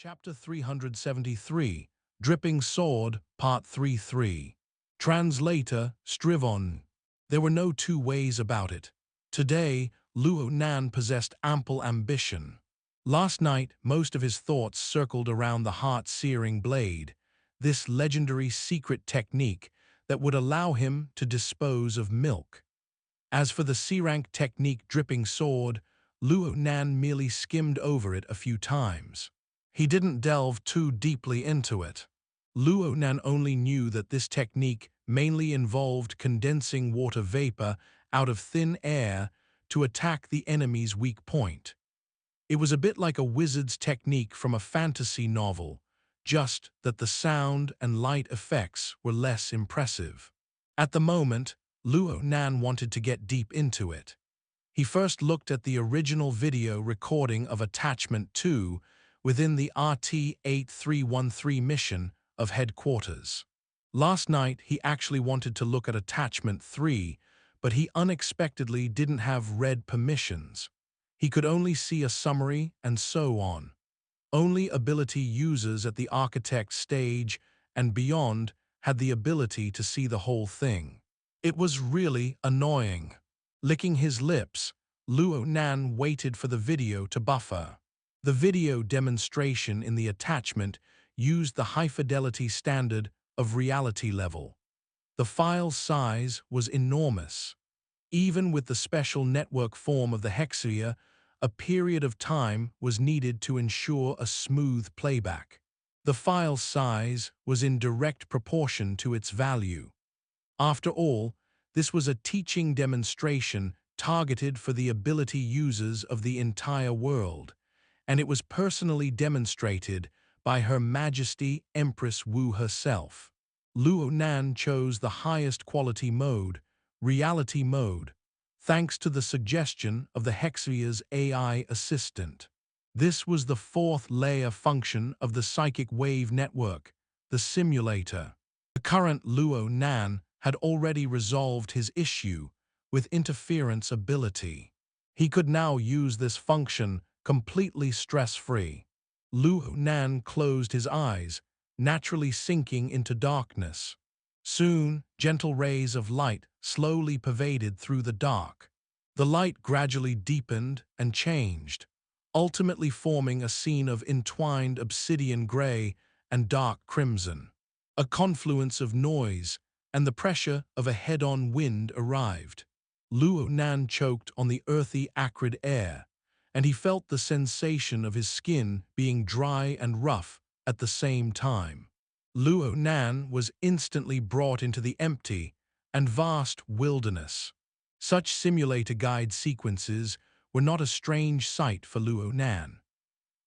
Chapter 373, Dripping Sword, Part 3-3. Translator, Strivon. There were no two ways about it. Today, Luo Nan possessed ample ambition. Last night, most of his thoughts circled around the heart-searing blade, this legendary secret technique that would allow him to dispose of milk. As for the C-rank technique Dripping Sword, Luo Nan merely skimmed over it a few times. He didn't delve too deeply into it. Luo Nan only knew that this technique mainly involved condensing water vapor out of thin air to attack the enemy's weak point. It was a bit like a wizard's technique from a fantasy novel, just that the sound and light effects were less impressive. At the moment, Luo Nan wanted to get deep into it. He first looked at the original video recording of Attachment 2 within the RT-8313 mission of Headquarters. Last night, he actually wanted to look at Attachment 3, but he unexpectedly didn't have read permissions. He could only see a summary and so on. Only ability users at the Architect stage and beyond had the ability to see the whole thing. It was really annoying. Licking his lips, Luo Nan waited for the video to buffer. The video demonstration in the attachment used the high-fidelity standard of reality level. The file size was enormous. Even with the special network form of the hexia, a period of time was needed to ensure a smooth playback. The file size was in direct proportion to its value. After all, this was a teaching demonstration targeted for the ability users of the entire world, and it was personally demonstrated by Her Majesty Empress Wu herself. Luo Nan chose the highest quality mode, reality mode, thanks to the suggestion of the Hexia's AI assistant. This was the fourth layer function of the psychic wave network, the simulator. The current Luo Nan had already resolved his issue with interference ability. He could now use this function completely stress-free. Luo Nan closed his eyes, naturally sinking into darkness. Soon, gentle rays of light slowly pervaded through the dark. The light gradually deepened and changed, ultimately forming a scene of entwined obsidian gray and dark crimson. A confluence of noise and the pressure of a head-on wind arrived. Luo Nan choked on the earthy, acrid air, and he felt the sensation of his skin being dry and rough at the same time. Luo Nan was instantly brought into the empty and vast wilderness. Such simulator guide sequences were not a strange sight for Luo Nan.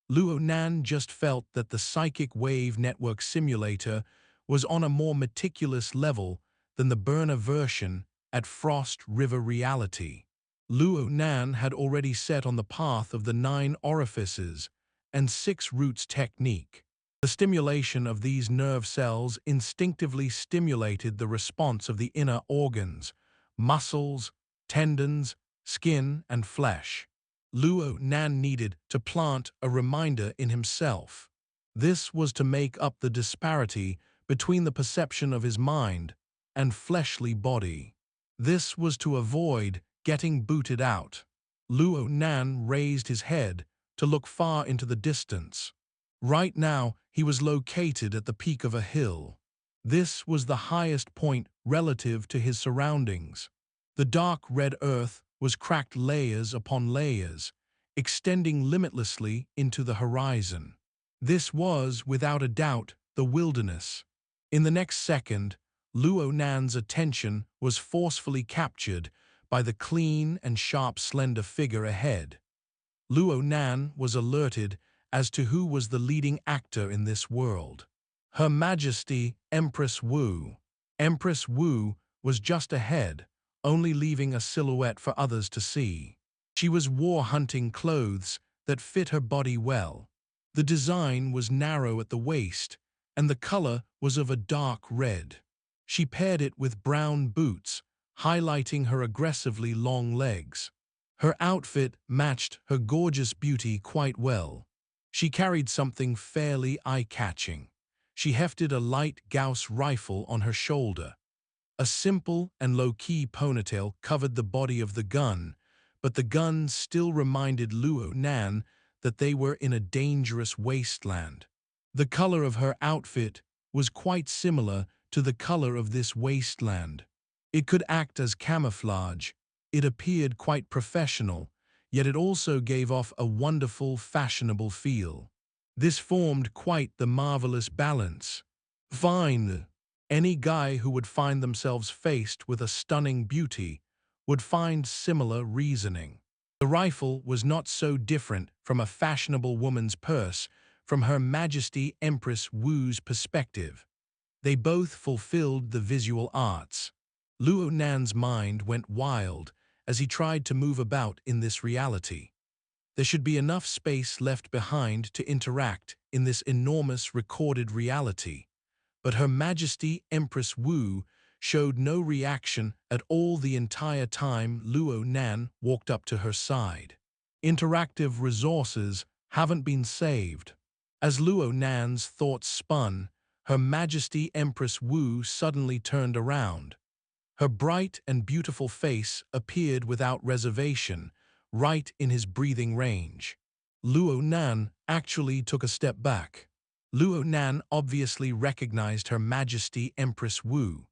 Luo Nan just felt that the psychic wave network simulator was on a more meticulous level than the burner version at Frost River Reality. Luo Nan had already set on the path of the 9 orifices and 6 roots technique. The stimulation of these nerve cells instinctively stimulated the response of the inner organs, muscles, tendons, skin, and flesh. Luo Nan needed to plant a reminder in himself. This was to make up the disparity between the perception of his mind and fleshly body. This was to avoid getting booted out. Luo Nan raised his head to look far into the distance. Right now, he was located at the peak of a hill. This was the highest point relative to his surroundings. The dark red earth was cracked layers upon layers, extending limitlessly into the horizon. This was, without a doubt, the wilderness. In the next second, Luo Nan's attention was forcefully captured by the clean and sharp slender figure ahead. Luo Nan was alerted as to who was the leading actor in this world. Her Majesty Empress Wu. Empress Wu was just ahead, only leaving a silhouette for others to see. She was war-hunting clothes that fit her body well. The design was narrow at the waist, and the color was of a dark red. She paired it with brown boots, highlighting her aggressively long legs. Her outfit matched her gorgeous beauty quite well. She carried something fairly eye-catching. She hefted a light Gauss rifle on her shoulder. A simple and low-key ponytail covered the body of the gun, but the gun still reminded Luo Nan that they were in a dangerous wasteland. The color of her outfit was quite similar to the color of this wasteland. It could act as camouflage. It appeared quite professional, yet it also gave off a wonderful, fashionable feel. This formed quite the marvelous balance. Fine. Any guy who would find themselves faced with a stunning beauty would find similar reasoning. The rifle was not so different from a fashionable woman's purse from Her Majesty Empress Wu's perspective. They both fulfilled the visual arts. Luo Nan's mind went wild as he tried to move about in this reality. There should be enough space left behind to interact in this enormous recorded reality. But Her Majesty Empress Wu showed no reaction at all the entire time Luo Nan walked up to her side. Interactive resources haven't been saved. As Luo Nan's thoughts spun, Her Majesty Empress Wu suddenly turned around. Her bright and beautiful face appeared without reservation, right in his breathing range. Luo Nan actually took a step back. Luo Nan obviously recognized Her Majesty Empress Wu.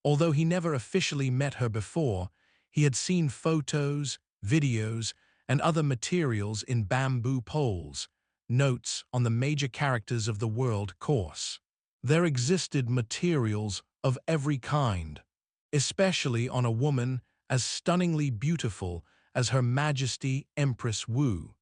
Although he never officially met her before, he had seen photos, videos, and other materials in bamboo poles, notes on the major characters of the world course. There existed materials of every kind, especially on a woman as stunningly beautiful as Her Majesty Empress Wu.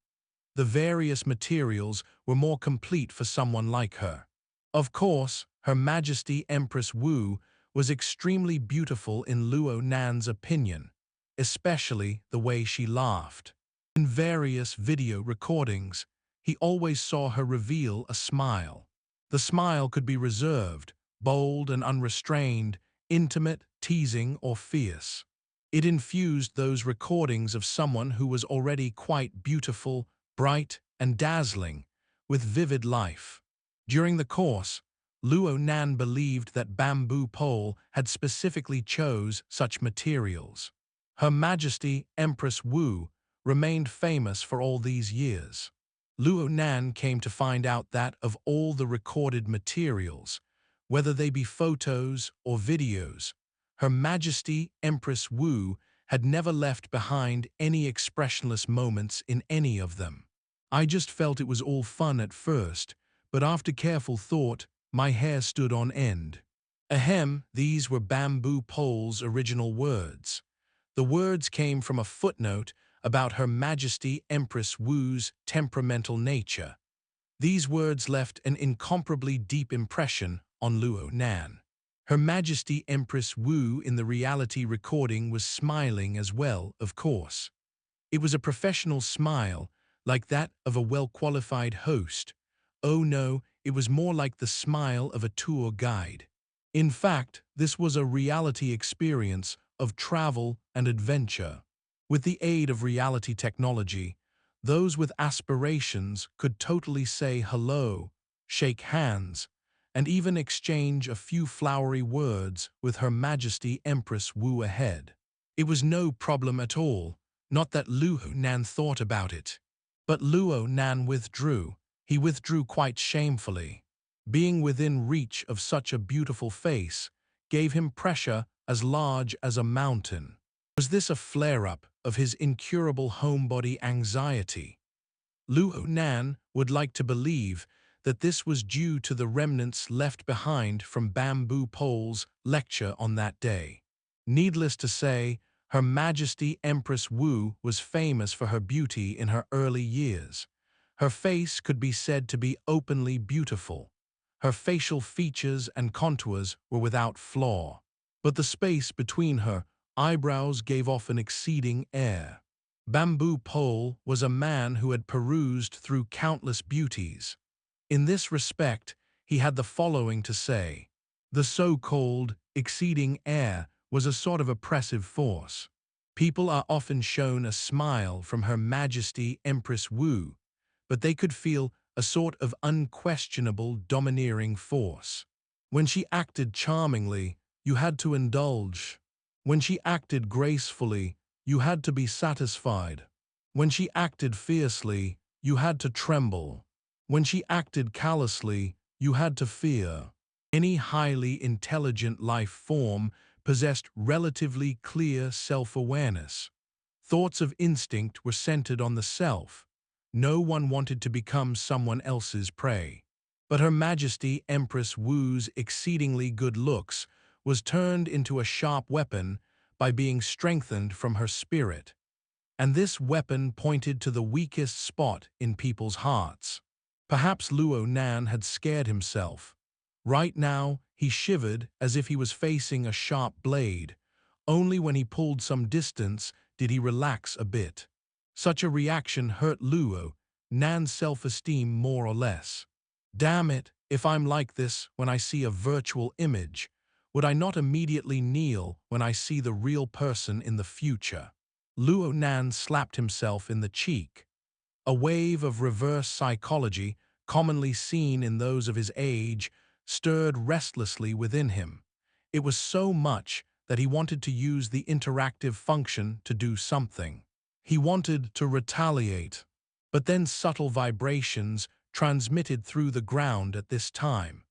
The various materials were more complete for someone like her. Of course, Her Majesty Empress Wu was extremely beautiful in Luo Nan's opinion, especially the way she laughed. In various video recordings, he always saw her reveal a smile. The smile could be reserved, bold and unrestrained, intimate, teasing, or fierce. It infused those recordings of someone who was already quite beautiful, bright, and dazzling, with vivid life. During the course, Luo Nan believed that bamboo pole had specifically chose such materials. Her Majesty Empress Wu remained famous for all these years. Luo Nan came to find out that of all the recorded materials, whether they be photos or videos, Her Majesty Empress Wu had never left behind any expressionless moments in any of them. I just felt it was all fun at first, but after careful thought, my hair stood on end. Ahem, these were bamboo pole's original words. The words came from a footnote about Her Majesty Empress Wu's temperamental nature. These words left an incomparably deep impression on Luo Nan. Her Majesty Empress Wu in the reality recording was smiling as well, of course. It was a professional smile, like that of a well-qualified host. Oh no, it was more like the smile of a tour guide. In fact, this was a reality experience of travel and adventure. With the aid of reality technology, those with aspirations could totally say hello, shake hands, and even exchange a few flowery words with Her Majesty Empress Wu ahead. It was no problem at all, not that Luo Nan thought about it. But Luo Nan withdrew. He withdrew quite shamefully. Being within reach of such a beautiful face gave him pressure as large as a mountain. Was this a flare-up of his incurable homebody anxiety? Luo Nan would like to believe that this was due to the remnants left behind from Bamboo Pole's lecture on that day. Needless to say, Her Majesty Empress Wu was famous for her beauty in her early years. Her face could be said to be openly beautiful. Her facial features and contours were without flaw. But the space between her eyebrows gave off an exceeding air. Bamboo Pole was a man who had perused through countless beauties. In this respect, he had the following to say. The so-called exceeding air was a sort of oppressive force. People are often shown a smile from Her Majesty Empress Wu, but they could feel a sort of unquestionable domineering force. When she acted charmingly, you had to indulge. When she acted gracefully, you had to be satisfied. When she acted fiercely, you had to tremble. When she acted callously, you had to fear. Any highly intelligent life form possessed relatively clear self-awareness. Thoughts of instinct were centered on the self. No one wanted to become someone else's prey. But Her Majesty Empress Wu's exceedingly good looks was turned into a sharp weapon by being strengthened from her spirit. And this weapon pointed to the weakest spot in people's hearts. Perhaps Luo Nan had scared himself. Right now, he shivered as if he was facing a sharp blade. Only when he pulled some distance did he relax a bit. Such a reaction hurt Luo Nan's self-esteem more or less. Damn it, if I'm like this when I see a virtual image, would I not immediately kneel when I see the real person in the future? Luo Nan slapped himself in the cheek. A wave of reverse psychology, commonly seen in those of his age, stirred restlessly within him. It was so much that he wanted to use the interactive function to do something. He wanted to retaliate. But then subtle vibrations transmitted through the ground at this time.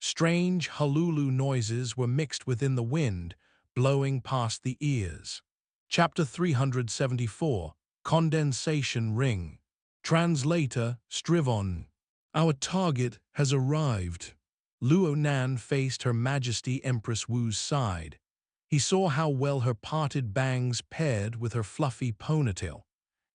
Strange hululu noises were mixed within the wind, blowing past the ears. Chapter 374, Condensation Ring. Translator, Strivon. Our target has arrived. Luo Nan faced Her Majesty Empress Wu's side. He saw how well her parted bangs paired with her fluffy ponytail.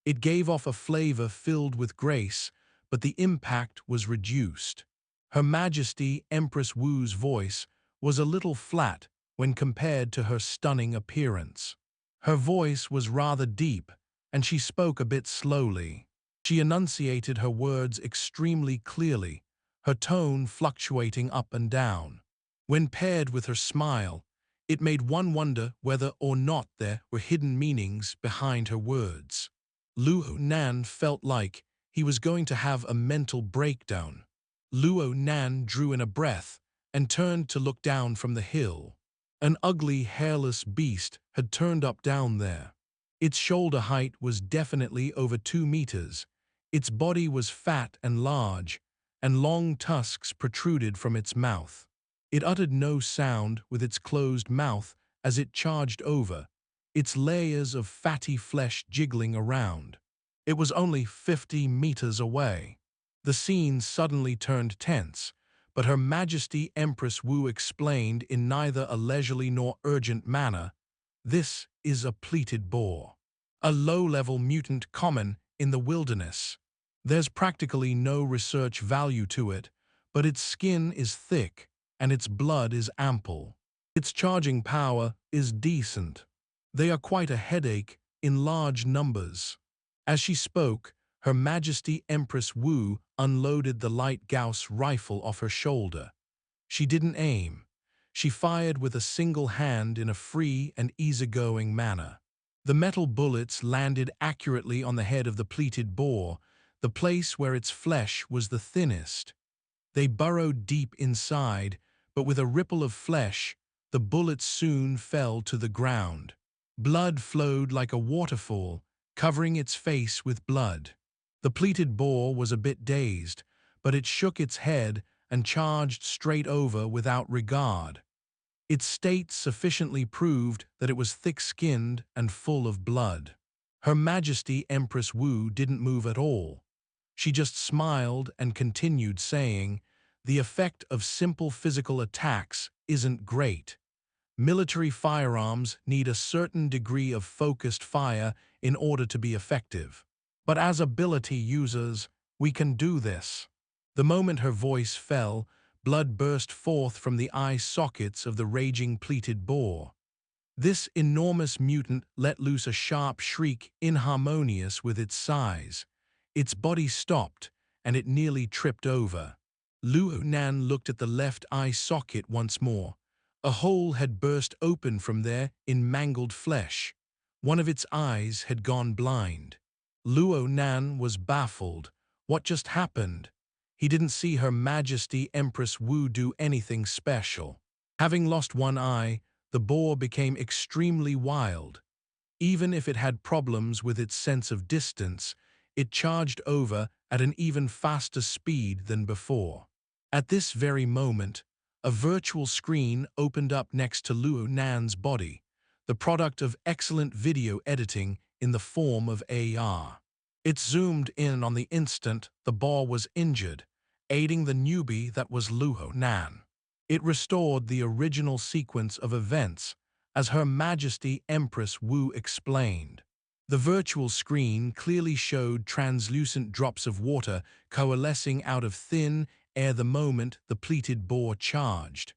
It gave off a flavor filled with grace, but the impact was reduced. Her Majesty Empress Wu's voice was a little flat when compared to her stunning appearance. Her voice was rather deep, and she spoke a bit slowly. She enunciated her words extremely clearly, her tone fluctuating up and down. When paired with her smile, it made one wonder whether or not there were hidden meanings behind her words. Luo Nan felt like he was going to have a mental breakdown. Luo Nan drew in a breath and turned to look down from the hill. An ugly, hairless beast had turned up down there. Its shoulder height was definitely over 2 meters. Its body was fat and large, and long tusks protruded from its mouth. It uttered no sound with its closed mouth as it charged over, its layers of fatty flesh jiggling around. It was only 50 meters away. The scene suddenly turned tense, but Her Majesty Empress Wu explained in neither a leisurely nor urgent manner, "This is a pleated boar. A low-level mutant common in the wilderness. There's practically no research value to it, but its skin is thick and its blood is ample. Its charging power is decent. They are quite a headache in large numbers." As she spoke, Her Majesty Empress Wu unloaded the light Gauss rifle off her shoulder. She didn't aim. She fired with a single hand in a free and easygoing manner. The metal bullets landed accurately on the head of the pleated boar, the place where its flesh was the thinnest. They burrowed deep inside, but with a ripple of flesh, the bullets soon fell to the ground. Blood flowed like a waterfall, covering its face with blood. The pleated boar was a bit dazed, but it shook its head and charged straight over without regard. Its state sufficiently proved that it was thick-skinned and full of blood. Her Majesty Empress Wu didn't move at all. She just smiled and continued saying, "The effect of simple physical attacks isn't great. Military firearms need a certain degree of focused fire in order to be effective. But as ability users, we can do this." The moment her voice fell, blood burst forth from the eye sockets of the raging pleated boar. This enormous mutant let loose a sharp shriek inharmonious with its size. Its body stopped, and it nearly tripped over. Luo Nan looked at the left eye socket once more. A hole had burst open from there in mangled flesh. One of its eyes had gone blind. Luo Nan was baffled. What just happened? He didn't see Her Majesty Empress Wu do anything special. Having lost one eye, the boar became extremely wild. Even if it had problems with its sense of distance, it charged over at an even faster speed than before. At this very moment, a virtual screen opened up next to Luo Nan's body, the product of excellent video editing in the form of AR. It zoomed in on the instant the boar was injured, aiding the newbie that was Luo Nan. It restored the original sequence of events, as Her Majesty Empress Wu explained. The virtual screen clearly showed translucent drops of water coalescing out of thin air the moment the pleated boar charged.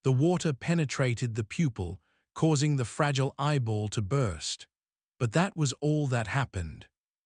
The water penetrated the pupil, causing the fragile eyeball to burst. But that was all that happened.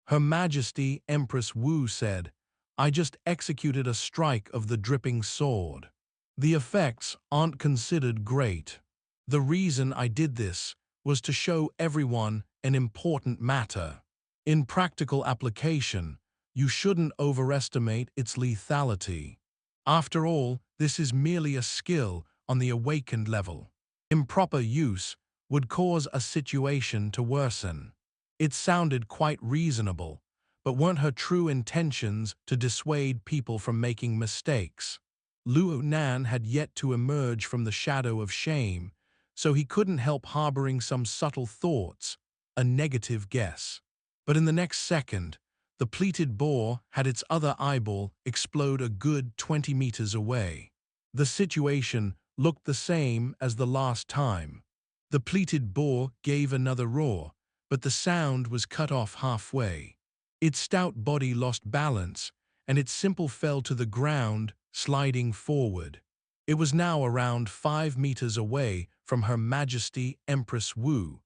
Her Majesty Empress Wu said, "I just executed a strike of the dripping sword. The effects aren't considered great. The reason I did this was to show everyone an important matter. In practical application, you shouldn't overestimate its lethality. After all, this is merely a skill on the awakened level. Improper use would cause a situation to worsen." It sounded quite reasonable, but weren't her true intentions to dissuade people from making mistakes? Luo Nan had yet to emerge from the shadow of shame, so he couldn't help harboring some subtle thoughts, a negative guess. But in the next second, the pleated boar had its other eyeball explode a good 20 meters away. The situation looked the same as the last time. The pleated boar gave another roar, but the sound was cut off halfway. Its stout body lost balance, and it simply fell to the ground, sliding forward. It was now around 5 meters away from Her Majesty Empress Wu,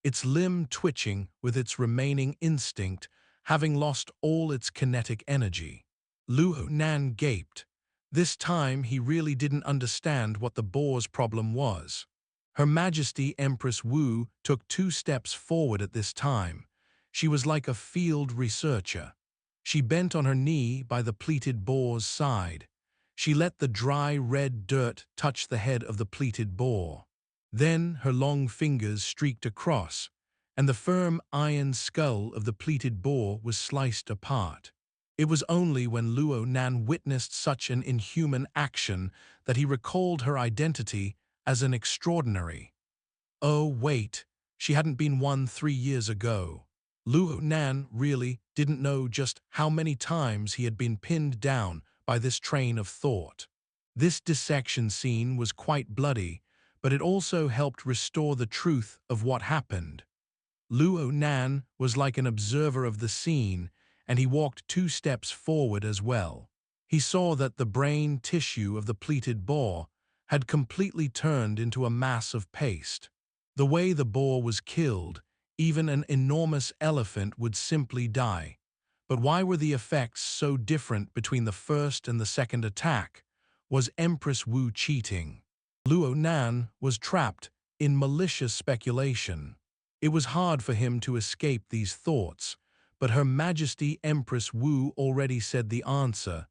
its limb twitching with its remaining instinct, having lost all its kinetic energy. Luo Nan gaped. This time he really didn't understand what the boar's problem was. Her Majesty Empress Wu took 2 steps forward at this time. She was like a field researcher. She bent on her knee by the pleated boar's side. She let the dry red dirt touch the head of the pleated boar. Then her long fingers streaked across, and the firm iron skull of the pleated boar was sliced apart. It was only when Luo Nan witnessed such an inhuman action that he recalled her identity as an extraordinary. Oh, wait, she hadn't been one 3 years ago. Luo Nan really didn't know just how many times he had been pinned down by this train of thought. This dissection scene was quite bloody, but it also helped restore the truth of what happened. Luo Nan was like an observer of the scene, and he walked 2 steps forward as well. He saw that the brain tissue of the pleated boar had completely turned into a mass of paste. The way the boar was killed, even an enormous elephant would simply die. But why were the effects so different between the first and the second attack? Was Empress Wu cheating? Luo Nan was trapped in malicious speculation. It was hard for him to escape these thoughts, but Her Majesty Empress Wu already said the answer.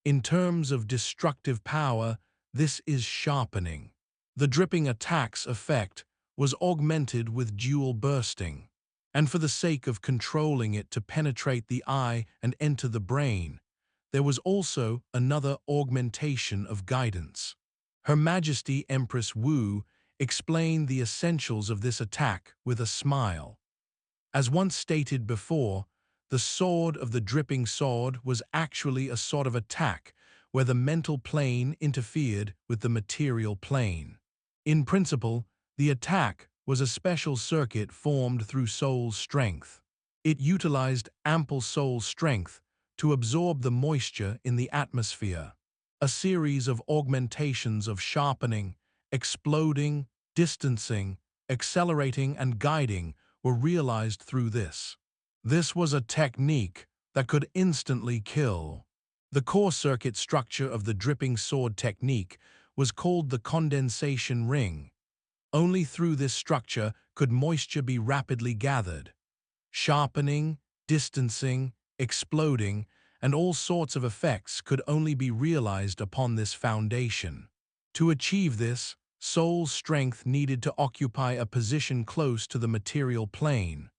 In terms of destructive power, this is sharpening. The dripping attack's effect was augmented with dual bursting, and for the sake of controlling it to penetrate the eye and enter the brain, there was also another augmentation of guidance. Her Majesty Empress Wu explained the essentials of this attack with a smile. As once stated before, the sword of the dripping sword was actually a sort of attack where the mental plane interfered with the material plane. In principle, the attack was a special circuit formed through soul strength. It utilized ample soul strength to absorb the moisture in the atmosphere. A series of augmentations of sharpening, exploding, distancing, accelerating, and guiding were realized through this. This was a technique that could instantly kill. The core circuit structure of the dripping sword technique was called the Condensation Ring. Only through this structure could moisture be rapidly gathered. Sharpening, distancing, exploding, and all sorts of effects could only be realized upon this foundation. To achieve this, soul's strength needed to occupy a position close to the material plane.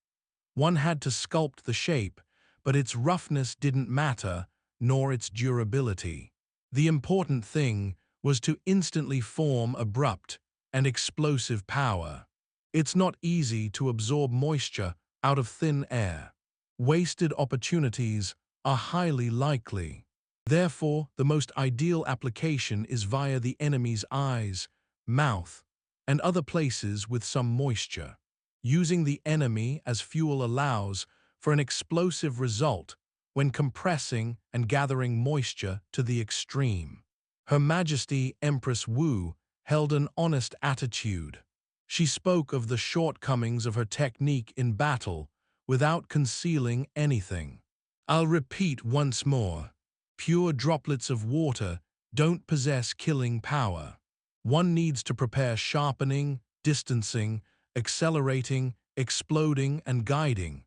One had to sculpt the shape, but its roughness didn't matter, nor its durability. The important thing was to instantly form abrupt and explosive power. It's not easy to absorb moisture out of thin air. Wasted opportunities are highly likely. Therefore, the most ideal application is via the enemy's eyes, mouth, and other places with some moisture. Using the enemy as fuel allows for an explosive result when compressing and gathering moisture to the extreme. Her Majesty Empress Wu held an honest attitude. She spoke of the shortcomings of her technique in battle without concealing anything. I'll repeat once more. Pure droplets of water don't possess killing power. One needs to prepare sharpening, distancing, accelerating, exploding, and guiding.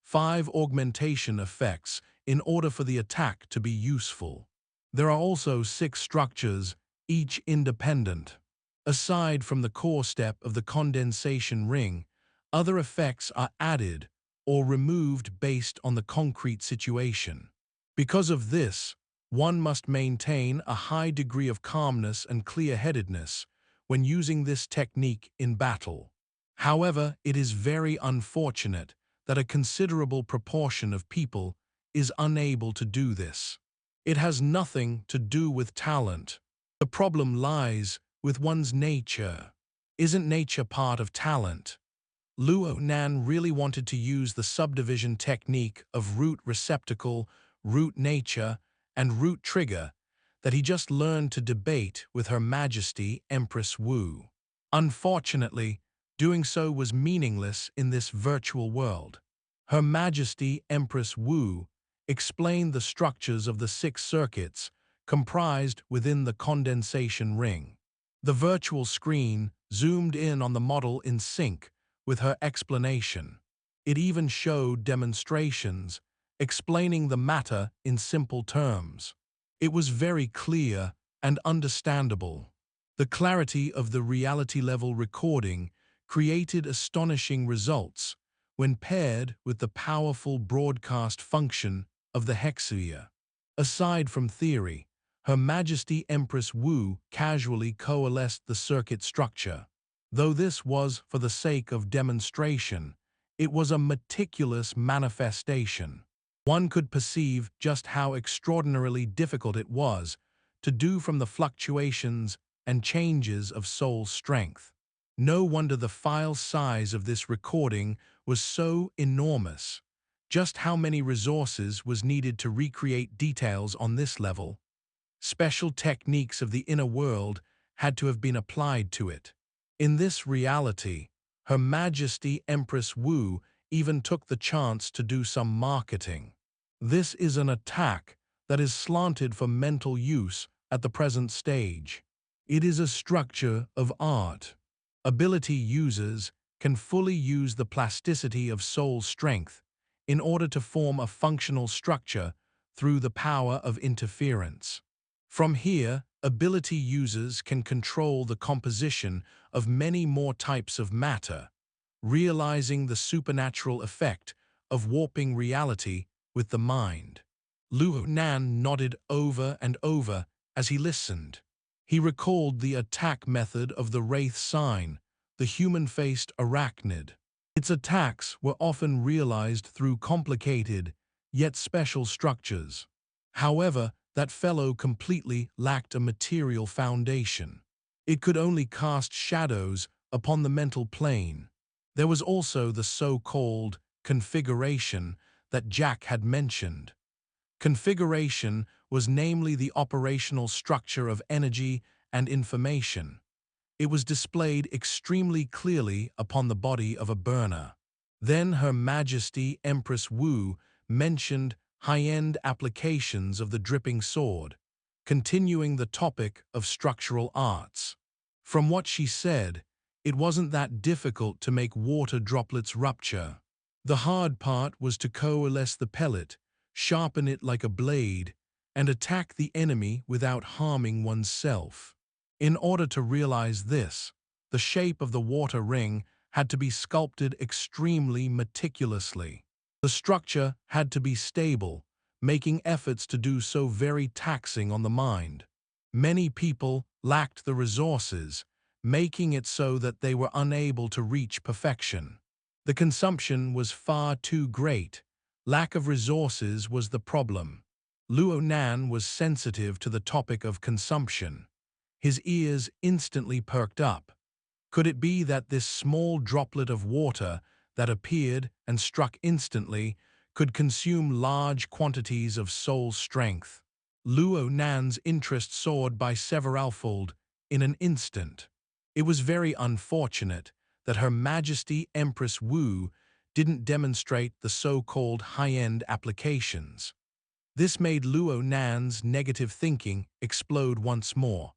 5 augmentation effects in order for the attack to be useful. There are also 6 structures, each independent. Aside from the core step of the condensation ring, other effects are added or removed based on the concrete situation. Because of this, one must maintain a high degree of calmness and clear-headedness when using this technique in battle. However, it is very unfortunate that a considerable proportion of people is unable to do this. It has nothing to do with talent. The problem lies with one's nature. Isn't nature part of talent? Luo Nan really wanted to use the subdivision technique of root receptacle, root nature, and root trigger that he just learned to debate with Her Majesty Empress Wu. Unfortunately, doing so was meaningless in this virtual world. Her Majesty Empress Wu explained the structures of the 6 circuits comprised within the condensation ring. The virtual screen zoomed in on the model in sync with her explanation. It even showed demonstrations, explaining the matter in simple terms. It was very clear and understandable. The clarity of the reality-level recording created astonishing results when paired with the powerful broadcast function of the hexasphere. Aside from theory, Her Majesty Empress Wu casually coalesced the circuit structure. Though this was for the sake of demonstration, it was a meticulous manifestation. One could perceive just how extraordinarily difficult it was to do from the fluctuations and changes of soul strength. No wonder the file size of this recording was so enormous. Just how many resources was needed to recreate details on this level? Special techniques of the inner world had to have been applied to it. In this reality, Her Majesty Empress Wu even took the chance to do some marketing. This is an attack that is slanted for mental use at the present stage. It is a structure of art. Ability users can fully use the plasticity of soul strength in order to form a functional structure through the power of interference. From here, ability users can control the composition of many more types of matter, realizing the supernatural effect of warping reality with the mind. Luo Nan nodded over and over as he listened. He recalled the attack method of the Wraith Sign, the human-faced arachnid. Its attacks were often realized through complicated, yet special structures. However, that fellow completely lacked a material foundation. It could only cast shadows upon the mental plane. There was also the so-called configuration that Jack had mentioned. Configuration was namely the operational structure of energy and information. It was displayed extremely clearly upon the body of a burner. Then Her Majesty Empress Wu mentioned high-end applications of the dripping sword, continuing the topic of structural arts. From what she said, it wasn't that difficult to make water droplets rupture. The hard part was to coalesce the pellet, sharpen it like a blade, and attack the enemy without harming oneself. In order to realize this, the shape of the water ring had to be sculpted extremely meticulously. The structure had to be stable, making efforts to do so very taxing on the mind. Many people lacked the resources, making it so that they were unable to reach perfection. The consumption was far too great. Lack of resources was the problem. Luo Nan was sensitive to the topic of consumption. His ears instantly perked up. Could it be that this small droplet of water that appeared and struck instantly could consume large quantities of soul strength? Luo Nan's interest soared by severalfold in an instant. It was very unfortunate that Her Majesty Empress Wu didn't demonstrate the so-called high-end applications. This made Luo Nan's negative thinking explode once more.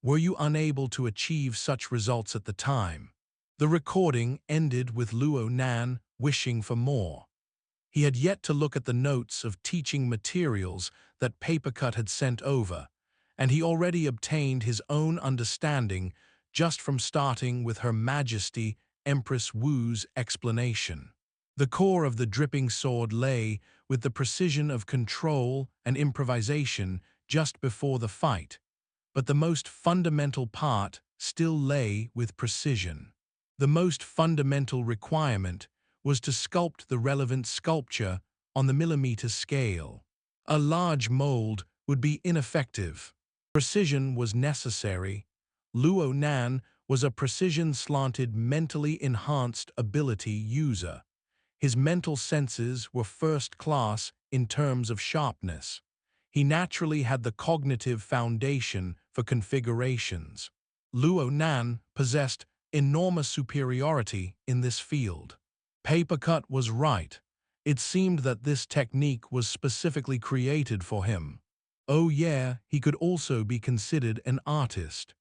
Were you unable to achieve such results at the time? The recording ended with Luo Nan wishing for more. He had yet to look at the notes of teaching materials that Papercut had sent over, and he already obtained his own understanding just from starting with Her Majesty Empress Wu's explanation. The core of the dripping sword lay with the precision of control and improvisation just before the fight, but the most fundamental part still lay with precision. The most fundamental requirement was to sculpt the relevant sculpture on the millimeter scale. A large mold would be ineffective. Precision was necessary. Luo Nan was a precision-slanted, mentally enhanced ability user. His mental senses were first class in terms of sharpness. He naturally had the cognitive foundation for configurations. Luo Nan possessed enormous superiority in this field. Papercut was right. It seemed that this technique was specifically created for him. Oh yeah, he could also be considered an artist.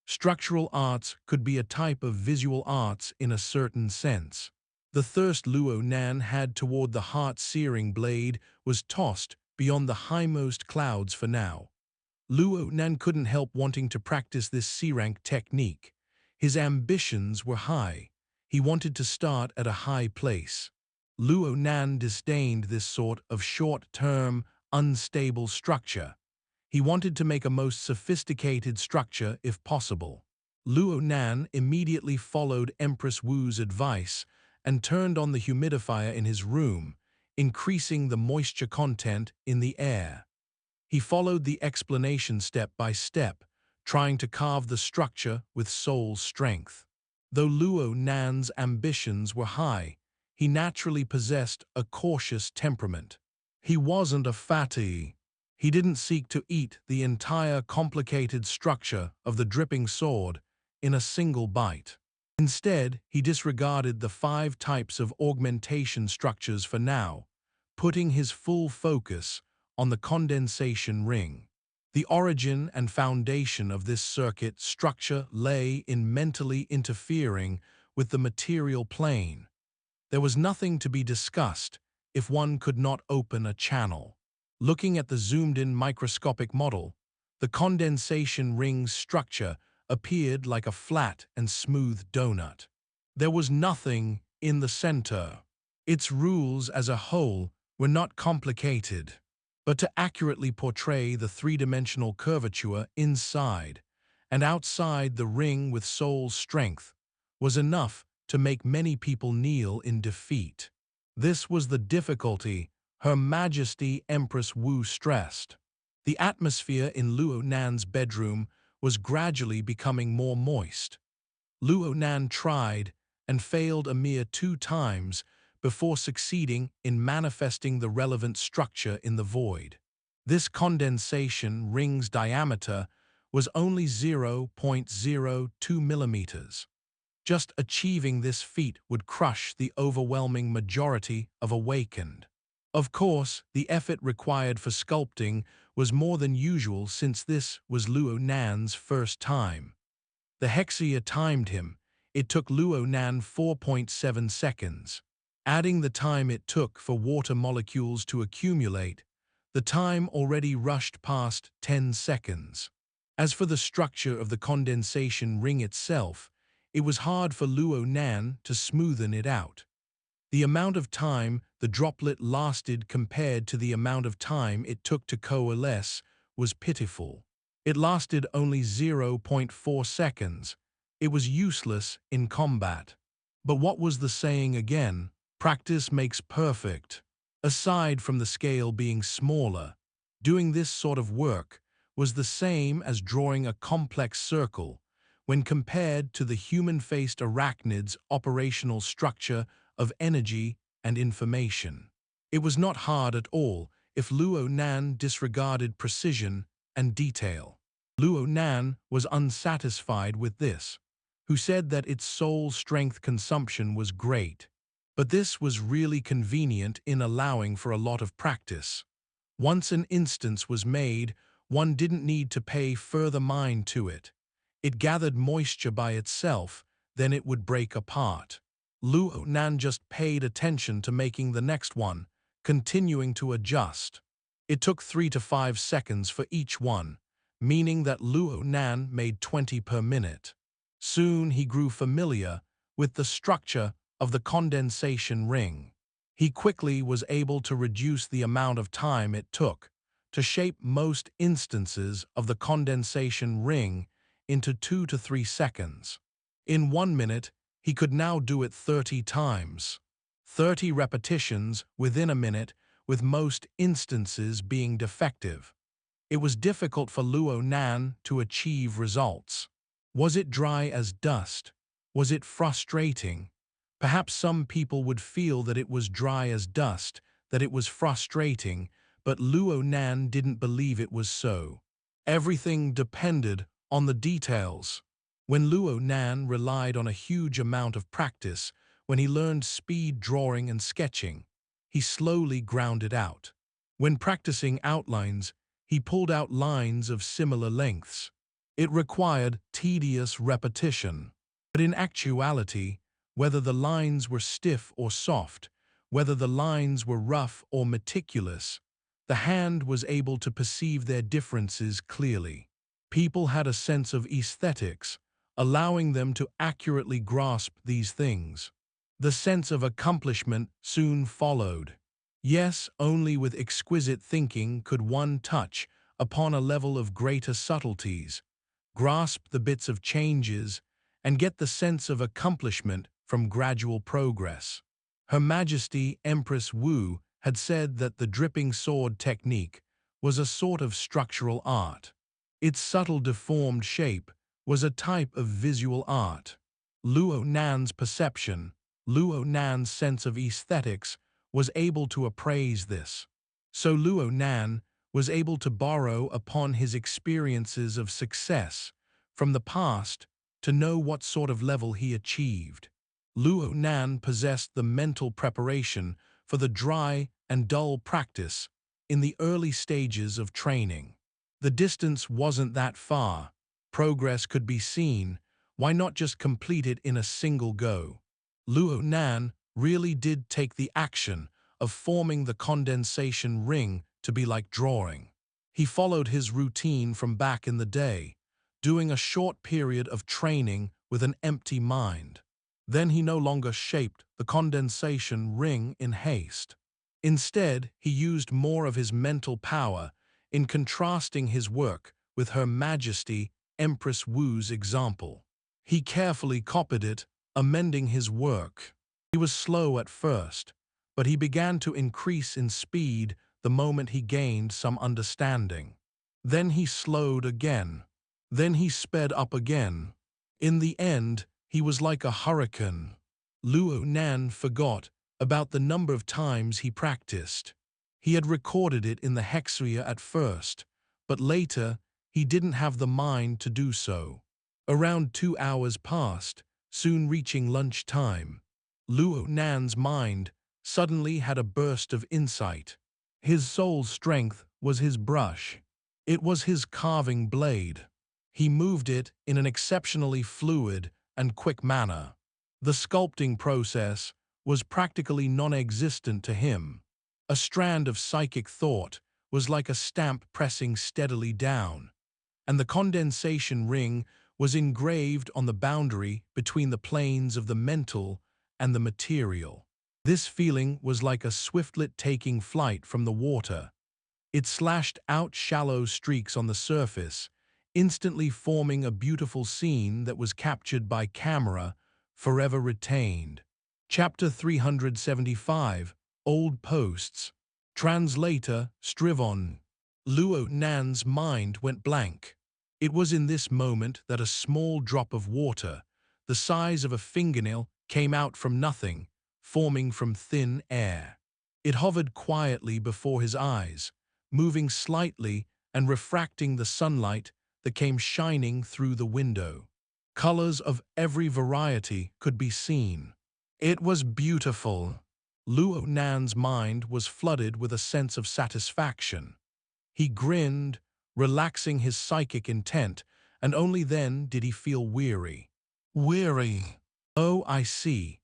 Structural arts could be a type of visual arts in a certain sense. The thirst Luo Nan had toward the heart-searing blade was tossed beyond the high-most clouds for now. Luo Nan couldn't help wanting to practice this C-rank technique. His ambitions were high. He wanted to start at a high place. Luo Nan disdained this sort of short-term, unstable structure. He wanted to make a most sophisticated structure if possible. Luo Nan immediately followed Empress Wu's advice and turned on the humidifier in his room, increasing the moisture content in the air. He followed the explanation step by step, trying to carve the structure with soul strength. Though Luo Nan's ambitions were high, he naturally possessed a cautious temperament. He wasn't a fatty. He didn't seek to eat the entire complicated structure of the dripping sword in a single bite. Instead, he disregarded the 5 types of augmentation structures for now, putting his full focus on the condensation ring. The origin and foundation of this circuit structure lay in mentally interfering with the material plane. There was nothing to be discussed if one could not open a channel. Looking at the zoomed-in microscopic model, the condensation ring's structure appeared like a flat and smooth donut. There was nothing in the center. Its rules as a whole were not complicated, but to accurately portray the three-dimensional curvature inside and outside the ring with soul strength was enough to make many people kneel in defeat. This was the difficulty Her Majesty Empress Wu stressed. The atmosphere in Luo Nan's bedroom was gradually becoming more moist. Luo Nan tried and failed a mere 2 times before succeeding in manifesting the relevant structure in the void. This condensation ring's diameter was only 0.02 millimeters. Just achieving this feat would crush the overwhelming majority of awakened. Of course, the effort required for sculpting was more than usual since this was Luo Nan's first time. The Hexia timed him. It took Luo Nan 4.7 seconds. Adding the time it took for water molecules to accumulate, the time already rushed past 10 seconds. As for the structure of the condensation ring itself, it was hard for Luo Nan to smoothen it out. The amount of time the droplet lasted compared to the amount of time it took to coalesce was pitiful. It lasted only 0.4 seconds. It was useless in combat. But what was the saying again? Practice makes perfect. Aside from the scale being smaller, doing this sort of work was the same as drawing a complex circle when compared to the human-faced arachnid's operational structure of energy and information. It was not hard at all if Luo Nan disregarded precision and detail. Luo Nan was unsatisfied with this, who said that its soul strength consumption was great. But this was really convenient in allowing for a lot of practice. Once an instance was made, one didn't need to pay further mind to it. It gathered moisture by itself, then it would break apart. Luo Nan just paid attention to making the next one, continuing to adjust. It took 3 to 5 seconds for each one, meaning that Luo Nan made 20 per minute. Soon he grew familiar with the structure of the condensation ring. He quickly was able to reduce the amount of time it took to shape most instances of the condensation ring into 2 to 3 seconds. In 1 minute, he could now do it 30 times. 30 repetitions within a minute, with most instances being defective. It was difficult for Luo Nan to achieve results. Was it dry as dust? Was it frustrating? Perhaps some people would feel that it was dry as dust, that it was frustrating, but Luo Nan didn't believe it was so. Everything depended on the details. When Luo Nan relied on a huge amount of practice, when he learned speed drawing and sketching, he slowly ground it out. When practicing outlines, he pulled out lines of similar lengths. It required tedious repetition. But in actuality, whether the lines were stiff or soft, whether the lines were rough or meticulous, the hand was able to perceive their differences clearly. People had a sense of aesthetics, allowing them to accurately grasp these things. The sense of accomplishment soon followed. Yes, only with exquisite thinking could one touch upon a level of greater subtleties, grasp the bits of changes, and get the sense of accomplishment from gradual progress. Her Majesty Empress Wu had said that the dripping sword technique was a sort of structural art. Its subtle deformed shape was a type of visual art. Luo Nan's perception, Luo Nan's sense of aesthetics, was able to appraise this. So Luo Nan was able to borrow upon his experiences of success from the past to know what sort of level he achieved. Luo Nan possessed the mental preparation for the dry and dull practice in the early stages of training. The distance wasn't that far. Progress could be seen. Why not just complete it in a single go? Luo Nan really did take the action of forming the condensation ring to be like drawing. He followed his routine from back in the day, doing a short period of training with an empty mind. Then he no longer shaped the condensation ring in haste. Instead, he used more of his mental power in contrasting his work with Her Majesty Empress Wu's example. He carefully copied it, amending his work. He was slow at first, but he began to increase in speed the moment he gained some understanding. Then he slowed again. Then he sped up again. In the end, he was like a hurricane. Luo Nan forgot about the number of times he practiced. He had recorded it in the hexia at first, but later he didn't have the mind to do so. Around 2 hours passed, soon reaching lunch time. Luo Nan's mind suddenly had a burst of insight. His soul's strength was his brush. It was his carving blade. He moved it in an exceptionally fluid and quick manner. The sculpting process was practically non-existent to him. A strand of psychic thought was like a stamp pressing steadily down, and the condensation ring was engraved on the boundary between the planes of the mental and the material. This feeling was like a swiftlet taking flight from the water. It slashed out shallow streaks on the surface, instantly forming a beautiful scene that was captured by camera, forever retained. Chapter 375, Old Posts. Translator, Strivon. Luo Nan's mind went blank. It was in this moment that a small drop of water, the size of a fingernail, came out from nothing, forming from thin air. It hovered quietly before his eyes, moving slightly and refracting the sunlight that came shining through the window. Colors of every variety could be seen. It was beautiful. Luo Nan's mind was flooded with a sense of satisfaction. He grinned, relaxing his psychic intent, and only then did he feel weary. Weary. Oh, I see.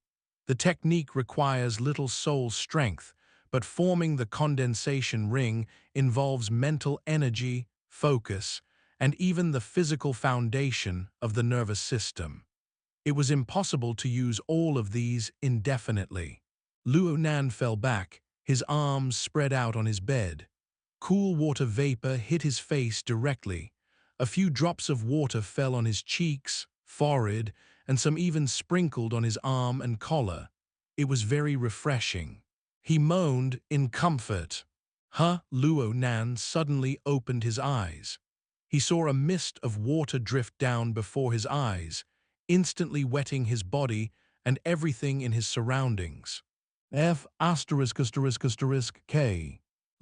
The technique requires little soul strength, but forming the condensation ring involves mental energy, focus, and even the physical foundation of the nervous system. It was impossible to use all of these indefinitely. Luo Nan fell back, his arms spread out on his bed. Cool water vapor hit his face directly. A few drops of water fell on his cheeks, forehead, and some even sprinkled on his arm and collar. It was very refreshing. He moaned in comfort. Luo Nan suddenly opened his eyes. He saw a mist of water drift down before his eyes, instantly wetting his body and everything in his surroundings. K.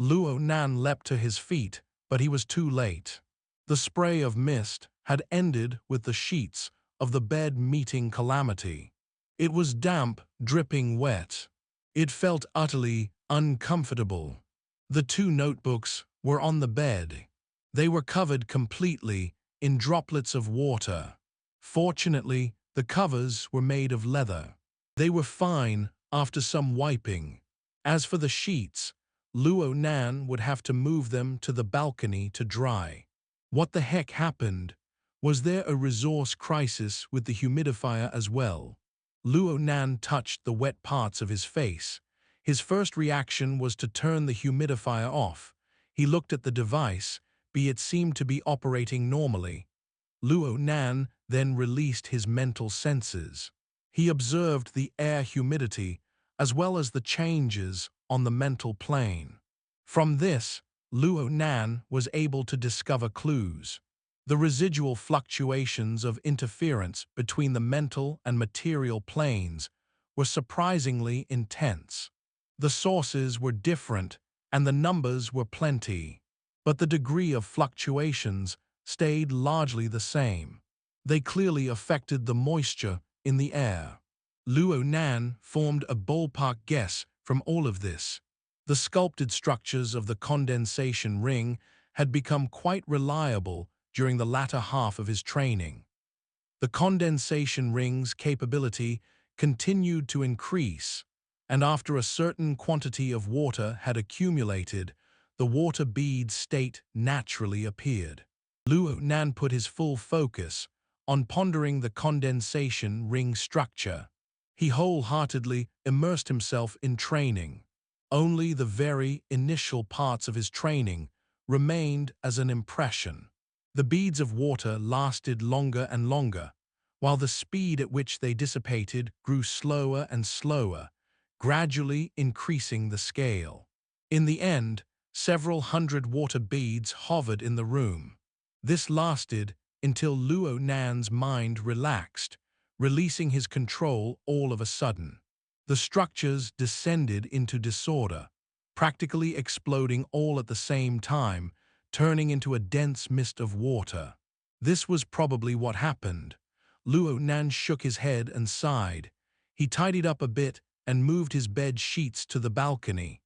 Luo Nan leapt to his feet, but he was too late. The spray of mist had ended with the sheets of the bed meeting calamity. It was damp, dripping wet. It felt utterly uncomfortable. The two notebooks were on the bed. They were covered completely in droplets of water. Fortunately, the covers were made of leather. They were fine after some wiping. As for the sheets, Luo Nan would have to move them to the balcony to dry. What the heck happened? Was there a resource crisis with the humidifier as well? Luo Nan touched the wet parts of his face. His first reaction was to turn the humidifier off. He looked at the device, it seemed to be operating normally. Luo Nan then released his mental senses. He observed the air humidity as well as the changes on the mental plane. From this, Luo Nan was able to discover clues. The residual fluctuations of interference between the mental and material planes were surprisingly intense. The sources were different and the numbers were plenty, but the degree of fluctuations stayed largely the same. They clearly affected the moisture in the air. Luo Nan formed a ballpark guess from all of this. The sculpted structures of the condensation ring had become quite reliable during the latter half of his training. The condensation ring's capability continued to increase, and after a certain quantity of water had accumulated, the water bead state naturally appeared. Luo Nan put his full focus on pondering the condensation ring structure. He wholeheartedly immersed himself in training. Only the very initial parts of his training remained as an impression. The beads of water lasted longer and longer, while the speed at which they dissipated grew slower and slower, gradually increasing the scale. In the end, several hundred water beads hovered in the room. This lasted until Luo Nan's mind relaxed, releasing his control all of a sudden. The structures descended into disorder, practically exploding all at the same time, turning into a dense mist of water. This was probably what happened. Luo Nan shook his head and sighed. He tidied up a bit and moved his bed sheets to the balcony.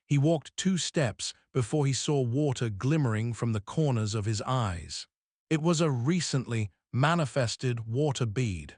He walked 2 steps before he saw water glimmering from the corners of his eyes. It was a recently manifested water bead.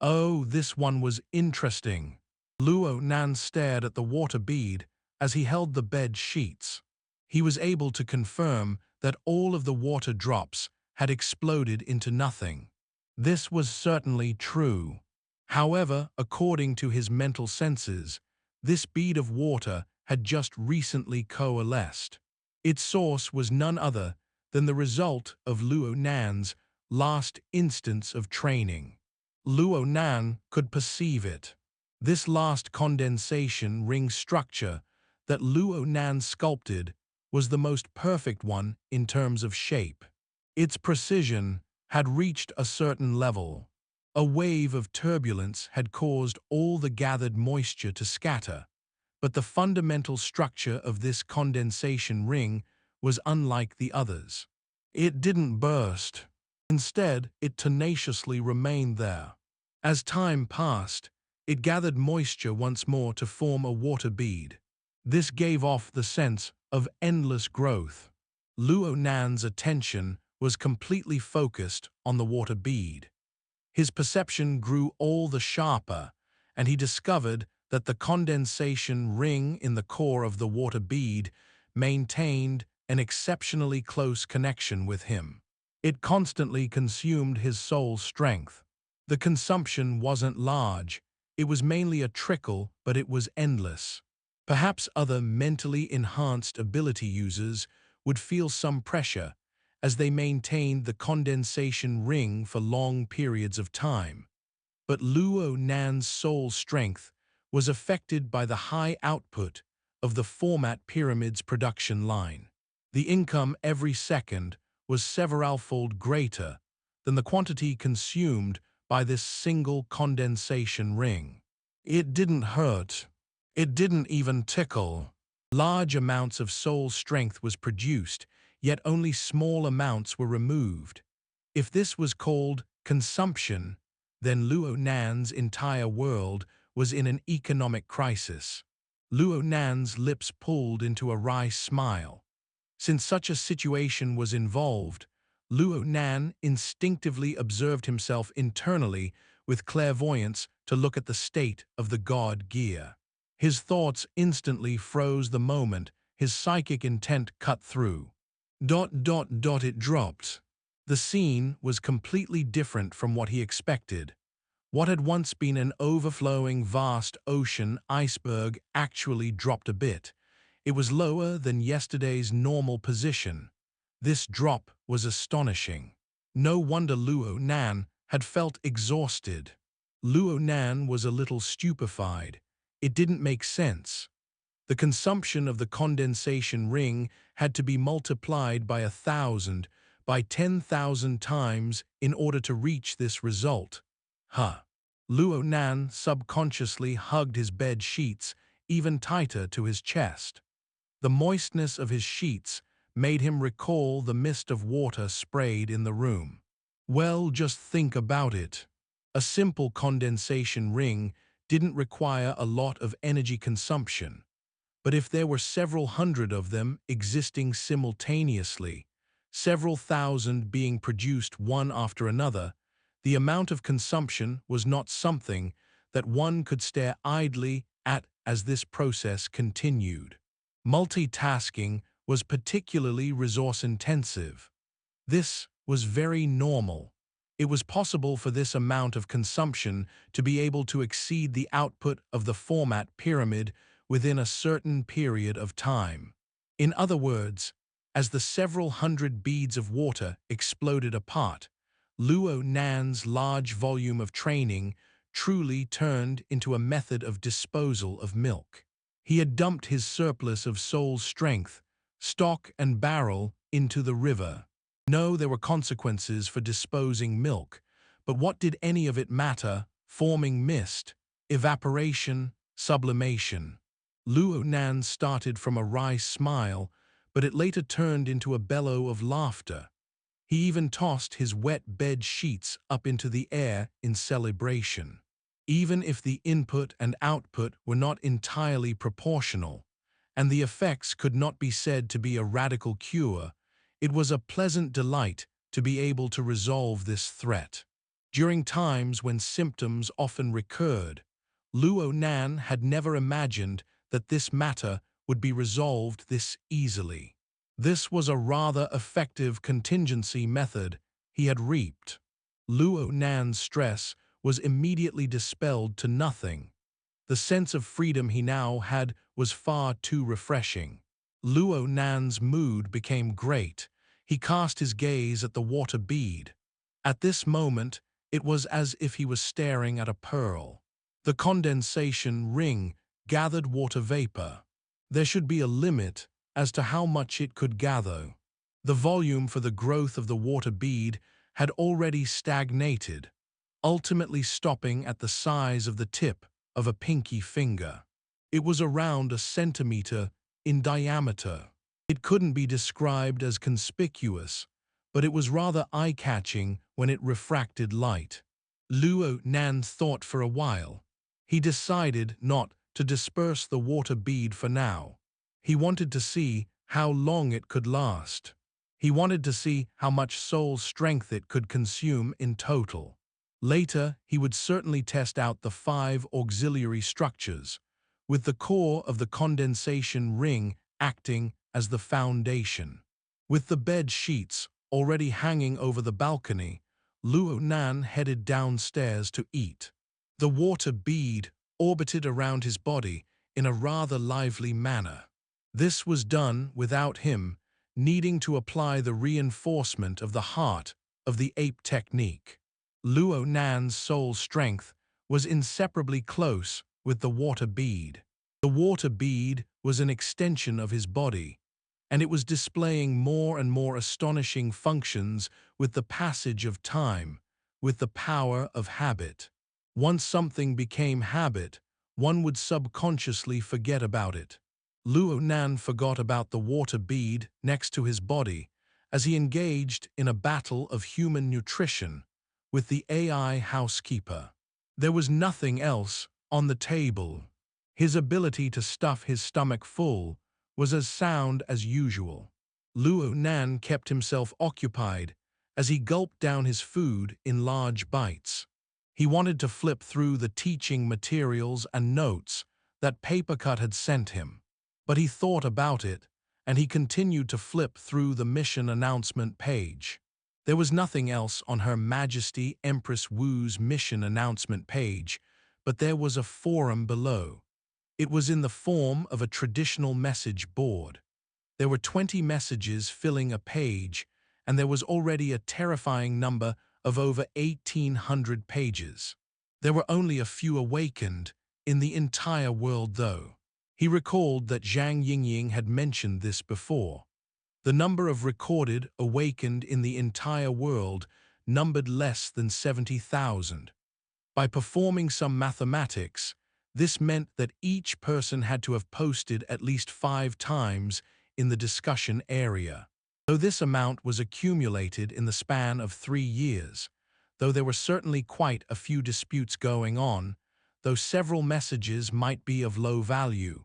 Oh, this one was interesting. Luo Nan stared at the water bead as he held the bed sheets. He was able to confirm that all of the water drops had exploded into nothing. This was certainly true. However, according to his mental senses, this bead of water had just recently coalesced. Its source was none other than the result of Luo Nan's last instance of training. Luo Nan could perceive it. This last condensation ring structure that Luo Nan sculpted was the most perfect one in terms of shape. Its precision had reached a certain level. A wave of turbulence had caused all the gathered moisture to scatter, but the fundamental structure of this condensation ring was unlike the others. It didn't burst. Instead, it tenaciously remained there. As time passed, it gathered moisture once more to form a water bead. This gave off the sense of endless growth. Luo Nan's attention was completely focused on the water bead. His perception grew all the sharper, and he discovered that the condensation ring in the core of the water bead maintained an exceptionally close connection with him. It constantly consumed his soul's strength. The consumption wasn't large. It was mainly a trickle, but it was endless. Perhaps other mentally enhanced ability users would feel some pressure as they maintained the condensation ring for long periods of time. But Luo Nan's soul strength was affected by the high output of the format pyramid's production line. The income every second was severalfold greater than the quantity consumed by this single condensation ring. It didn't hurt. It didn't even tickle. Large amounts of soul strength was produced, yet only small amounts were removed. If this was called consumption, then Luo Nan's entire world was in an economic crisis. Luo Nan's lips pulled into a wry smile. Since such a situation was involved, Luo Nan instinctively observed himself internally with clairvoyance to look at the state of the god gear. His thoughts instantly froze the moment his psychic intent cut through. It dropped. The scene was completely different from what he expected. What had once been an overflowing vast ocean iceberg actually dropped a bit. It was lower than yesterday's normal position. This drop was astonishing. No wonder Luo Nan had felt exhausted. Luo Nan was a little stupefied. It didn't make sense. The consumption of the condensation ring had to be multiplied by 1,000, by 10,000 times in order to reach this result. Luo Nan subconsciously hugged his bed sheets even tighter to his chest. The moistness of his sheets made him recall the mist of water sprayed in the room. Well, just think about it. A simple condensation ring didn't require a lot of energy consumption. But if there were several hundred of them existing simultaneously, several thousand being produced one after another, the amount of consumption was not something that one could stare idly at as this process continued. Multitasking was particularly resource-intensive. This was very normal. It was possible for this amount of consumption to be able to exceed the output of the format pyramid within a certain period of time. In other words, as the several hundred beads of water exploded apart, Luo Nan's large volume of training truly turned into a method of disposal of milk. He had dumped his surplus of soul strength, stock and barrel, into the river. No, there were consequences for disposing milk, but what did any of it matter? Forming mist, evaporation, sublimation. Luo Nan started from a wry smile, but it later turned into a bellow of laughter. He even tossed his wet bed sheets up into the air in celebration. Even if the input and output were not entirely proportional, and the effects could not be said to be a radical cure, it was a pleasant delight to be able to resolve this threat. During times when symptoms often recurred, Luo Nan had never imagined that this matter would be resolved this easily. This was a rather effective contingency method he had reaped. Luo Nan's stress was immediately dispelled to nothing. The sense of freedom he now had was far too refreshing. Luo Nan's mood became great. He cast his gaze at the water bead. At this moment, it was as if he was staring at a pearl. The condensation ring gathered water vapor. There should be a limit as to how much it could gather. The volume for the growth of the water bead had already stagnated, ultimately stopping at the size of the tip of a pinky finger. It was around a centimeter in diameter. It couldn't be described as conspicuous, but it was rather eye-catching when it refracted light. Luo Nan thought for a while. He decided not to disperse the water bead for now. He wanted to see how long it could last. He wanted to see how much soul strength it could consume in total. Later, he would certainly test out the 5 auxiliary structures, with the core of the condensation ring acting as the foundation. With the bed sheets already hanging over the balcony, Luo Nan headed downstairs to eat. The water bead orbited around his body in a rather lively manner. This was done without him needing to apply the reinforcement of the heart of the ape technique. Luo Nan's soul strength was inseparably close with the water bead. The water bead was an extension of his body, and it was displaying more and more astonishing functions with the passage of time, with the power of habit. Once something became habit, one would subconsciously forget about it. Luo Nan forgot about the water bead next to his body as he engaged in a battle of human nutrition with the AI housekeeper. There was nothing else on the table. His ability to stuff his stomach full was as sound as usual. Luo Nan kept himself occupied as he gulped down his food in large bites. He wanted to flip through the teaching materials and notes that Papercut had sent him, but he thought about it, and he continued to flip through the mission announcement page. There was nothing else on Her Majesty Empress Wu's mission announcement page, but there was a forum below. It was in the form of a traditional message board. There were 20 messages filling a page, and there was already a terrifying number of over 1,800 pages. There were only a few awakened in the entire world, though. He recalled that Zhang Yingying had mentioned this before. The number of recorded awakened in the entire world numbered less than 70,000. By performing some mathematics, this meant that each person had to have posted at least 5 times in the discussion area. Though this amount was accumulated in the span of 3 years, though there were certainly quite a few disputes going on, though several messages might be of low value,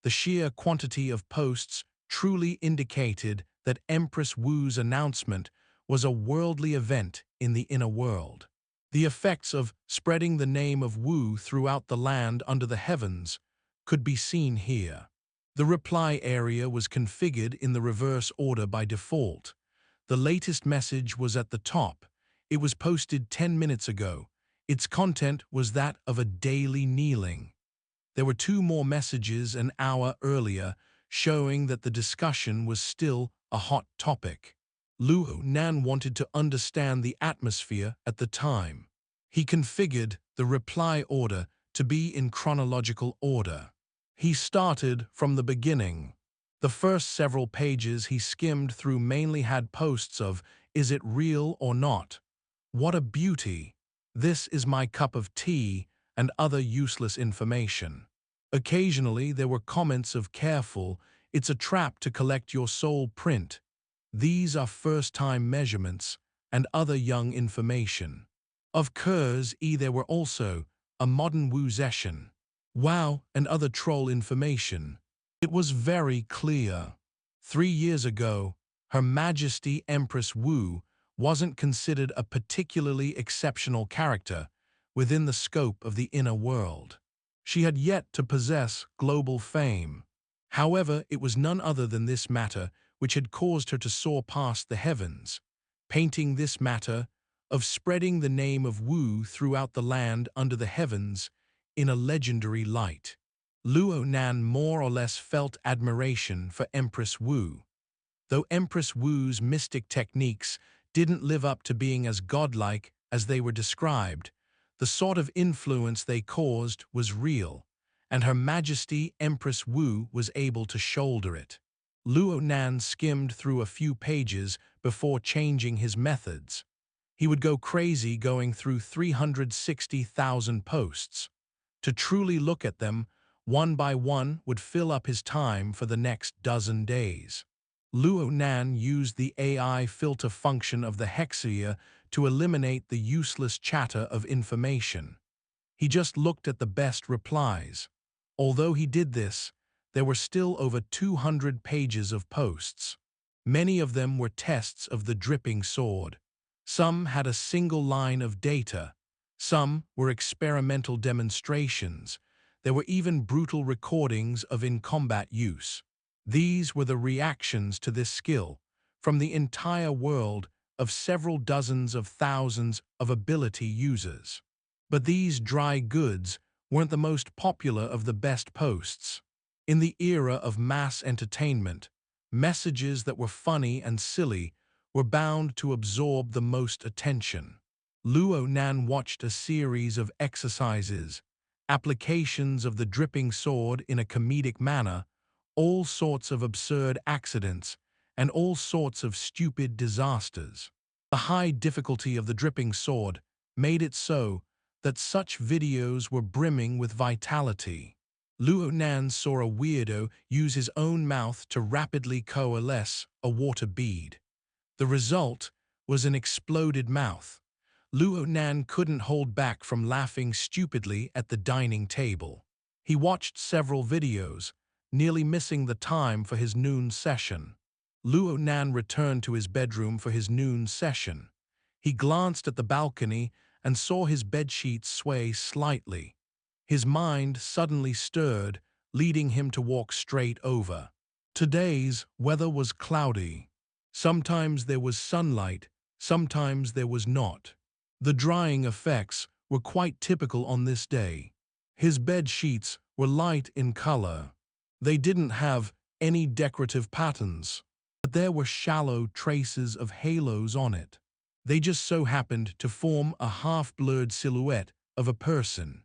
the sheer quantity of posts truly indicated that Empress Wu's announcement was a worldly event in the inner world. The effects of spreading the name of Wu throughout the land under the heavens could be seen here. The reply area was configured in the reverse order by default. The latest message was at the top. It was posted 10 minutes ago. Its content was that of a daily kneeling. There were 2 more messages an hour earlier, showing that the discussion was still a hot topic. Luo Nan wanted to understand the atmosphere at the time. He configured the reply order to be in chronological order. He started from the beginning. The first several pages he skimmed through mainly had posts of, "Is it real or not? What a beauty. This is my cup of tea," and other useless information. Occasionally there were comments of "Careful, it's a trap to collect your soul print. These are first-time measurements," and other young information. Of course, there were also a modern Wu session. Wow, and other troll information. It was very clear. 3 years ago, Her Majesty Empress Wu wasn't considered a particularly exceptional character within the scope of the inner world. She had yet to possess global fame. However, it was none other than this matter which had caused her to soar past the heavens, painting this matter of spreading the name of Wu throughout the land under the heavens in a legendary light. Luo Nan more or less felt admiration for Empress Wu. Though Empress Wu's mystic techniques didn't live up to being as godlike as they were described, the sort of influence they caused was real, and Her Majesty Empress Wu was able to shoulder it. Luo Nan skimmed through a few pages before changing his methods. He would go crazy going through 360,000 posts. To truly look at them, one by one would fill up his time for the next dozen days. Luo Nan used the AI filter function of the Hexia to eliminate the useless chatter of information. He just looked at the best replies. Although he did this, there were still over 200 pages of posts. Many of them were tests of the dripping sword. Some had a single line of data. Some were experimental demonstrations. There were even brutal recordings of in-combat use. These were the reactions to this skill from the entire world of several dozens of thousands of ability users. But these dry goods weren't the most popular of the best posts. In the era of mass entertainment, messages that were funny and silly were bound to absorb the most attention. Luo Nan watched a series of exercises, applications of the dripping sword in a comedic manner, all sorts of absurd accidents, and all sorts of stupid disasters. The high difficulty of the dripping sword made it so that such videos were brimming with vitality. Luo Nan saw a weirdo use his own mouth to rapidly coalesce a water bead. The result was an exploded mouth. Luo Nan couldn't hold back from laughing stupidly at the dining table. He watched several videos, nearly missing the time for his noon session. Luo Nan returned to his bedroom for his noon session. He glanced at the balcony and saw his bedsheets sway slightly. His mind suddenly stirred, leading him to walk straight over. Today's weather was cloudy. Sometimes there was sunlight, sometimes there was not. The drying effects were quite typical on this day. His bed sheets were light in color. They didn't have any decorative patterns, but there were shallow traces of halos on it. They just so happened to form a half-blurred silhouette of a person.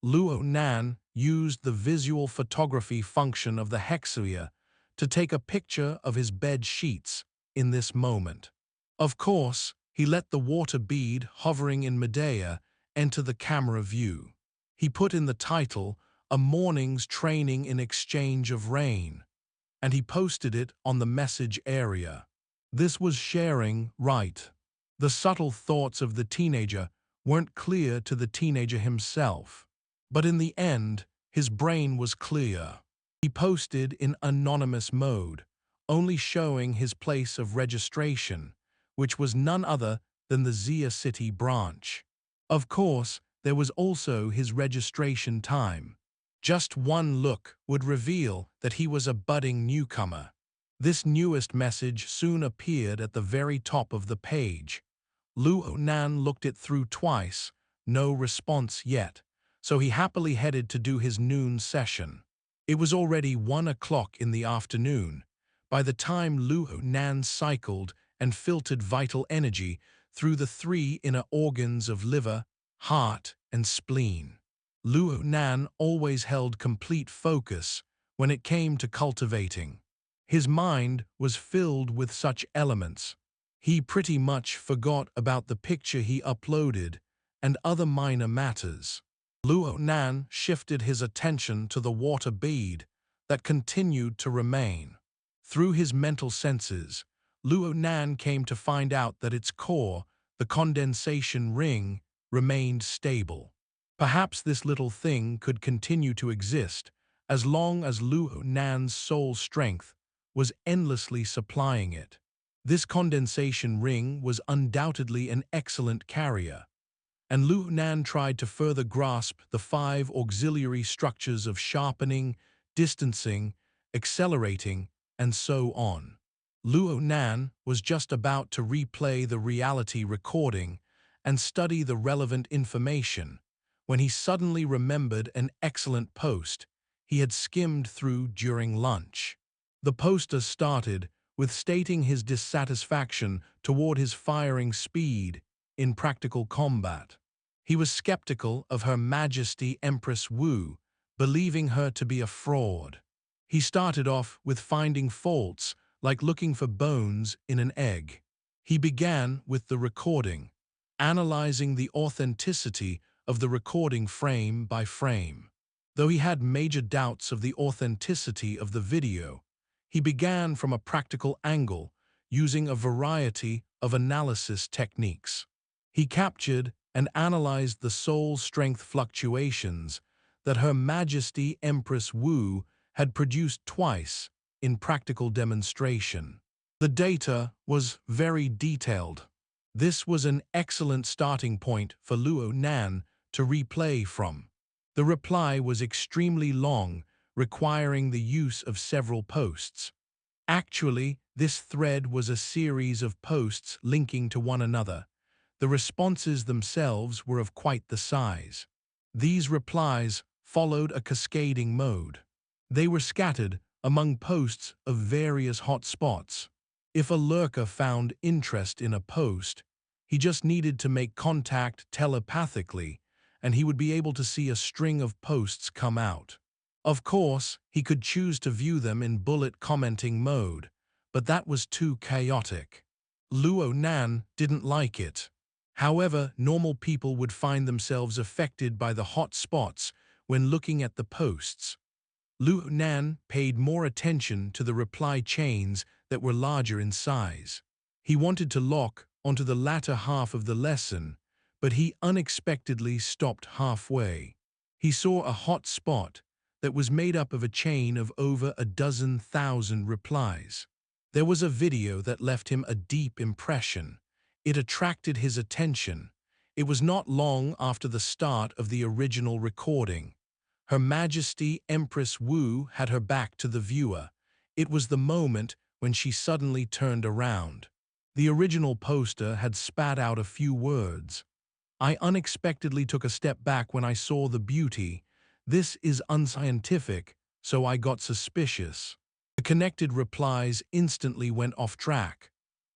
Luo Nan used the visual photography function of the Hexia to take a picture of his bed sheets in this moment. Of course, he let the water bead hovering in midair enter the camera view. He put in the title, "A Morning's Training in Exchange of Rain," and he posted it on the message area. This was sharing right. The subtle thoughts of the teenager weren't clear to the teenager himself. But in the end, his brain was clear. He posted in anonymous mode, only showing his place of registration, which was none other than the Xia City branch. Of course, there was also his registration time. Just one look would reveal that he was a budding newcomer. This newest message soon appeared at the very top of the page. Luo Nan looked it through twice, no response yet, so he happily headed to do his noon session. It was already 1 o'clock in the afternoon by the time Luo Nan cycled and filtered vital energy through the 3 inner organs of liver, heart, and spleen. Luo Nan always held complete focus when it came to cultivating. His mind was filled with such elements. He pretty much forgot about the picture he uploaded and other minor matters. Luo Nan shifted his attention to the water bead that continued to remain. Through his mental senses, Luo Nan came to find out that its core, the condensation ring, remained stable. Perhaps this little thing could continue to exist as long as Luo Nan's soul strength was endlessly supplying it. This condensation ring was undoubtedly an excellent carrier. and Luo Nan tried to further grasp the 5 auxiliary structures of sharpening, distancing, accelerating, and so on. Luo Nan was just about to replay the reality recording and study the relevant information when he suddenly remembered an excellent post he had skimmed through during lunch. The poster started with stating his dissatisfaction toward his firing speed in practical combat. He was skeptical of Her Majesty Empress Wu, believing her to be a fraud. He started off with finding faults like looking for bones in an egg. He began with the recording, analyzing the authenticity of the recording frame by frame. Though he had major doubts of the authenticity of the video, he began from a practical angle, using a variety of analysis techniques. He captured and analyzed the soul strength fluctuations that Her Majesty Empress Wu had produced twice in practical demonstration. The data was very detailed. This was an excellent starting point for Luo Nan to replay from. The reply was extremely long, requiring the use of several posts. Actually, this thread was a series of posts linking to one another. The responses themselves were of quite the size. These replies followed a cascading mode. They were scattered among posts of various hot spots. If a lurker found interest in a post, he just needed to make contact telepathically, and he would be able to see a string of posts come out. Of course, he could choose to view them in bullet commenting mode, but that was too chaotic. Luo Nan didn't like it. However, normal people would find themselves affected by the hot spots when looking at the posts. Luo Nan paid more attention to the reply chains that were larger in size. He wanted to lock onto the latter half of the lesson, but he unexpectedly stopped halfway. He saw a hot spot that was made up of a chain of over 12,000 replies. There was a video that left him a deep impression. It attracted his attention. It was not long after the start of the original recording. Her Majesty Empress Wu had her back to the viewer. It was the moment when she suddenly turned around. The original poster had spat out a few words. "I unexpectedly took a step back when I saw the beauty. This is unscientific, so I got suspicious." The connected replies instantly went off track.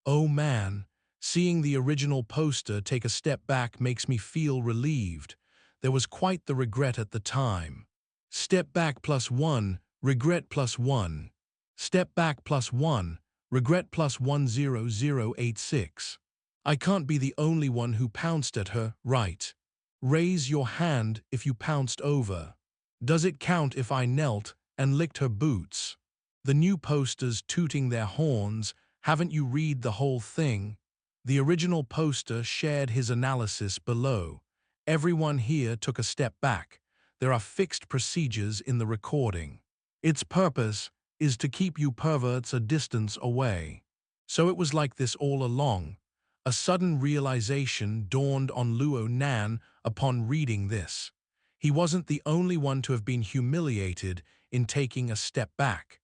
"Oh man, seeing the original poster take a step back makes me feel relieved. There was quite the regret at the time. Step back +1, regret +1. Step back +1, regret +10086. I can't be the only one who pounced at her, right? Raise your hand if you pounced over. Does it count if I knelt and licked her boots? The new posters tooting their horns, haven't you read the whole thing?" The original poster shared his analysis below. "Everyone here took a step back. There are fixed procedures in the recording. Its purpose is to keep you perverts a distance away." So it was like this all along. A sudden realization dawned on Luo Nan upon reading this. He wasn't the only one to have been humiliated in taking a step back.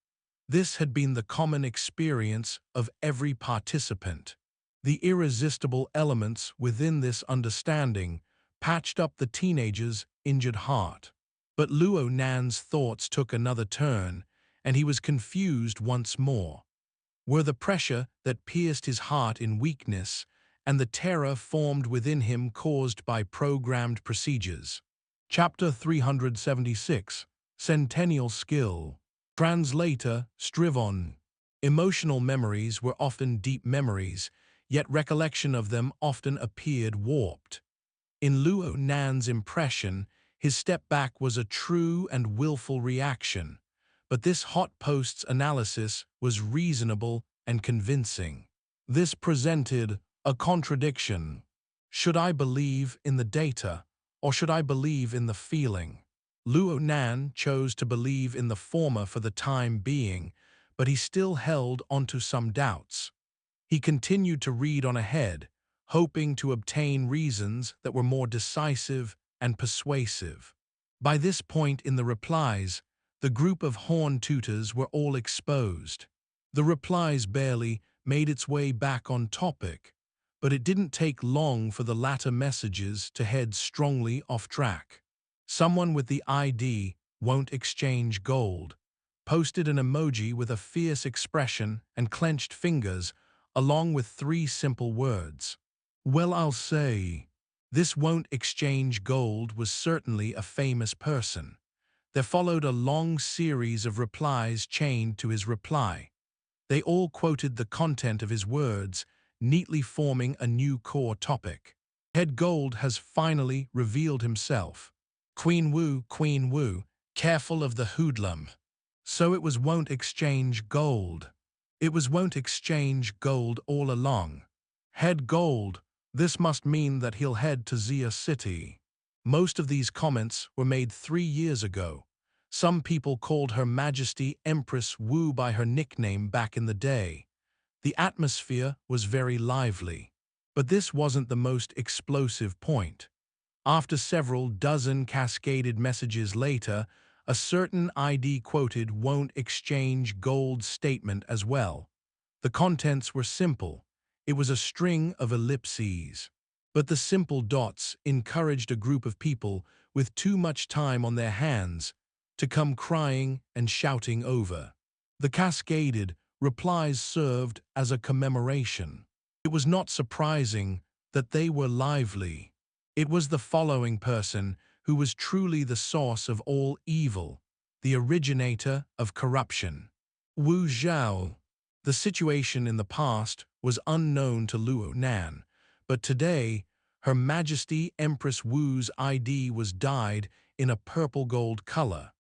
This had been the common experience of every participant. The irresistible elements within this understanding patched up the teenager's injured heart. But Luo Nan's thoughts took another turn, and he was confused once more. Were the pressure that pierced his heart in weakness, and the terror formed within him caused by programmed procedures? Chapter 376, Centennial Skill. Translator, Strivon. Emotional memories were often deep memories, yet recollection of them often appeared warped. In Luo Nan's impression, his step back was a true and willful reaction, but this hot post's analysis was reasonable and convincing. This presented a contradiction. Should I believe in the data, or should I believe in the feeling? Luo Nan chose to believe in the former for the time being, but he still held onto some doubts. He continued to read on ahead, hoping to obtain reasons that were more decisive and persuasive. By this point in the replies, the group of horn tutors were all exposed. The replies barely made its way back on topic, but it didn't take long for the latter messages to head strongly off track. Someone with the ID "won't exchange gold" posted an emoji with a fierce expression and clenched fingers, along with 3 simple words. Well, I'll say. This "won't exchange gold" was certainly a famous person. There followed a long series of replies chained to his reply. They all quoted the content of his words, neatly forming a new core topic. Head Gold has finally revealed himself. Queen Wu, careful of the hoodlum. So it was "won't exchange gold." It was "won't exchange gold" all along. Head Gold, this must mean that he'll head to Zia City. Most of these comments were made 3 years ago. Some people called Her Majesty Empress Wu by her nickname back in the day. The atmosphere was very lively. But this wasn't the most explosive point. After several dozen cascaded messages later, a certain ID quoted "won't exchange gold" statement as well. The contents were simple. It was a string of ellipses. But the simple dots encouraged a group of people with too much time on their hands to come crying and shouting over. The cascaded replies served as a commemoration. It was not surprising that they were lively. It was the following person who was truly the source of all evil, the originator of corruption. Wu Zhao. The situation in the past was unknown to Luo Nan, but today, Her Majesty Empress Wu's ID was dyed in a purple-gold color.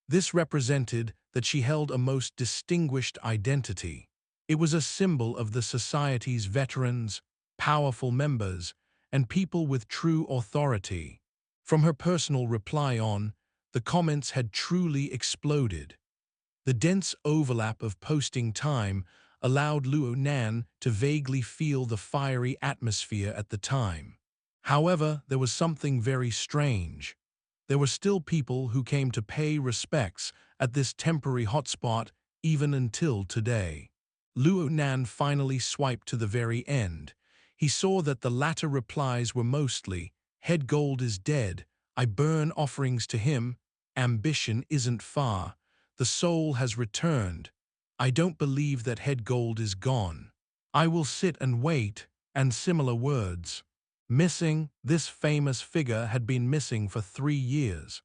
This represented that she held a most distinguished identity. It was a symbol of the society's veterans, powerful members, and people with true authority. From her personal reply on, the comments had truly exploded. The dense overlap of posting time allowed Luo Nan to vaguely feel the fiery atmosphere at the time. However, there was something very strange. There were still people who came to pay respects at this temporary hotspot even until today. Luo Nan finally swiped to the very end. He saw that the latter replies were mostly, "Head Gold is dead, I burn offerings to him, ambition isn't far, the soul has returned, I don't believe that Head Gold is gone, I will sit and wait," and similar words. Missing, this famous figure had been missing for 3 years.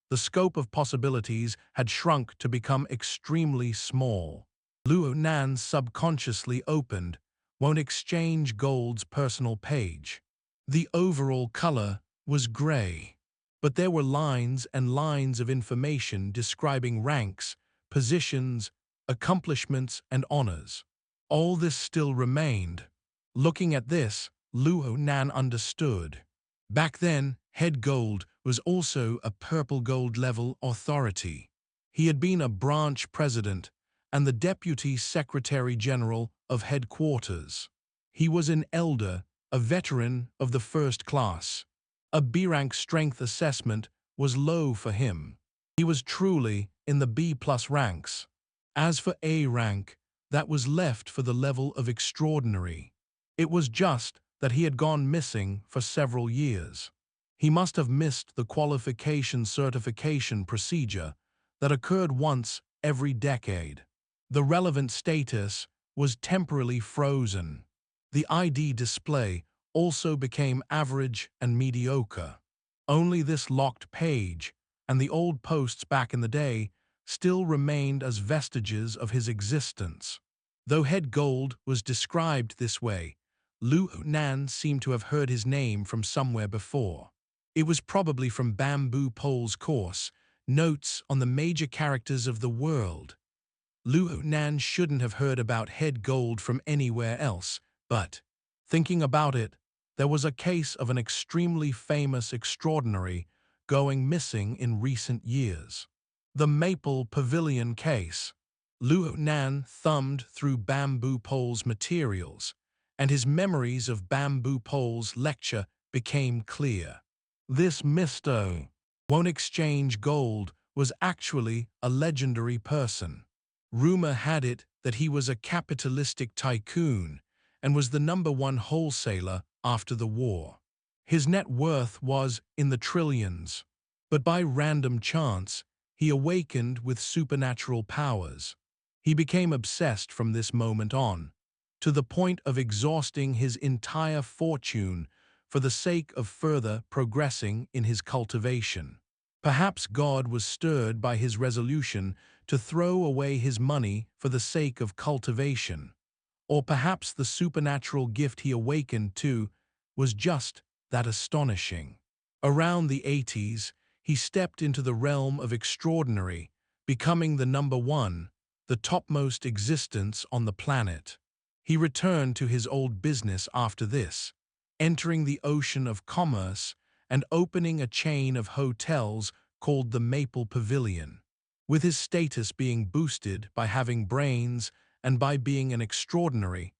The scope of possibilities had shrunk to become extremely small. Luo Nan subconsciously opened "Won't exchange gold's" personal page. The overall color was gray, but there were lines and lines of information describing ranks, positions, accomplishments, and honors. All this still remained. Looking at this, Luo Nan understood. Back then, Head Gold was also a purple-gold level authority. He had been a branch president and the Deputy Secretary General of Headquarters. He was an elder, a veteran of the first class. A B-rank strength assessment was low for him. He was truly in the B+ ranks. As for A rank, that was left for the level of extraordinary. It was just that he had gone missing for several years. He must have missed the qualification certification procedure that occurred once every decade. The relevant status was temporarily frozen. The ID display also became average and mediocre. Only this locked page and the old posts back in the day still remained as vestiges of his existence. Though Head Gold was described this way, Luo Nan seemed to have heard his name from somewhere before. It was probably from Bamboo Pole's course, Notes on the Major Characters of the World. Luo Nan shouldn't have heard about Head Gold from anywhere else, but, thinking about it, there was a case of an extremely famous extraordinary going missing in recent years. The Maple Pavilion case. Luo Nan thumbed through Bamboo Pole's materials, and his memories of Bamboo Pole's lecture became clear. This Mr. Won't Exchange Gold was actually a legendary person. Rumor had it that he was a capitalistic tycoon and was the #1 wholesaler after the war. His net worth was in the trillions, but by random chance, he awakened with supernatural powers. He became obsessed from this moment on, to the point of exhausting his entire fortune for the sake of further progressing in his cultivation. Perhaps God was stirred by his resolution to throw away his money for the sake of cultivation, or perhaps the supernatural gift he awakened to was just that astonishing. Around the 80s, he stepped into the realm of extraordinary, becoming the #1, the topmost existence on the planet. He returned to his old business after this, entering the ocean of commerce and opening a chain of hotels called the Maple Pavilion. With his status being boosted by having brains and by being an extraordinary,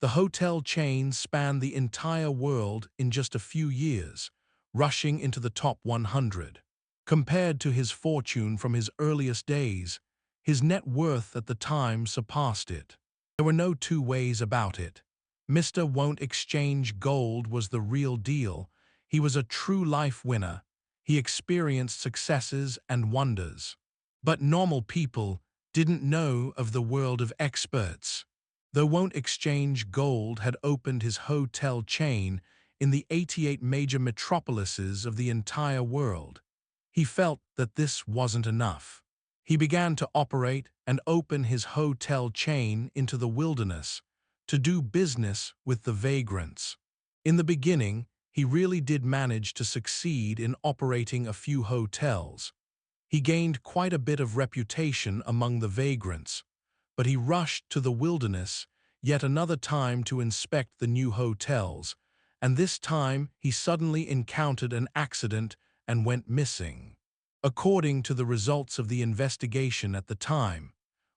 the hotel chain spanned the entire world in just a few years, rushing into the top 100. Compared to his fortune from his earliest days, his net worth at the time surpassed it. There were no two ways about it. Mr. Won't Exchange Gold was the real deal. He was a true life winner. He experienced successes and wonders. But normal people didn't know of the world of experts. Though Won't Exchange Gold had opened his hotel chain in the 88 major metropolises of the entire world, he felt that this wasn't enough. He began to operate and open his hotel chain into the wilderness, to do business with the vagrants. In the beginning, he really did manage to succeed in operating a few hotels. He gained quite a bit of reputation among the vagrants, but he rushed to the wilderness yet another time to inspect the new hotels, and this time he suddenly encountered an accident and went missing. According to the results of the investigation at the time,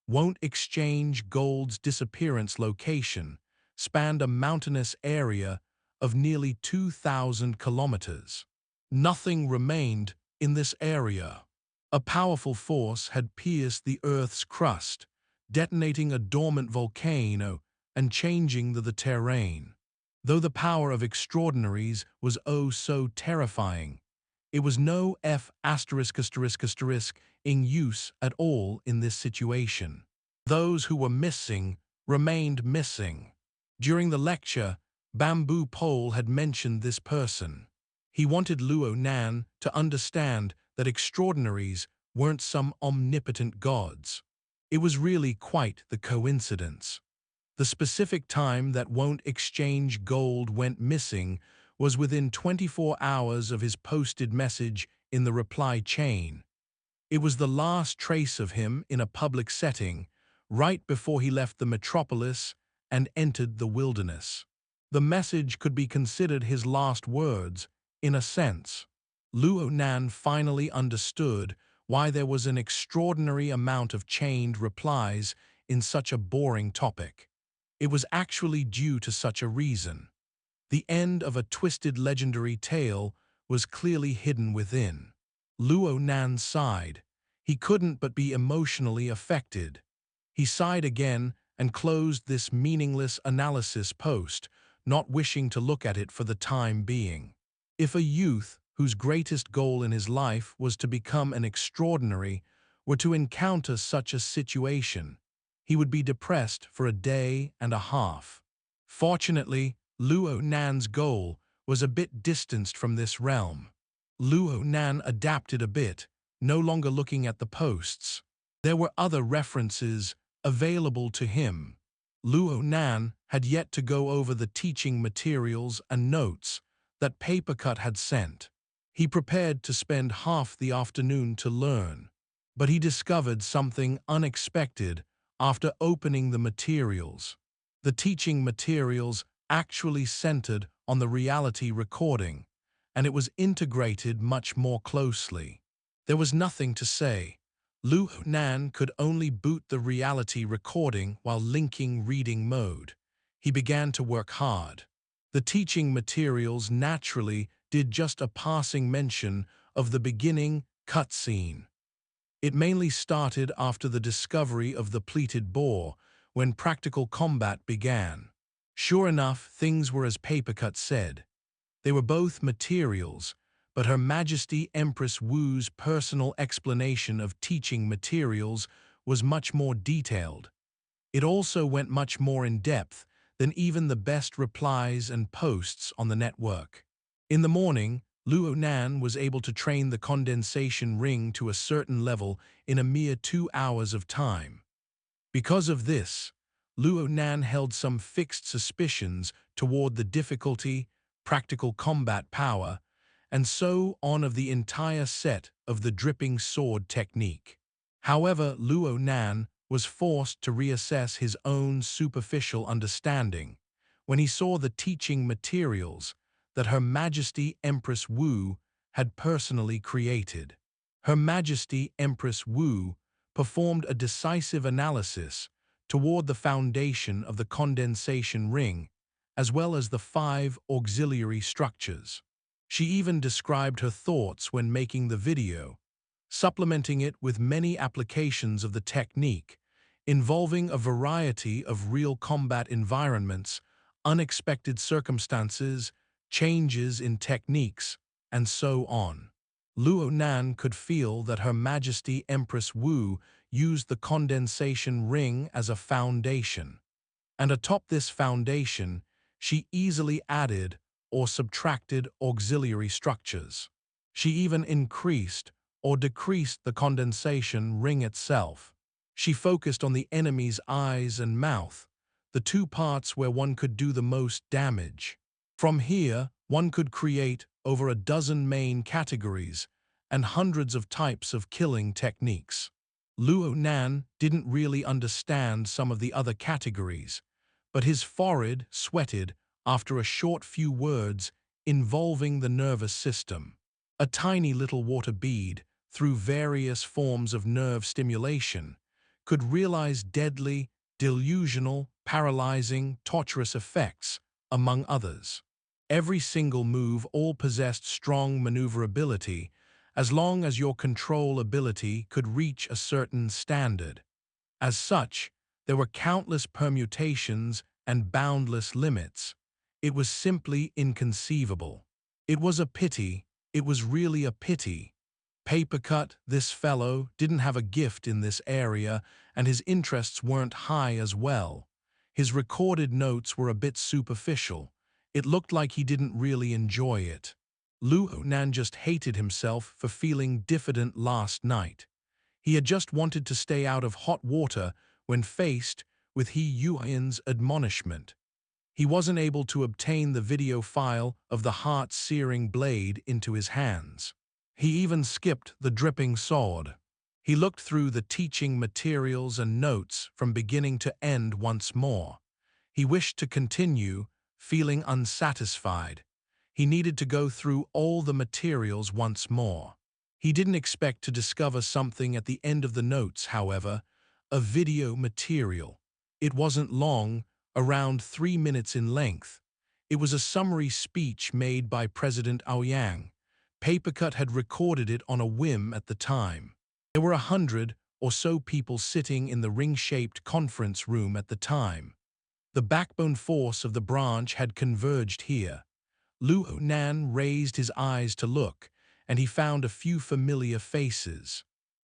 Won't Exchange Gold's disappearance location spanned a mountainous area of nearly 2,000 kilometers. Nothing remained in this area. A powerful force had pierced the Earth's crust, detonating a dormant volcano and changing the terrain. Though the power of extraordinaries was oh so terrifying, it was no in use at all in this situation. Those who were missing remained missing. During the lecture, Bamboo Pole had mentioned this person. He wanted Luo Nan to understand that extraordinaries weren't some omnipotent gods. It was really quite the coincidence. The specific time that Won't Exchange Gold went missing was within 24 hours of his posted message in the reply chain. It was the last trace of him in a public setting, right before he left the metropolis and entered the wilderness. The message could be considered his last words, in a sense. Luo Nan finally understood why there was an extraordinary amount of chained replies in such a boring topic. It was actually due to such a reason. The end of a twisted legendary tale was clearly hidden within. Luo Nan sighed. He couldn't but be emotionally affected. He sighed again and closed this meaningless analysis post, not wishing to look at it for the time being. If a youth whose greatest goal in his life was to become an extraordinary were to encounter such a situation, he would be depressed for a day and a half. Fortunately, Luo Nan's goal was a bit distanced from this realm. Luo Nan adapted a bit, no longer looking at the posts. There were other references available to him. Luo Nan had yet to go over the teaching materials and notes that Papercut had sent. He prepared to spend half the afternoon to learn, but he discovered something unexpected after opening the materials. The teaching materials actually centered on the reality recording, and it was integrated much more closely. There was nothing to say. Luo Nan could only boot the reality recording while linking reading mode. he began to work hard. The teaching materials naturally did just a passing mention of the beginning cutscene. It mainly started after the discovery of the pleated boar, when practical combat began. Sure enough, things were as Papercut said. They were both materials, but Her Majesty Empress Wu's personal explanation of teaching materials was much more detailed. It also went much more in depth than even the best replies and posts on the network. In the morning, Luo Nan was able to train the condensation ring to a certain level in a mere 2 hours of time. Because of this, Luo Nan held some fixed suspicions toward the difficulty, practical combat power, and so on of the entire set of the dripping sword technique. However, Luo Nan was forced to reassess his own superficial understanding when he saw the teaching materials that Her Majesty Empress Wu had personally created. Her Majesty Empress Wu performed a decisive analysis toward the foundation of the condensation ring, as well as the 5 auxiliary structures. She even described her thoughts when making the video, supplementing it with many applications of the technique, involving a variety of real combat environments, unexpected circumstances, changes in techniques, and so on. Luo Nan could feel that Her Majesty Empress Wu used the condensation ring as a foundation. And atop this foundation, she easily added or subtracted auxiliary structures. She even increased or decreased the condensation ring itself. She focused on the enemy's eyes and mouth, the 2 parts where one could do the most damage. From here, one could create over a dozen main categories and hundreds of types of killing techniques. Luo Nan didn't really understand some of the other categories, but his forehead sweated after a short few words involving the nervous system. A tiny little water bead, through various forms of nerve stimulation, could realize deadly, delusional, paralyzing, torturous effects, among others. Every single move all possessed strong maneuverability, as long as your control ability could reach a certain standard. As such, there were countless permutations and boundless limits. It was simply inconceivable. It was a pity, it was really a pity. Papercut, this fellow, didn't have a gift in this area, and his interests weren't high as well. His recorded notes were a bit superficial. It looked like he didn't really enjoy it. Luo Nan just hated himself for feeling diffident last night. He had just wanted to stay out of hot water when faced with He Yuan's admonishment. He wasn't able to obtain the video file of the heart-searing blade into his hands. He even skipped the dripping sword. He looked through the teaching materials and notes from beginning to end once more. He wished to continue, feeling unsatisfied. He needed to go through all the materials once more. He didn't expect to discover something at the end of the notes, however, a video material. It wasn't long, around 3 minutes in length. It was a summary speech made by President Aoyang. Papercut had recorded it on a whim at the time. There were 100 or so people sitting in the ring-shaped conference room at the time. The backbone force of the branch had converged here. Luo Nan raised his eyes to look, and he found a few familiar faces.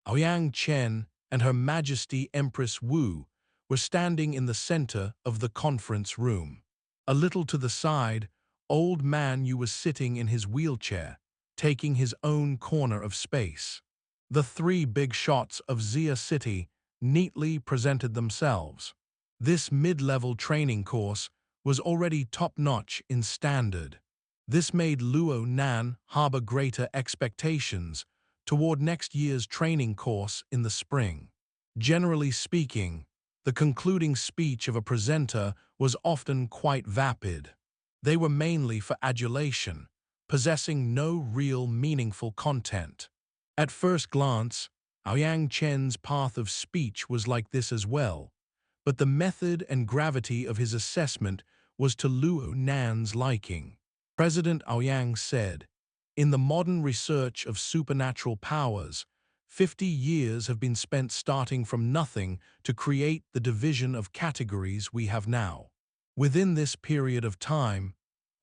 Aoyang Chen and Her Majesty Empress Wu were standing in the center of the conference room. A little to the side, Old Man Yu was sitting in his wheelchair, taking his own corner of space. The 3 big shots of Xia City neatly presented themselves. This mid-level training course was already top-notch in standard. This made Luo Nan harbor greater expectations toward next year's training course in the spring. Generally speaking, the concluding speech of a presenter was often quite vapid. They were mainly for adulation, possessing no real meaningful content. At first glance, Aoyang Chen's path of speech was like this as well, but the method and gravity of his assessment was to Luo Nan's liking. President Aoyang said, "In the modern research of supernatural powers, 50 years have been spent starting from nothing to create the division of categories we have now. Within this period of time,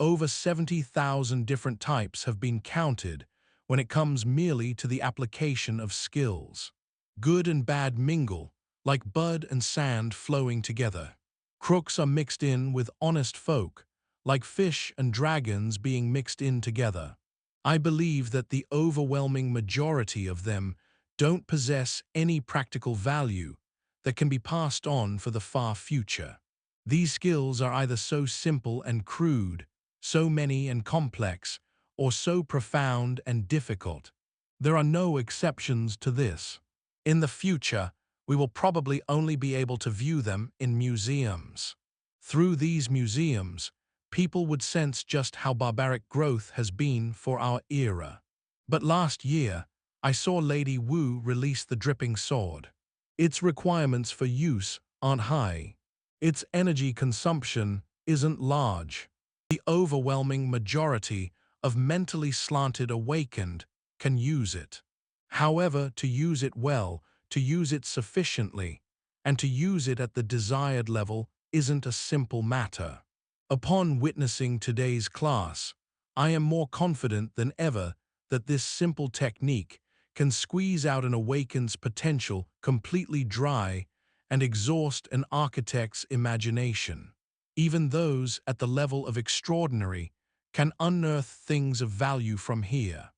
over 70,000 different types have been counted when it comes merely to the application of skills. Good and bad mingle, like bud and sand flowing together. Crooks are mixed in with honest folk, like fish and dragons being mixed in together. I believe that the overwhelming majority of them don't possess any practical value that can be passed on for the far future. These skills are either so simple and crude, so many and complex, or so profound and difficult. There are no exceptions to this. In the future, we will probably only be able to view them in museums. Through these museums, people would sense just how barbaric growth has been for our era. But last year, I saw Lady Wu release the dripping sword. Its requirements for use aren't high. Its energy consumption isn't large. The overwhelming majority of mentally slanted awakened can use it. However, to use it well, to use it sufficiently, and to use it at the desired level isn't a simple matter. Upon witnessing today's class, I am more confident than ever that this simple technique can squeeze out an awakened's potential completely dry and exhaust an architect's imagination. Even those at the level of extraordinary can unearth things of value from here.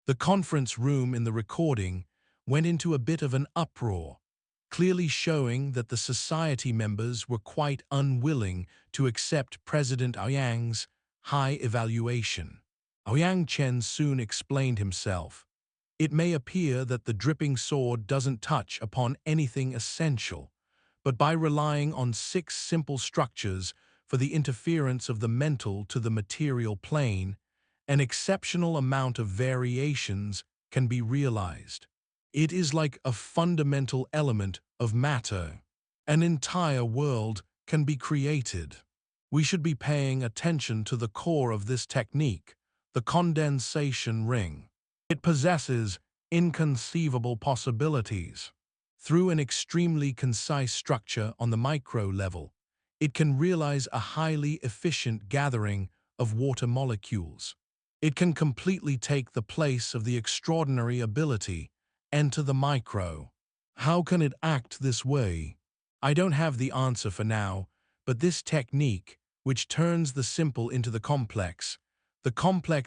The conference room in the recording went into a bit of an uproar, clearly showing that the society members were quite unwilling to accept President Aoyang's high evaluation. Aoyang Chen soon explained himself. It may appear that the dripping sword doesn't touch upon anything essential, but by relying on 6 simple structures for the interference of the mental to the material plane, an exceptional amount of variations can be realized. It is like a fundamental element of matter. An entire world can be created. We should be paying attention to the core of this technique, the condensation ring. It possesses inconceivable possibilities. Through an extremely concise structure on the micro level, it can realize a highly efficient gathering of water molecules. It can completely take the place of the extraordinary ability enter the micro. How can it act this way? I don't have the answer for now, but this technique, which turns the simple into the complex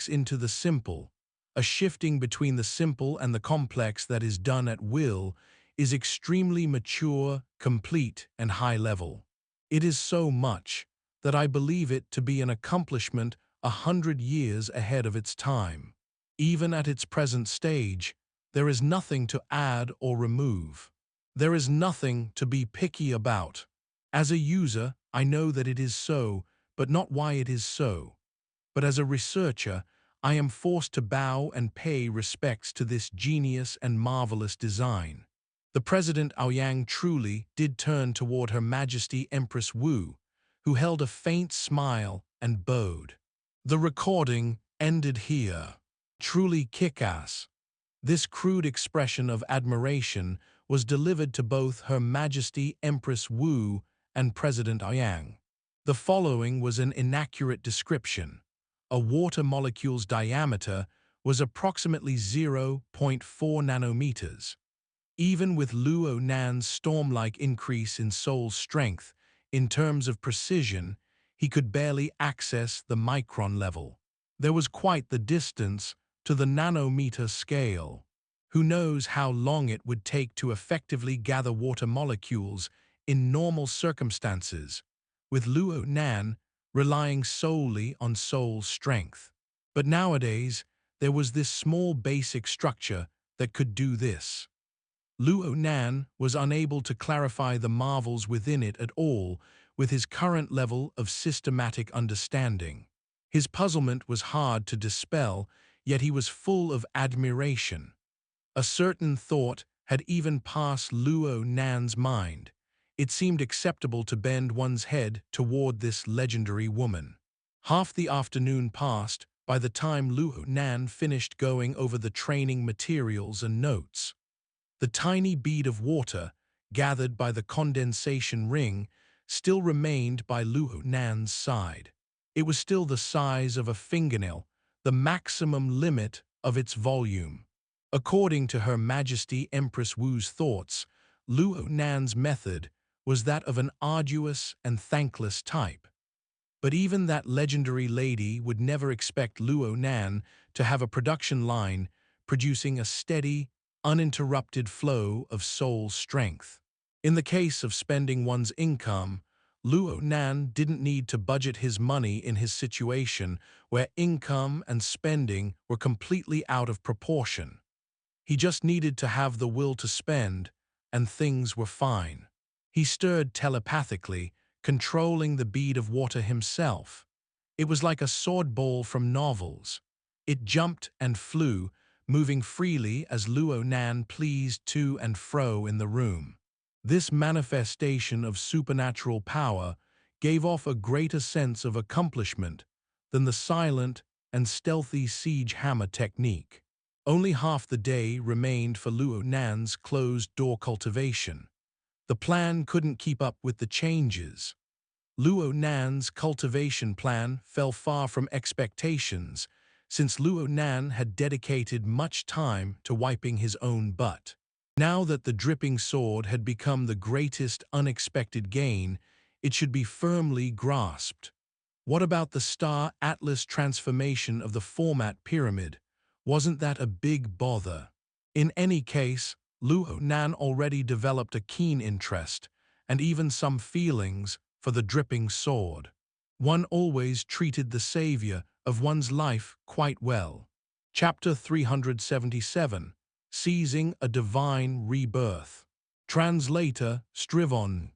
into the simple, a shifting between the simple and the complex that is done at will, is extremely mature, complete, and high-level. It is so much that I believe it to be an accomplishment 100 years ahead of its time. Even at its present stage, there is nothing to add or remove. There is nothing to be picky about. As a user, I know that it is so, but not why it is so. But as a researcher, I am forced to bow and pay respects to this genius and marvelous design. The President Aoyang truly did turn toward Her Majesty Empress Wu, who held a faint smile and bowed. The recording ended here. Truly kick-ass. This crude expression of admiration was delivered to both Her Majesty Empress Wu and President Aoyang. The following was an inaccurate description. A water molecule's diameter was approximately 0.4 nanometers. Even with Luo Nan's storm-like increase in soul strength, in terms of precision, he could barely access the micron level. There was quite the distance to the nanometer scale. Who knows how long it would take to effectively gather water molecules in normal circumstances, with Luo Nan relying solely on soul strength. But nowadays, there was this small basic structure that could do this. Luo Nan was unable to clarify the marvels within it at all with his current level of systematic understanding. His puzzlement was hard to dispel, yet he was full of admiration. A certain thought had even passed Luo Nan's mind. it seemed acceptable to bend one's head toward this legendary woman. Half the afternoon passed by the time Luo Nan finished going over the training materials and notes. The tiny bead of water, gathered by the condensation ring, still remained by Luo Nan's side. It was still the size of a fingernail, the maximum limit of its volume. According to Her Majesty Empress Wu's thoughts, Luo Nan's method was that of an arduous and thankless type. But even that legendary lady would never expect Luo Nan to have a production line producing a steady, uninterrupted flow of soul strength. In the case of spending one's income, Luo Nan didn't need to budget his money in his situation where income and spending were completely out of proportion. He just needed to have the will to spend, and things were fine. He stirred telepathically, controlling the bead of water himself. It was like a sword ball from novels. It jumped and flew, moving freely as Luo Nan pleased to and fro in the room. This manifestation of supernatural power gave off a greater sense of accomplishment than the silent and stealthy siege hammer technique. Only half the day remained for Luo Nan's closed-door cultivation. The plan couldn't keep up with the changes. Luo Nan's cultivation plan fell far from expectations, since Luo Nan had dedicated much time to wiping his own butt. Now that the dripping sword had become the greatest unexpected gain, it should be firmly grasped. What about the Star Atlas transformation of the format pyramid? Wasn't that a big bother? In any case, Luo Nan already developed a keen interest, and even some feelings, for the dripping sword. One always treated the savior of one's life quite well. Chapter 377, Seizing a Divine Rebirth. Translator Strivon.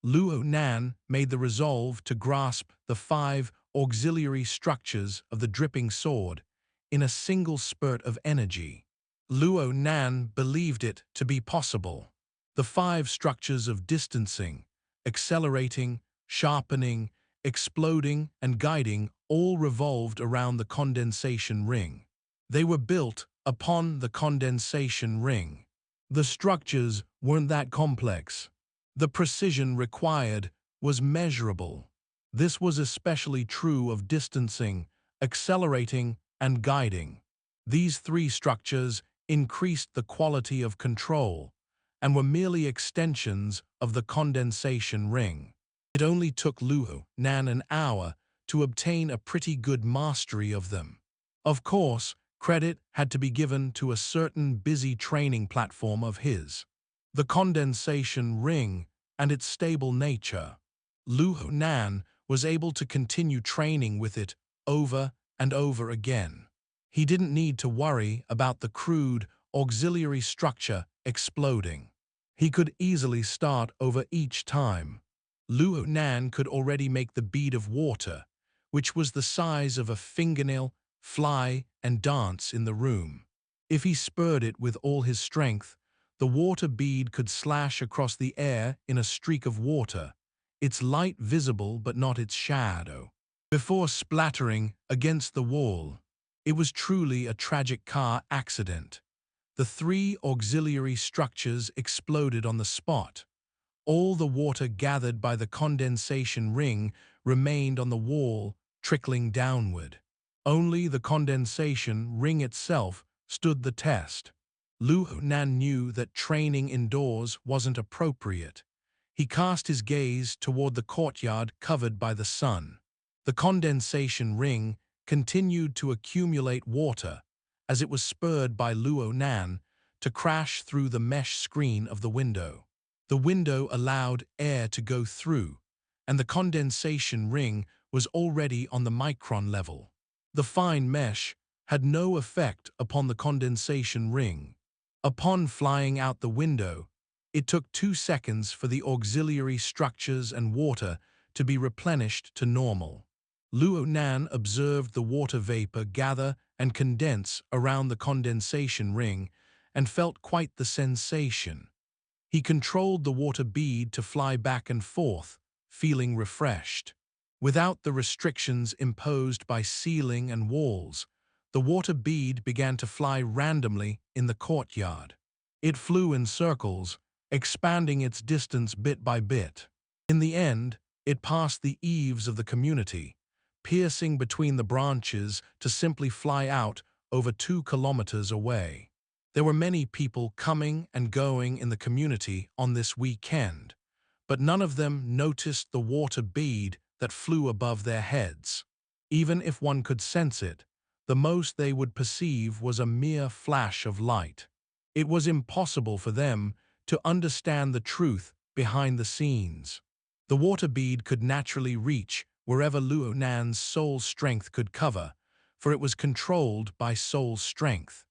Luo Nan made the resolve to grasp the 5 auxiliary structures of the dripping sword in a single spurt of energy. Luo Nan believed it to be possible. The 5 structures of distancing, accelerating, sharpening, exploding, and guiding all revolved around the condensation ring. They were built upon the condensation ring. The structures weren't that complex. The precision required was measurable. This was especially true of distancing, accelerating, and guiding. These 3 structures increased the quality of control and were merely extensions of the condensation ring. It only took Luo Nan an hour to obtain a pretty good mastery of them. Of course, credit had to be given to a certain busy training platform of his, the condensation ring, and its stable nature. Luo Nan was able to continue training with it over and over again. He didn't need to worry about the crude auxiliary structure exploding. He could easily start over each time. Luo Nan could already make the bead of water, which was the size of a fingernail, fly and dance in the room. If he spurred it with all his strength, the water bead could slash across the air in a streak of water, its light visible but not its shadow, before splattering against the wall. It was truly a tragic car accident. The 3 auxiliary structures exploded on the spot. All the water gathered by the condensation ring remained on the wall, trickling downward. Only the condensation ring itself stood the test. Luo Nan knew that training indoors wasn't appropriate. He cast his gaze toward the courtyard covered by the sun. The condensation ring continued to accumulate water as it was spurred by Luo Nan to crash through the mesh screen of the window. The window allowed air to go through, and the condensation ring was already on the micron level. The fine mesh had no effect upon the condensation ring. Upon flying out the window, it took 2 seconds for the auxiliary structures and water to be replenished to normal. Luo Nan observed the water vapor gather and condense around the condensation ring and felt quite the sensation. He controlled the water bead to fly back and forth, feeling refreshed. Without the restrictions imposed by ceiling and walls, the water bead began to fly randomly in the courtyard. It flew in circles, expanding its distance bit by bit. In the end, it passed the eaves of the community, piercing between the branches to simply fly out over 2 kilometers away. There were many people coming and going in the community on this weekend, but none of them noticed the water bead that flew above their heads. Even if one could sense it, the most they would perceive was a mere flash of light. It was impossible for them to understand the truth behind the scenes. The water bead could naturally reach wherever Luo Nan's soul strength could cover, for it was controlled by soul strength.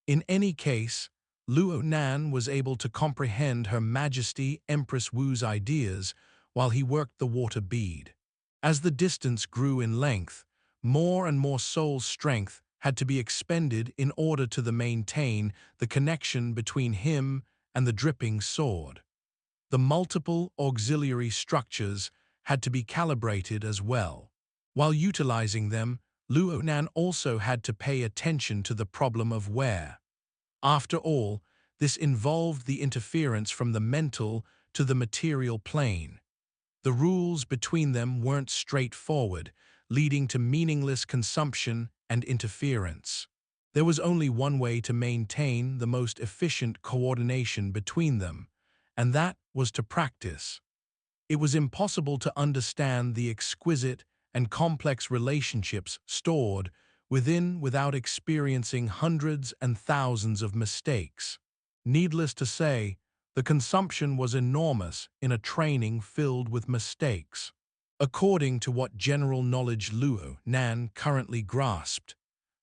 In any case, Luo Nan was able to comprehend Her Majesty Empress Wu's ideas while he worked the water bead. As the distance grew in length, more and more soul strength had to be expended in order to maintain the connection between him and the dripping sword. The multiple auxiliary structures had to be calibrated as well. While utilizing them, Luo Nan also had to pay attention to the problem of wear. After all, this involved the interference from the mental to the material plane. The rules between them weren't straightforward, leading to meaningless consumption and interference. There was only one way to maintain the most efficient coordination between them, and that was to practice. It was impossible to understand the exquisite and complex relationships stored without experiencing hundreds and thousands of mistakes. Needless to say, the consumption was enormous in a training filled with mistakes. According to what general knowledge Luo Nan currently grasped,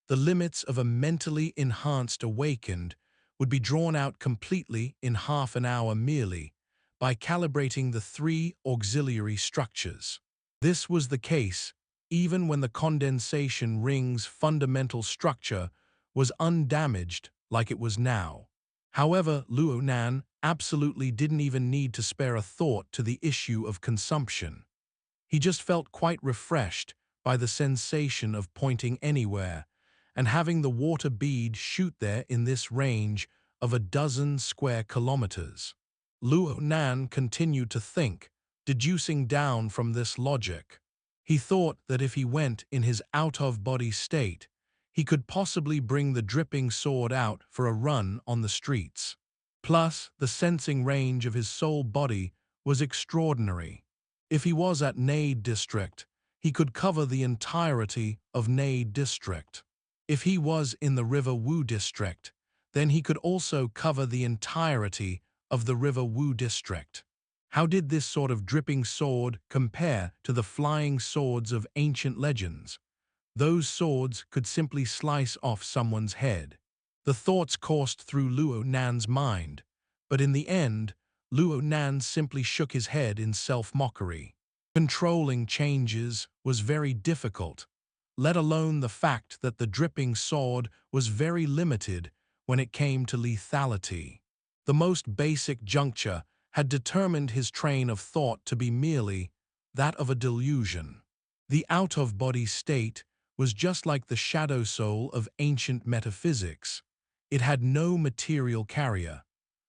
the limits of a mentally enhanced awakened would be drawn out completely in half an hour merely by calibrating the 3 auxiliary structures. This was the case even when the condensation ring's fundamental structure was undamaged like it was now. However, Luo Nan absolutely didn't even need to spare a thought to the issue of consumption. He just felt quite refreshed by the sensation of pointing anywhere and having the water bead shoot there in this range of 12 square kilometers. Luo Nan continued to think, deducing down from this logic. He thought that if he went in his out-of-body state, he could possibly bring the dripping sword out for a run on the streets. Plus, the sensing range of his soul body was extraordinary. If he was at Nade District, he could cover the entirety of Nade District. If he was in the River Wu District, then he could also cover the entirety of the River Wu District. How did this sort of dripping sword compare to the flying swords of ancient legends? Those swords could simply slice off someone's head. The thoughts coursed through Luo Nan's mind, but in the end, Luo Nan simply shook his head in self-mockery. Controlling changes was very difficult, let alone the fact that the dripping sword was very limited when it came to lethality. The most basic juncture had determined his train of thought to be merely that of a delusion. The out-of-body state was just like the shadow soul of ancient metaphysics. It had no material carrier.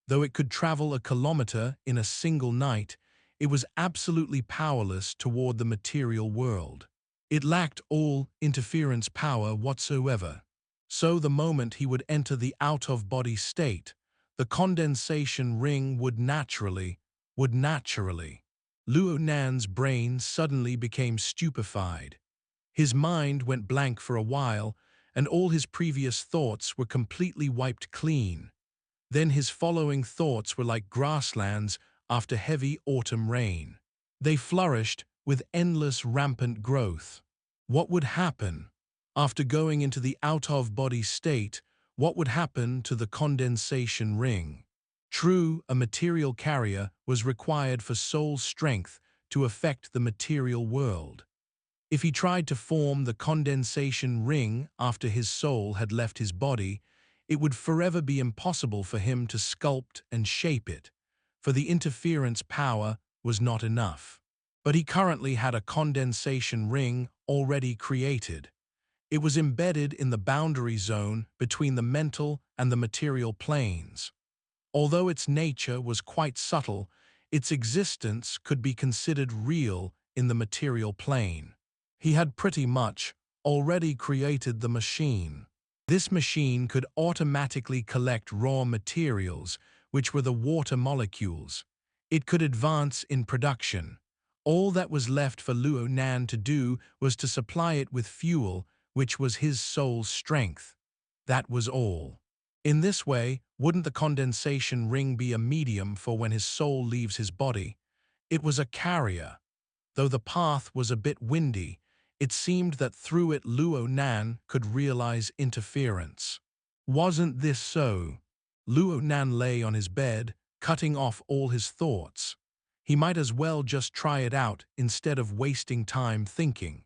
Though it could travel a kilometer in a single night, it was absolutely powerless toward the material world. It lacked all interference power whatsoever. So the moment he would enter the out-of-body state, the condensation ring would naturally. Luo Nan's brain suddenly became stupefied. His mind went blank for a while, and all his previous thoughts were completely wiped clean. Then his following thoughts were like grasslands after heavy autumn rain. They flourished with endless rampant growth. What would happen? After going into the out-of-body state, what would happen to the condensation ring? True, a material carrier was required for soul strength to affect the material world. If he tried to form the condensation ring after his soul had left his body, it would forever be impossible for him to sculpt and shape it. for the interference power was not enough. But he currently had a condensation ring already created. It was embedded in the boundary zone between the mental and the material planes. Although its nature was quite subtle, its existence could be considered real in the material plane. He had pretty much already created the machine. This machine could automatically collect raw materials, which were the water molecules. It could advance in production. All that was left for Luo Nan to do was to supply it with fuel, which was his soul's strength. That was all. In this way, wouldn't the condensation ring be a medium for when his soul leaves his body? It was a carrier. Though the path was a bit windy, it seemed that through it Luo Nan could realize interference. Wasn't this so? Luo Nan lay on his bed, cutting off all his thoughts. He might as well just try it out instead of wasting time thinking.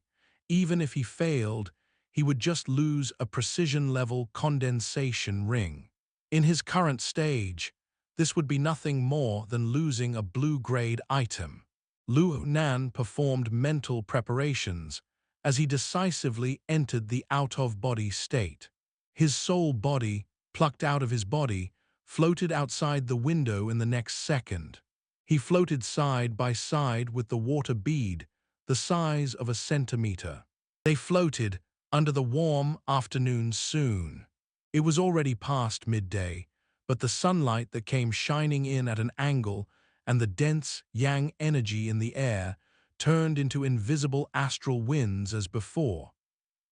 Even if he failed, he would just lose a precision-level condensation ring. In his current stage, this would be nothing more than losing a blue-grade item. Luo Nan performed mental preparations as he decisively entered the out-of-body state. His soul body, plucked out of his body, floated outside the window in the next second. He floated side by side with the water bead, the size of a centimeter. They floated under the warm afternoon soon. It was already past midday, but the sunlight that came shining in at an angle and the dense yang energy in the air turned into invisible astral winds as before.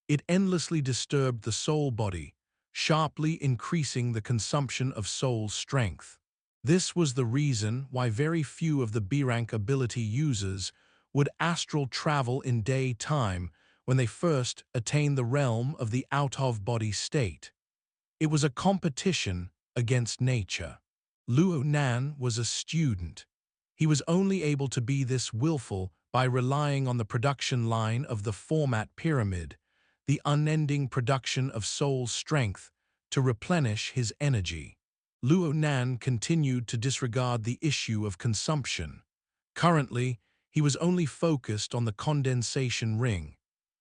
It endlessly disturbed the soul body, sharply increasing the consumption of soul strength. This was the reason why very few of the B-rank ability users would astral travel in daytime when they first attained the realm of the out-of-body state. It was a competition against nature. Luo Nan was a student. He was only able to be this willful by relying on the production line of the format pyramid, the unending production of soul strength to replenish his energy. Luo Nan continued to disregard the issue of consumption. Currently, he was only focused on the condensation ring.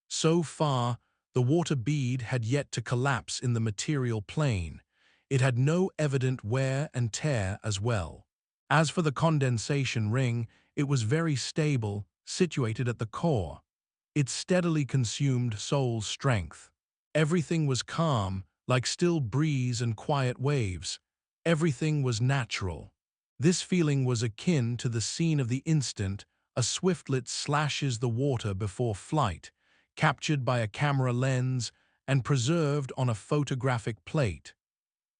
So far, the water bead had yet to collapse in the material plane. It had no evident wear and tear as well. As for the condensation ring, it was very stable, situated at the core. It steadily consumed soul strength. Everything was calm, like still breeze and quiet waves. Everything was natural. This feeling was akin to the scene of the instant a swiftlet slashes the water before flight, captured by a camera lens and preserved on a photographic plate.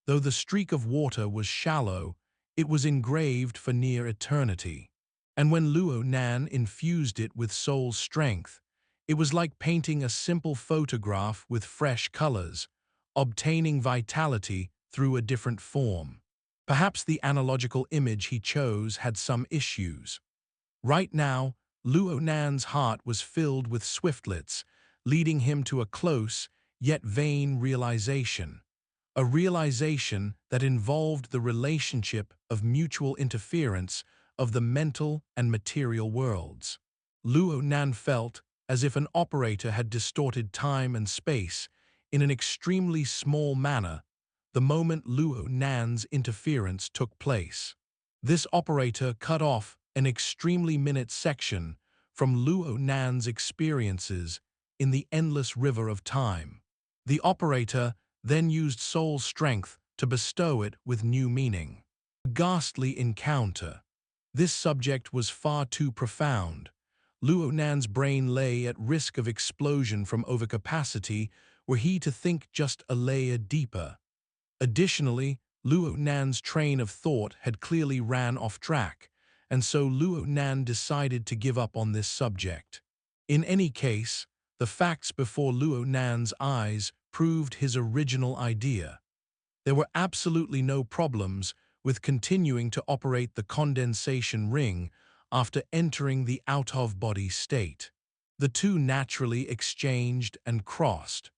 Though the streak of water was shallow, it was engraved for near eternity. And when Luo Nan infused it with soul strength, it was like painting a simple photograph with fresh colors, obtaining vitality through a different form. Perhaps the analogical image he chose had some issues. Right now, Luo Nan's heart was filled with swiftlets, leading him to a close, yet vain realization. A realization that involved the relationship of mutual interference of the mental and material worlds. Luo Nan felt as if an operator had distorted time and space in an extremely small manner the moment Luo Nan's interference took place. This operator cut off an extremely minute section from Luo Nan's experiences in the endless river of time. The operator then used soul strength to bestow it with new meaning. A ghastly encounter. This subject was far too profound. Luo Nan's brain lay at risk of explosion from overcapacity were he to think just a layer deeper. Additionally, Luo Nan's train of thought had clearly ran off track, and so Luo Nan decided to give up on this subject. In any case, the facts before Luo Nan's eyes proved his original idea. There were absolutely no problems with continuing to operate the condensation ring after entering the out-of-body state. The two naturally exchanged and crossed.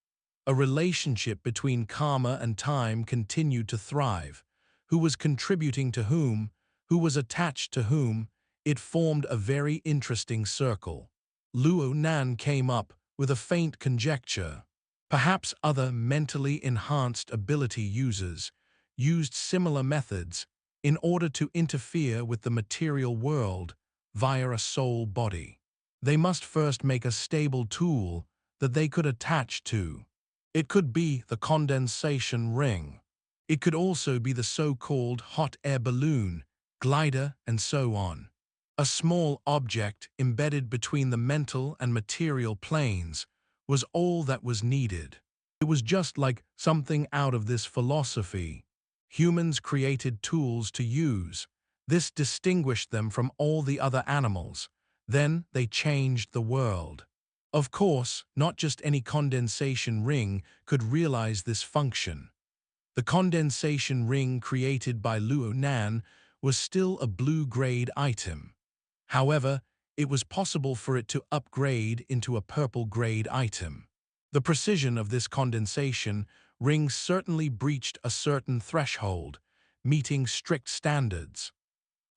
A relationship between karma and time continued to thrive. Who was contributing to whom, who was attached to whom, it formed a very interesting circle. Luo Nan came up with a faint conjecture. Perhaps other mentally enhanced ability users used similar methods in order to interfere with the material world via a soul body. They must first make a stable tool that they could attach to. It could be the condensation ring. It could also be the so-called hot air balloon, glider, and so on. A small object embedded between the mental and material planes was all that was needed. It was just like something out of this philosophy. Humans created tools to use. This distinguished them from all the other animals. Then they changed the world. Of course, not just any condensation ring could realize this function. The condensation ring created by Luo Nan was still a blue-grade item. However, it was possible for it to upgrade into a purple-grade item. The precision of this condensation ring certainly breached a certain threshold, meeting strict standards.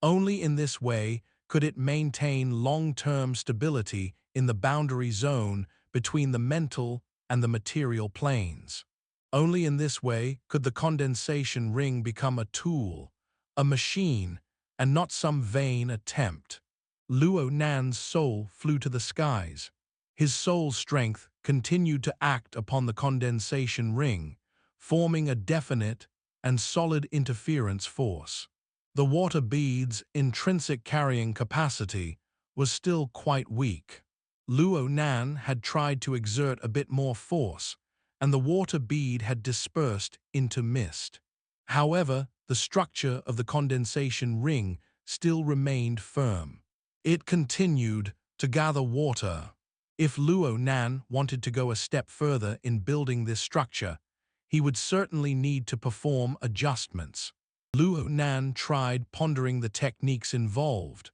Only in this way could it maintain long-term stability in the boundary zone between the mental and the material planes. Only in this way could the condensation ring become a tool, a machine, and not some vain attempt. Luo Nan's soul flew to the skies. His soul's strength continued to act upon the condensation ring, forming a definite and solid interference force. The water bead's intrinsic carrying capacity was still quite weak. Luo Nan had tried to exert a bit more force, and the water bead had dispersed into mist. However, the structure of the condensation ring still remained firm. It continued to gather water. If Luo Nan wanted to go a step further in building this structure, he would certainly need to perform adjustments. Luo Nan tried pondering the techniques involved,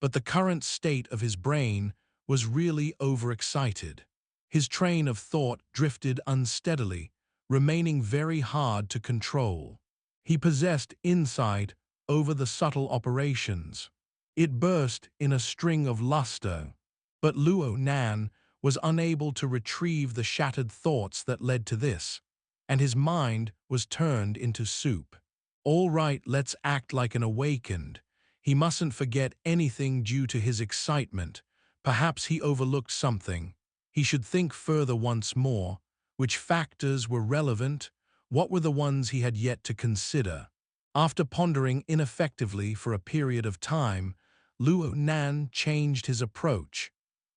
but the current state of his brain was really overexcited. His train of thought drifted unsteadily, remaining very hard to control. He possessed insight over the subtle operations. It burst in a string of luster, but Luo Nan was unable to retrieve the shattered thoughts that led to this, and his mind was turned into soup. All right, let's act like an awakened. He mustn't forget anything due to his excitement. Perhaps he overlooked something. He should think further once more. Which factors were relevant? What were the ones he had yet to consider? After pondering ineffectively for a period of time, Luo Nan changed his approach.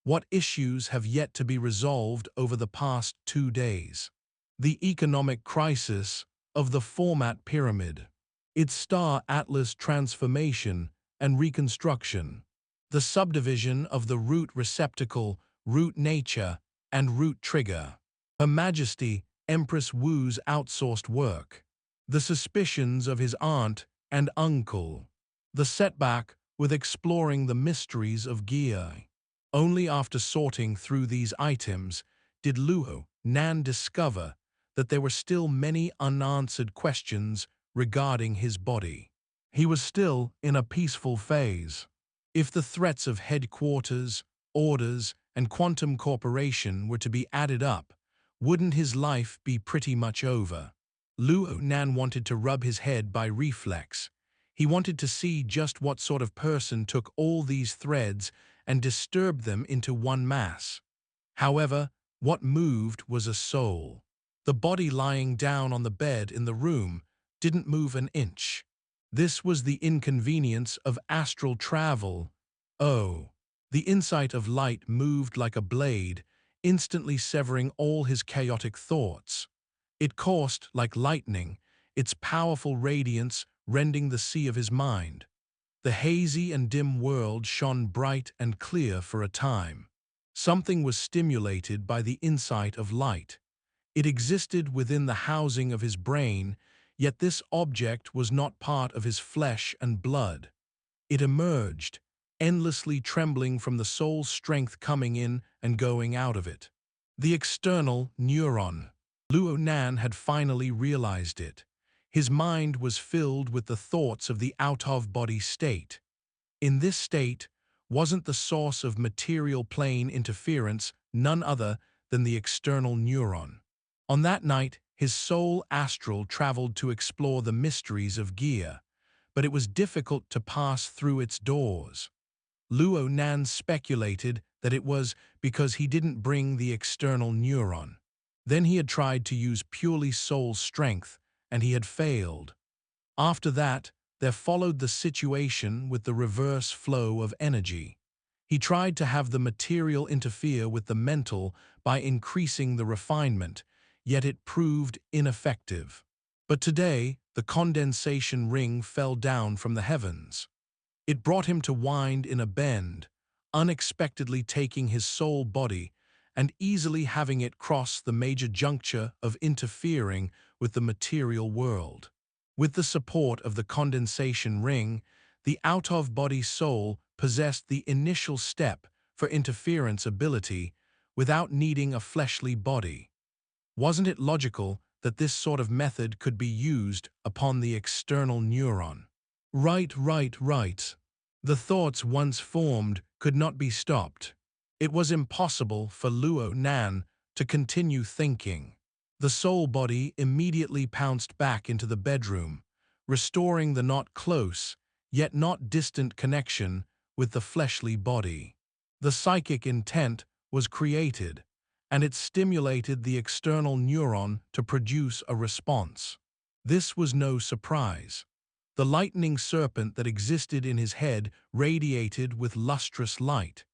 What issues have yet to be resolved over the past 2 days? The economic crisis of the format pyramid. Its star atlas transformation and reconstruction. The subdivision of the root receptacle, root nature, and root trigger. Her Majesty Empress Wu's outsourced work. The suspicions of his aunt and uncle. The setback with exploring the mysteries of gear. Only after sorting through these items did Luo Nan discover that there were still many unanswered questions regarding his body. He was still in a peaceful phase. If the threats of headquarters, orders, and quantum corporation were to be added up, wouldn't his life be pretty much over? Luo Nan wanted to rub his head by reflex. He wanted to see just what sort of person took all these threads and disturbed them into one mass. However, what moved was a soul. The body lying down on the bed in the room didn't move an inch. This was the inconvenience of astral travel. Oh, the insight of light moved like a blade, instantly severing all his chaotic thoughts. It coursed like lightning, its powerful radiance rending the sea of his mind. The hazy and dim world shone bright and clear for a time. Something was stimulated by the insight of light. It existed within the housing of his brain, yet this object was not part of his flesh and blood. It emerged, endlessly trembling from the soul's strength coming in and going out of it. The external neuron. Luo Nan had finally realized it. His mind was filled with the thoughts of the out-of-body state. In this state wasn't the source of material plane interference none other than the external neuron. On that night, his soul astral traveled to explore the mysteries of gear, but it was difficult to pass through its doors. Luo Nan speculated that it was because he didn't bring the external neuron. Then he had tried to use purely soul strength, and he had failed. After that, there followed the situation with the reverse flow of energy. He tried to have the material interfere with the mental by increasing the refinement, yet it proved ineffective. But today, the condensation ring fell down from the heavens. It brought him to wind in a bend, unexpectedly taking his soul body and easily having it cross the major juncture of interfering with the material world. With the support of the condensation ring, the out-of-body soul possessed the initial step for interference ability without needing a fleshly body. Wasn't it logical that this sort of method could be used upon the external neuron? Right. The thoughts once formed could not be stopped. It was impossible for Luo Nan to continue thinking. The soul body immediately pounced back into the bedroom, restoring the not close, yet not distant connection with the fleshly body. The psychic intent was created, and it stimulated the external neuron to produce a response. This was no surprise. The lightning serpent that existed in his head radiated with lustrous light.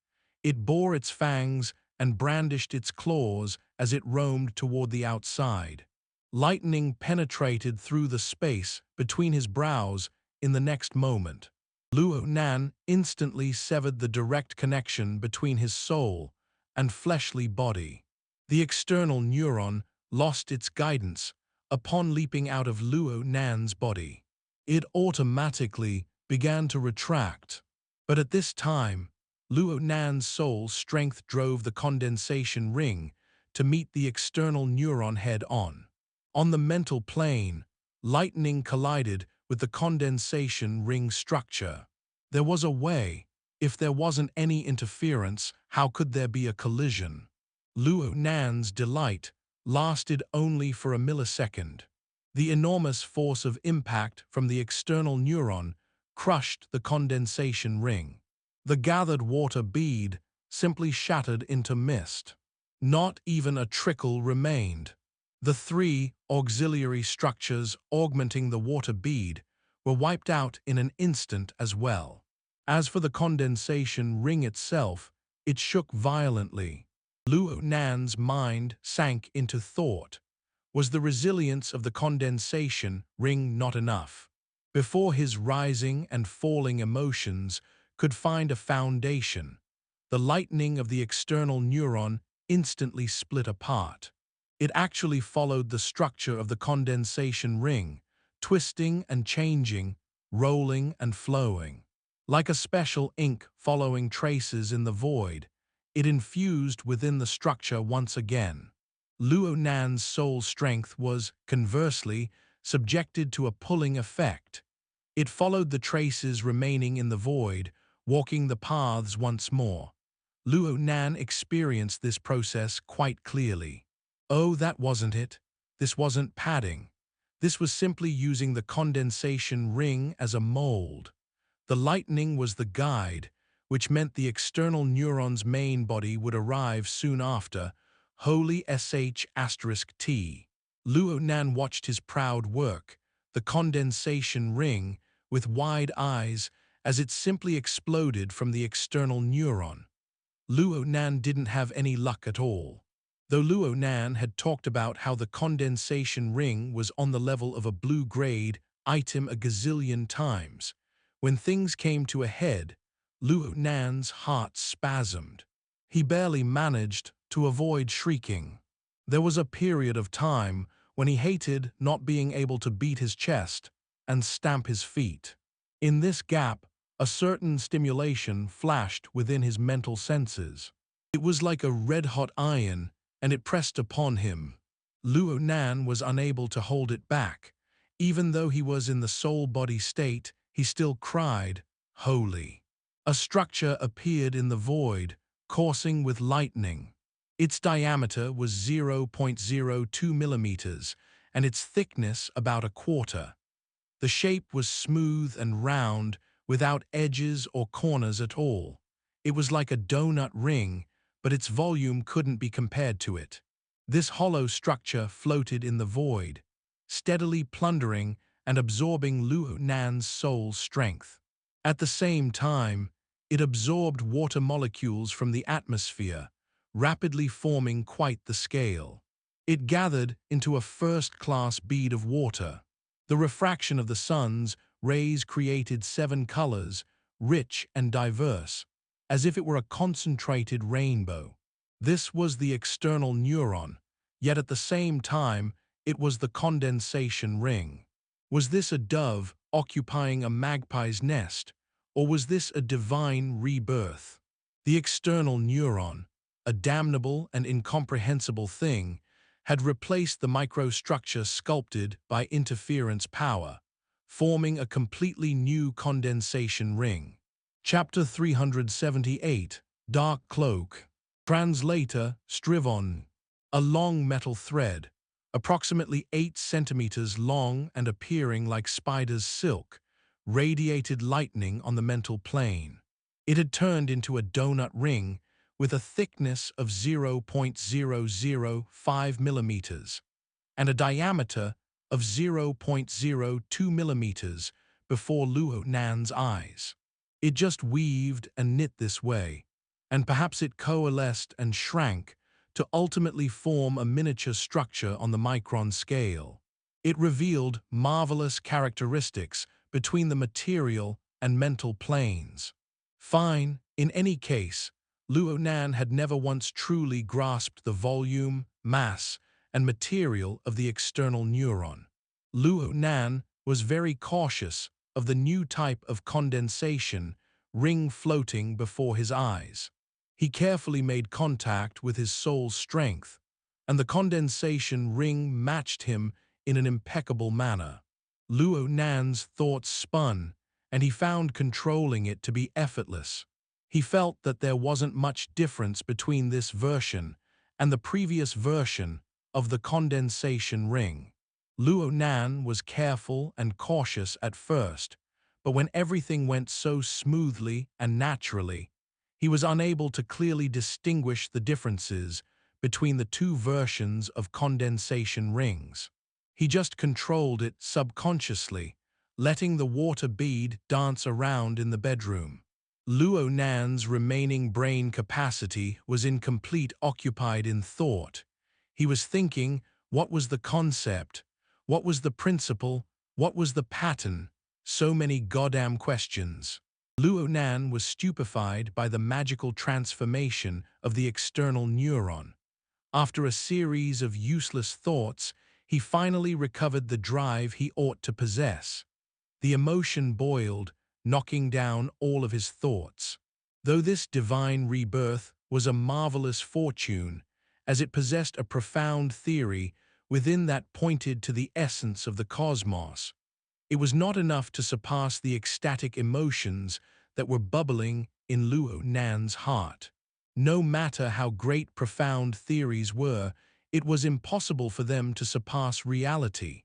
It bore its fangs and brandished its claws as it roamed toward the outside. Lightning penetrated through the space between his brows in the next moment. Luo Nan instantly severed the direct connection between his soul and fleshly body. The external neuron lost its guidance upon leaping out of Luo Nan's body. It automatically began to retract. But at this time, Luo Nan's soul strength drove the condensation ring to meet the external neuron head-on. On the mental plane, lightning collided with the condensation ring structure. There was a way. If there wasn't any interference, how could there be a collision? Luo Nan's delight lasted only for a millisecond. The enormous force of impact from the external neuron crushed the condensation ring. The gathered water bead simply shattered into mist. Not even a trickle remained. The three auxiliary structures augmenting the water bead were wiped out in an instant as well. As for the condensation ring itself, it shook violently. Luo Nan's mind sank into thought. Was the resilience of the condensation ring not enough? Before his rising and falling emotions could find a foundation, the lightning of the external neuron instantly split apart. It actually followed the structure of the condensation ring, twisting and changing, rolling and flowing. Like a special ink following traces in the void, it infused within the structure once again. Luo Nan's soul strength was, conversely, subjected to a pulling effect. It followed the traces remaining in the void, walking the paths once more. Luo Nan experienced this process quite clearly. Oh, that wasn't it. This wasn't padding. This was simply using the condensation ring as a mold. The lightning was the guide, which meant the external neuron's main body would arrive soon after, Holy sh**t. Luo Nan watched his proud work, the condensation ring, with wide eyes as it simply exploded from the external neuron. Luo Nan didn't have any luck at all. Though Luo Nan had talked about how the condensation ring was on the level of a blue-grade item a gazillion times, when things came to a head, Luo Nan's heart spasmed. He barely managed to avoid shrieking. There was a period of time when he hated not being able to beat his chest and stamp his feet. In this gap, a certain stimulation flashed within his mental senses. It was like a red-hot iron, and it pressed upon him. Luo Nan was unable to hold it back. Even though he was in the soul-body state, he still cried, "Holy." A structure appeared in the void, coursing with lightning. Its diameter was 0.02 millimeters, and its thickness about a quarter. The shape was smooth and round, without edges or corners at all. It was like a donut ring, but its volume couldn't be compared to it. This hollow structure floated in the void, steadily plundering and absorbing Luo Nan's soul's strength. At the same time, it absorbed water molecules from the atmosphere, rapidly forming quite the scale. It gathered into a first-class bead of water. The refraction of the sun's rays created 7 colors, rich and diverse, as if it were a concentrated rainbow. This was the external neuron, yet at the same time it was the condensation ring. Was this a dove occupying a magpie's nest, or was this a divine rebirth? The external neuron, a damnable and incomprehensible thing, had replaced the microstructure sculpted by interference power, forming a completely new condensation ring. Chapter 378, Dark Cloak. Translator, Strivon. A long metal thread, approximately 8 centimeters long and appearing like spider's silk, radiated lightning on the mental plane. It had turned into a donut ring with a thickness of 0.005 millimeters and a diameter of 0.02 millimeters before Luo Nan's eyes. It just weaved and knit this way, and perhaps it coalesced and shrank to ultimately form a miniature structure on the micron scale. It revealed marvelous characteristics between the material and mental planes. Fine, in any case, Luo Nan had never once truly grasped the volume, mass, and material of the external neuron. Luo Nan was very cautious of the new type of condensation ring floating before his eyes. He carefully made contact with his soul's strength, and the condensation ring matched him in an impeccable manner. Luo Nan's thoughts spun, and he found controlling it to be effortless. He felt that there wasn't much difference between this version and the previous version of the condensation ring. Luo Nan was careful and cautious at first, but when everything went so smoothly and naturally, he was unable to clearly distinguish the differences between the two versions of condensation rings. He just controlled it subconsciously, letting the water bead dance around in the bedroom. Luo Nan's remaining brain capacity was incomplete, occupied in thought. He was thinking, what was the concept? What was the principle? What was the pattern? So many goddamn questions. Luo Nan was stupefied by the magical transformation of the external neuron. After a series of useless thoughts, he finally recovered the drive he ought to possess. The emotion boiled, knocking down all of his thoughts. Though this divine rebirth was a marvelous fortune, as it possessed a profound theory within that pointed to the essence of the cosmos, it was not enough to surpass the ecstatic emotions that were bubbling in Luo Nan's heart. No matter how great profound theories were, it was impossible for them to surpass reality.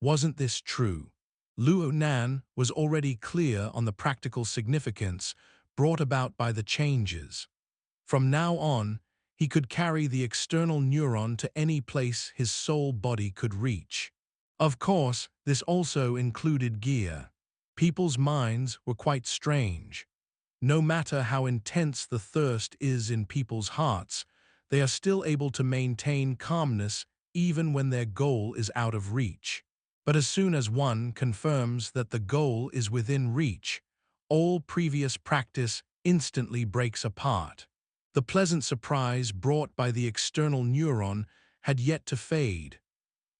Wasn't this true? Luo Nan was already clear on the practical significance brought about by the changes. From now on, he could carry the external neuron to any place his soul body could reach. Of course, this also included gear. People's minds were quite strange. No matter how intense the thirst is in people's hearts, they are still able to maintain calmness even when their goal is out of reach. But as soon as one confirms that the goal is within reach, all previous practice instantly breaks apart. The pleasant surprise brought by the external neuron had yet to fade.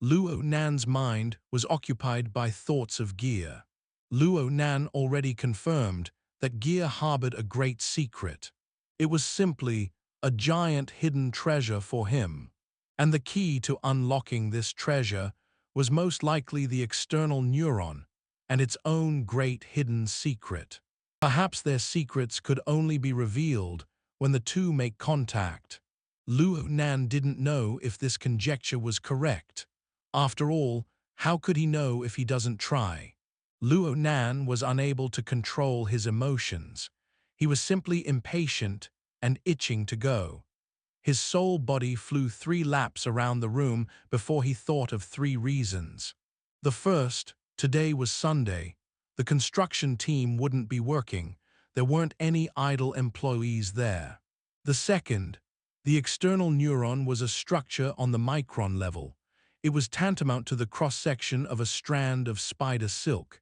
Luo Nan's mind was occupied by thoughts of gear. Luo Nan already confirmed that gear harbored a great secret. It was simply a giant hidden treasure for him. And the key to unlocking this treasure was most likely the external neuron and its own great hidden secret. Perhaps their secrets could only be revealed when the two make contact. Luo Nan didn't know if this conjecture was correct. After all, how could he know if he doesn't try? Luo Nan was unable to control his emotions. He was simply impatient and itching to go. His soul body flew 3 laps around the room before he thought of 3 reasons. The first, today was Sunday. The construction team wouldn't be working. There weren't any idle employees there. The second, the external neuron was a structure on the micron level. It was tantamount to the cross-section of a strand of spider silk.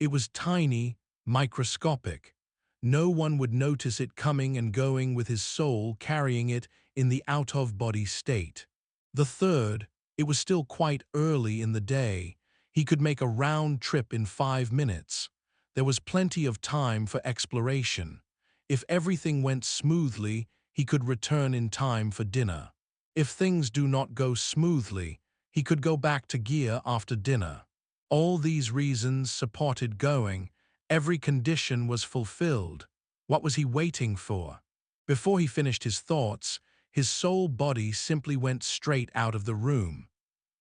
It was tiny, microscopic. No one would notice it coming and going with his soul carrying it in the out-of-body state. The third, it was still quite early in the day. He could make a round trip in 5 minutes. There was plenty of time for exploration. If everything went smoothly, he could return in time for dinner. If things do not go smoothly, he could go back to gear after dinner. All these reasons supported going. Every condition was fulfilled. What was he waiting for? Before he finished his thoughts, his soul body simply went straight out of the room.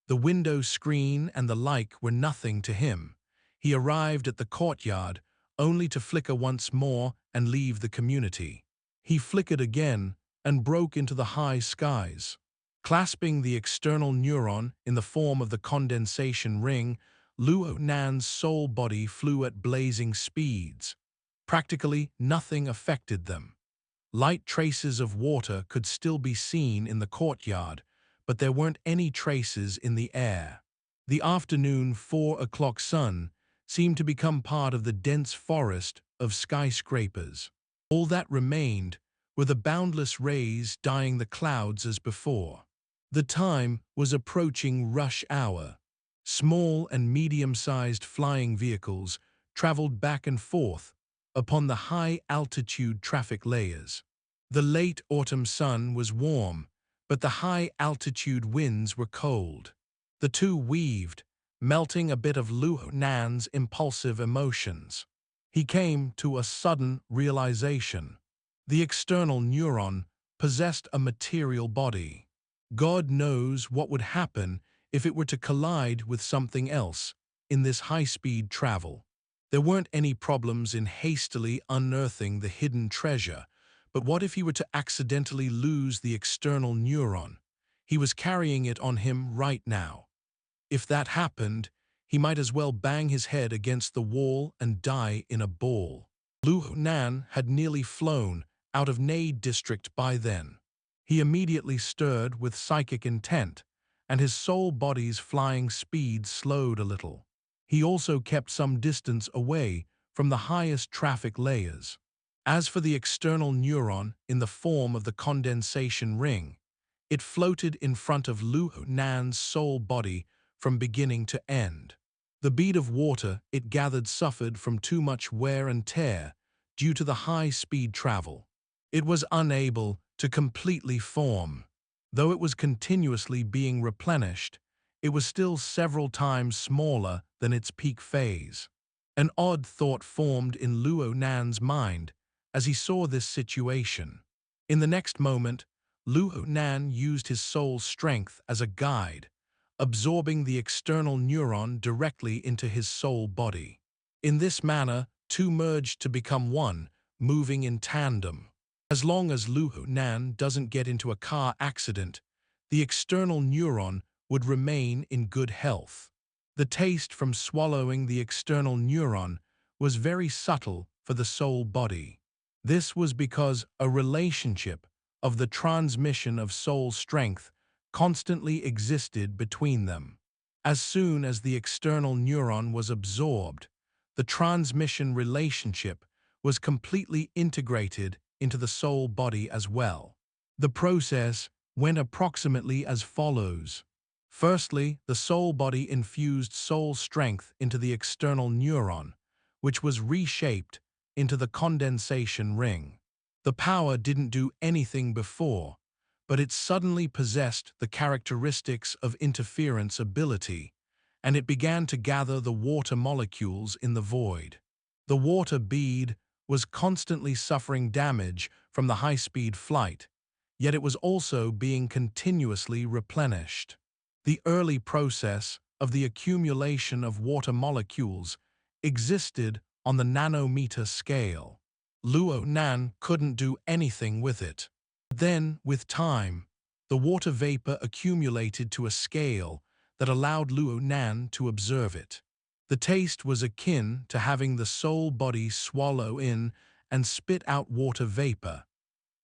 The window screen and the like were nothing to him. He arrived at the courtyard, only to flicker once more and leave the community. He flickered again and broke into the high skies. Clasping the external neuron in the form of the condensation ring, Luo Nan's soul body flew at blazing speeds. Practically nothing affected them. Light traces of water could still be seen in the courtyard, but there weren't any traces in the air. The afternoon 4 o'clock sun seemed to become part of the dense forest of skyscrapers. All that remained were the boundless rays dyeing the clouds as before. The time was approaching rush hour. Small and medium-sized flying vehicles traveled back and forth upon the high-altitude traffic layers. The late autumn sun was warm, but the high-altitude winds were cold. The two weaved, melting a bit of Luo Nan's impulsive emotions. He came to a sudden realization. The external neuron possessed a material body. God knows what would happen if it were to collide with something else in this high-speed travel. There weren't any problems in hastily unearthing the hidden treasure, but what if he were to accidentally lose the external neuron? He was carrying it on him right now. If that happened, he might as well bang his head against the wall and die in a ball. Luo Nan had nearly flown out of Nade district by then. He immediately stirred with psychic intent, and his soul body's flying speed slowed a little. He also kept some distance away from the highest traffic layers. As for the external neuron in the form of the condensation ring, it floated in front of Luo Nan's soul body from beginning to end. The bead of water it gathered suffered from too much wear and tear due to the high-speed travel. It was unable to completely form. Though it was continuously being replenished, it was still several times smaller than its peak phase. An odd thought formed in Luo Nan's mind as he saw this situation. In the next moment, Luo Nan used his soul's strength as a guide, absorbing the external neuron directly into his soul body. In this manner, two merged to become one, moving in tandem. As long as Luo Nan doesn't get into a car accident, the external neuron would remain in good health. The taste from swallowing the external neuron was very subtle for the soul body. This was because a relationship of the transmission of soul strength constantly existed between them. As soon as the external neuron was absorbed, the transmission relationship was completely integrated into the soul body as well. The process went approximately as follows. Firstly, the soul body infused soul strength into the external neuron, which was reshaped into the condensation ring. The power didn't do anything before, but it suddenly possessed the characteristics of interference ability, and it began to gather the water molecules in the void. The water bead was constantly suffering damage from the high-speed flight, yet it was also being continuously replenished. The early process of the accumulation of water molecules existed on the nanometer scale. Luo Nan couldn't do anything with it. Then, with time, the water vapor accumulated to a scale that allowed Luo Nan to observe it. The taste was akin to having the soul body swallow in and spit out water vapor.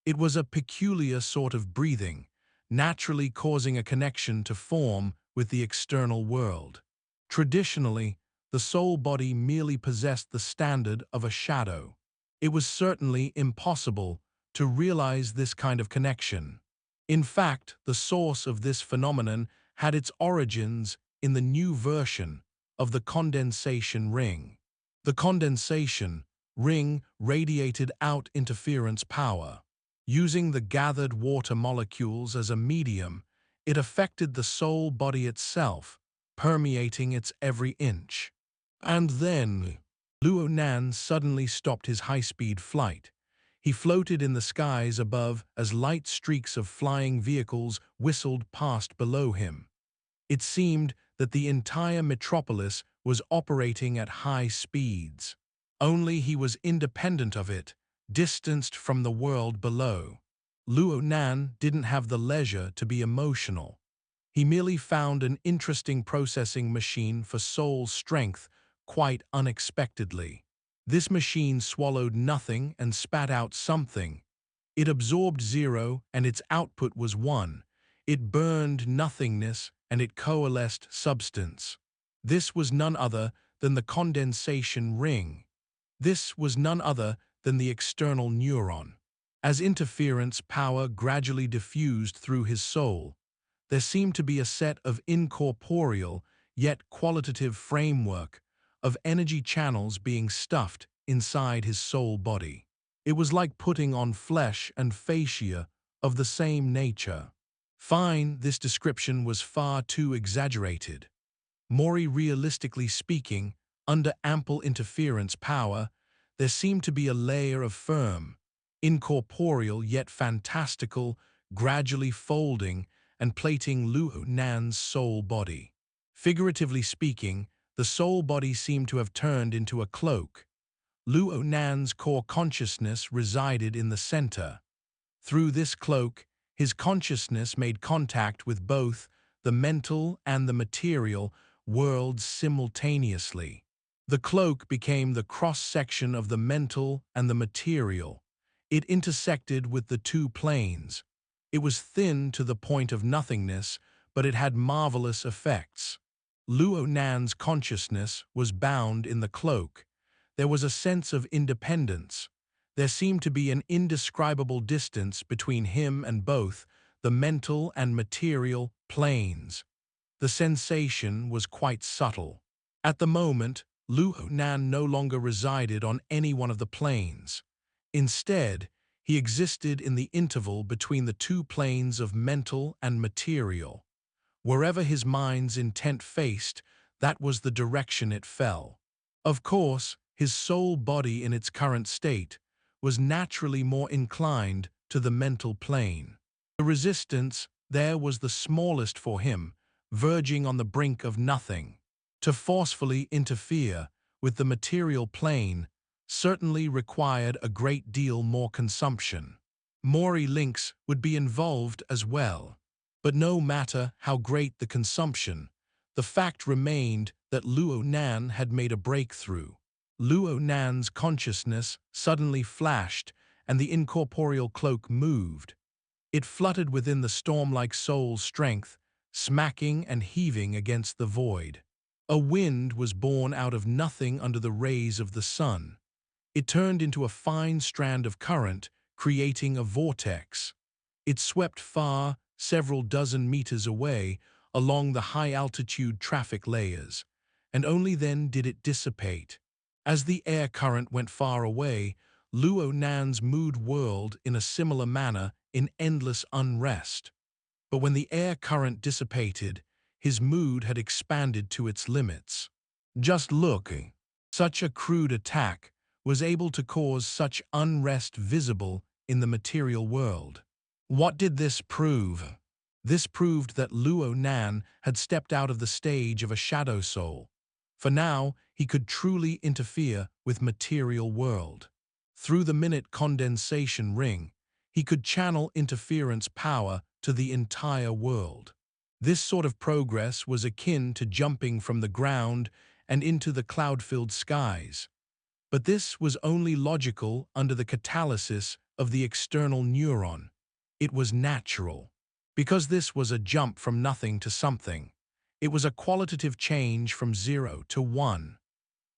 It was a peculiar sort of breathing, naturally causing a connection to form with the external world. Traditionally, the soul body merely possessed the standard of a shadow. It was certainly impossible to realize this kind of connection. In fact, the source of this phenomenon had its origins in the new version of the condensation ring. The condensation ring radiated out interference power. Using the gathered water molecules as a medium, it affected the soul body itself, permeating its every inch. And then, Luo Nan suddenly stopped his high-speed flight. He floated in the skies above as light streaks of flying vehicles whistled past below him. It seemed that the entire metropolis was operating at high speeds. Only he was independent of it, distanced from the world below. Luo Nan didn't have the leisure to be emotional. He merely found an interesting processing machine for soul strength quite unexpectedly. This machine swallowed nothing and spat out something. It absorbed 0 and its output was 1. It burned nothingness and it coalesced substance. This was none other than the condensation ring. This was none other than the external neuron. As interference power gradually diffused through his soul, there seemed to be a set of incorporeal yet qualitative framework of energy channels being stuffed inside his soul body. It was like putting on flesh and fascia of the same nature. Fine, this description was far too exaggerated. More realistically speaking, under ample interference power, there seemed to be a layer of firm, incorporeal yet fantastical, gradually folding and plating Luo Nan's soul body. Figuratively speaking, the soul body seemed to have turned into a cloak. Luo Nan's core consciousness resided in the center. Through this cloak, his consciousness made contact with both the mental and the material worlds simultaneously. The cloak became the cross-section of the mental and the material. It intersected with the two planes. It was thin to the point of nothingness, but it had marvelous effects. Luo Nan's consciousness was bound in the cloak. There was a sense of independence. There seemed to be an indescribable distance between him and both the mental and material planes. The sensation was quite subtle. At the moment, Luo Nan no longer resided on any one of the planes. Instead, he existed in the interval between the two planes of mental and material. Wherever his mind's intent faced, that was the direction it fell. Of course, his soul body in its current state was naturally more inclined to the mental plane. The resistance there was the smallest for him, verging on the brink of nothing. To forcefully interfere with the material plane certainly required a great deal more consumption. More links would be involved as well. But no matter how great the consumption, the fact remained that Luo Nan had made a breakthrough. Luo Nan's consciousness suddenly flashed and the incorporeal cloak moved. It fluttered within the storm-like soul's strength, smacking and heaving against the void. A wind was born out of nothing under the rays of the sun. It turned into a fine strand of current, creating a vortex. It swept far, several dozen meters away, along the high-altitude traffic layers, and only then did it dissipate. As the air current went far away, Luo Nan's mood whirled in a similar manner in endless unrest. But when the air current dissipated, His mood had expanded to its limits. Just look. Such a crude attack was able to cause such unrest visible in the material world. What did this prove? This proved that Luo Nan had stepped out of the stage of a shadow soul. For now, he could truly interfere with material world. Through the minute condensation ring, he could channel interference power to the entire world. This sort of progress was akin to jumping from the ground and into the cloud-filled skies. But this was only logical under the catalysis of the external neuron. It was natural. Because this was a jump from nothing to something. It was a qualitative change from 0 to 1.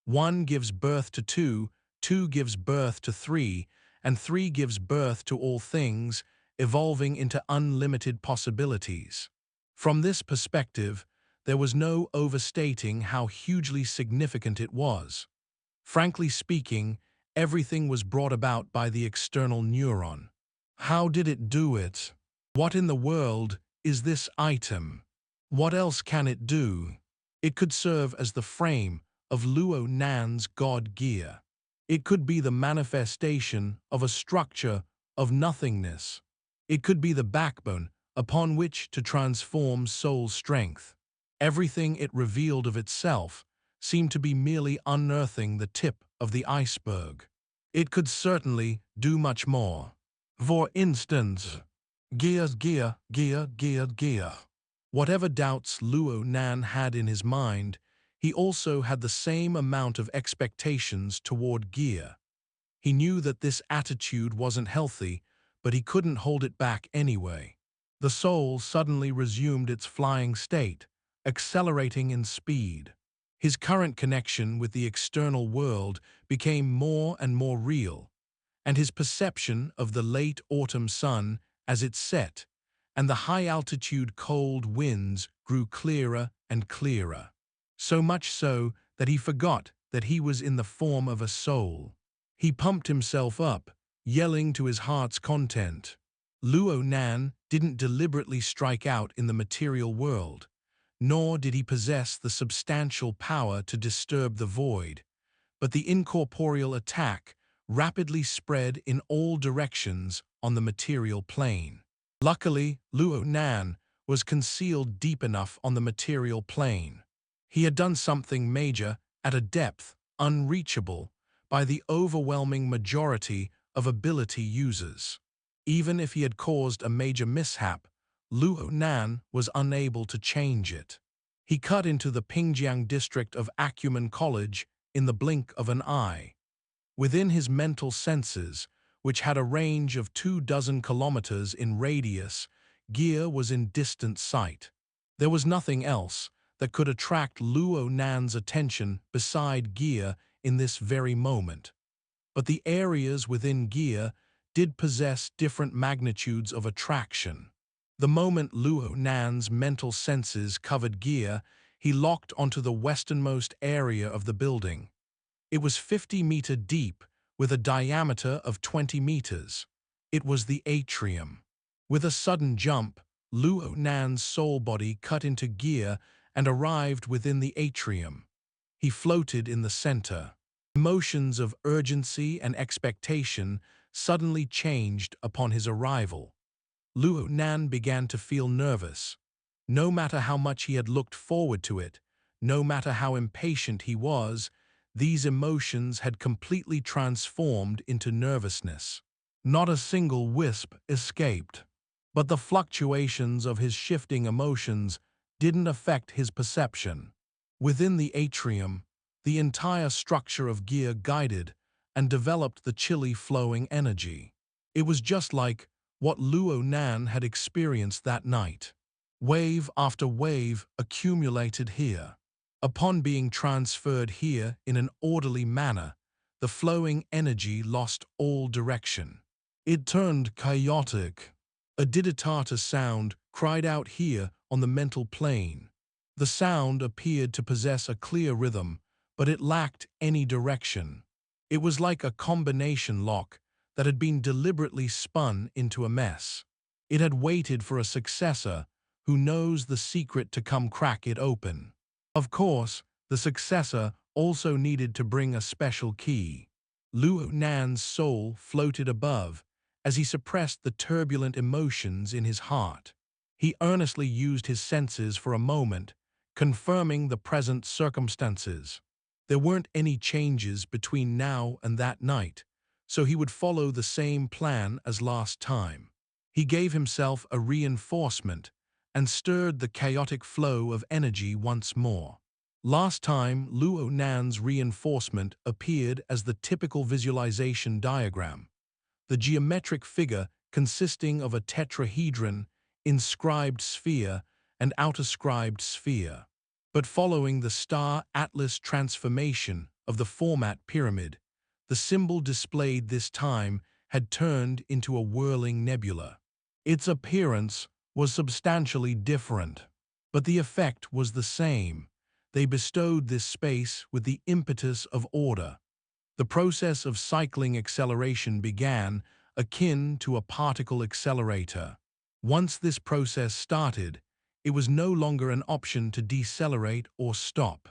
1 gives birth to 2, 2 gives birth to 3, and 3 gives birth to all things, evolving into unlimited possibilities. From this perspective, there was no overstating how hugely significant it was. Frankly speaking, everything was brought about by the external neuron. How did it do it? What in the world is this item? What else can it do? It could serve as the frame of Luo Nan's god gear. It could be the manifestation of a structure of nothingness. It could be the backbone upon which to transform soul strength. Everything it revealed of itself seemed to be merely unearthing the tip of the iceberg. It could certainly do much more. For instance, gear. Whatever doubts Luo Nan had in his mind, he also had the same amount of expectations toward gear. He knew that this attitude wasn't healthy, but he couldn't hold it back anyway. The soul suddenly resumed its flying state, accelerating in speed. His current connection with the external world became more and more real, and his perception of the late autumn sun as it set and the high-altitude cold winds grew clearer and clearer. So much so that he forgot that he was in the form of a soul. He pumped himself up, yelling to his heart's content. Luo Nan didn't deliberately strike out in the material world, nor did he possess the substantial power to disturb the void, but the incorporeal attack rapidly spread in all directions on the material plane. Luckily, Luo Nan was concealed deep enough on the material plane. He had done something major at a depth unreachable by the overwhelming majority of ability users. Even if he had caused a major mishap, Luo Nan was unable to change it. He cut into the Pingjiang district of Acumen College in the blink of an eye. Within his mental senses, which had a range of 24 kilometers in radius, gear was in distant sight. There was nothing else that could attract Luo Nan's attention beside gear in this very moment. But the areas within gear did possess different magnitudes of attraction. The moment Luo Nan's mental senses covered gear, he locked onto the westernmost area of the building. It was 50-meter deep, with a diameter of 20 meters. It was the atrium. With a sudden jump, Luo Nan's soul body cut into gear and arrived within the atrium. He floated in the center. Emotions of urgency and expectation suddenly changed upon his arrival. Luo Nan began to feel nervous. No matter how much he had looked forward to it, no matter how impatient he was, these emotions had completely transformed into nervousness. Not a single wisp escaped. But the fluctuations of his shifting emotions didn't affect his perception. Within the atrium, the entire structure of gear guided and developed the chilly flowing energy. It was just like what Luo Nan had experienced that night. Wave after wave accumulated here. Upon being transferred here in an orderly manner, the flowing energy lost all direction. It turned chaotic. A diditata sound cried out here on the mental plane. The sound appeared to possess a clear rhythm, but it lacked any direction. It was like a combination lock that had been deliberately spun into a mess. It had waited for a successor, who knows the secret to come crack it open. Of course, the successor also needed to bring a special key. Luo Nan's soul floated above as he suppressed the turbulent emotions in his heart. He earnestly used his senses for a moment, confirming the present circumstances. There weren't any changes between now and that night, so he would follow the same plan as last time. He gave himself a reinforcement and stirred the chaotic flow of energy once more. Last time, Luo Nan's reinforcement appeared as the typical visualization diagram, the geometric figure consisting of a tetrahedron, inscribed sphere, and outerscribed sphere. But following the star atlas transformation of the format pyramid, the symbol displayed this time had turned into a whirling nebula. Its appearance was substantially different, but the effect was the same. They bestowed this space with the impetus of order. The process of cycling acceleration began, akin to a particle accelerator. Once this process started, it was no longer an option to decelerate or stop.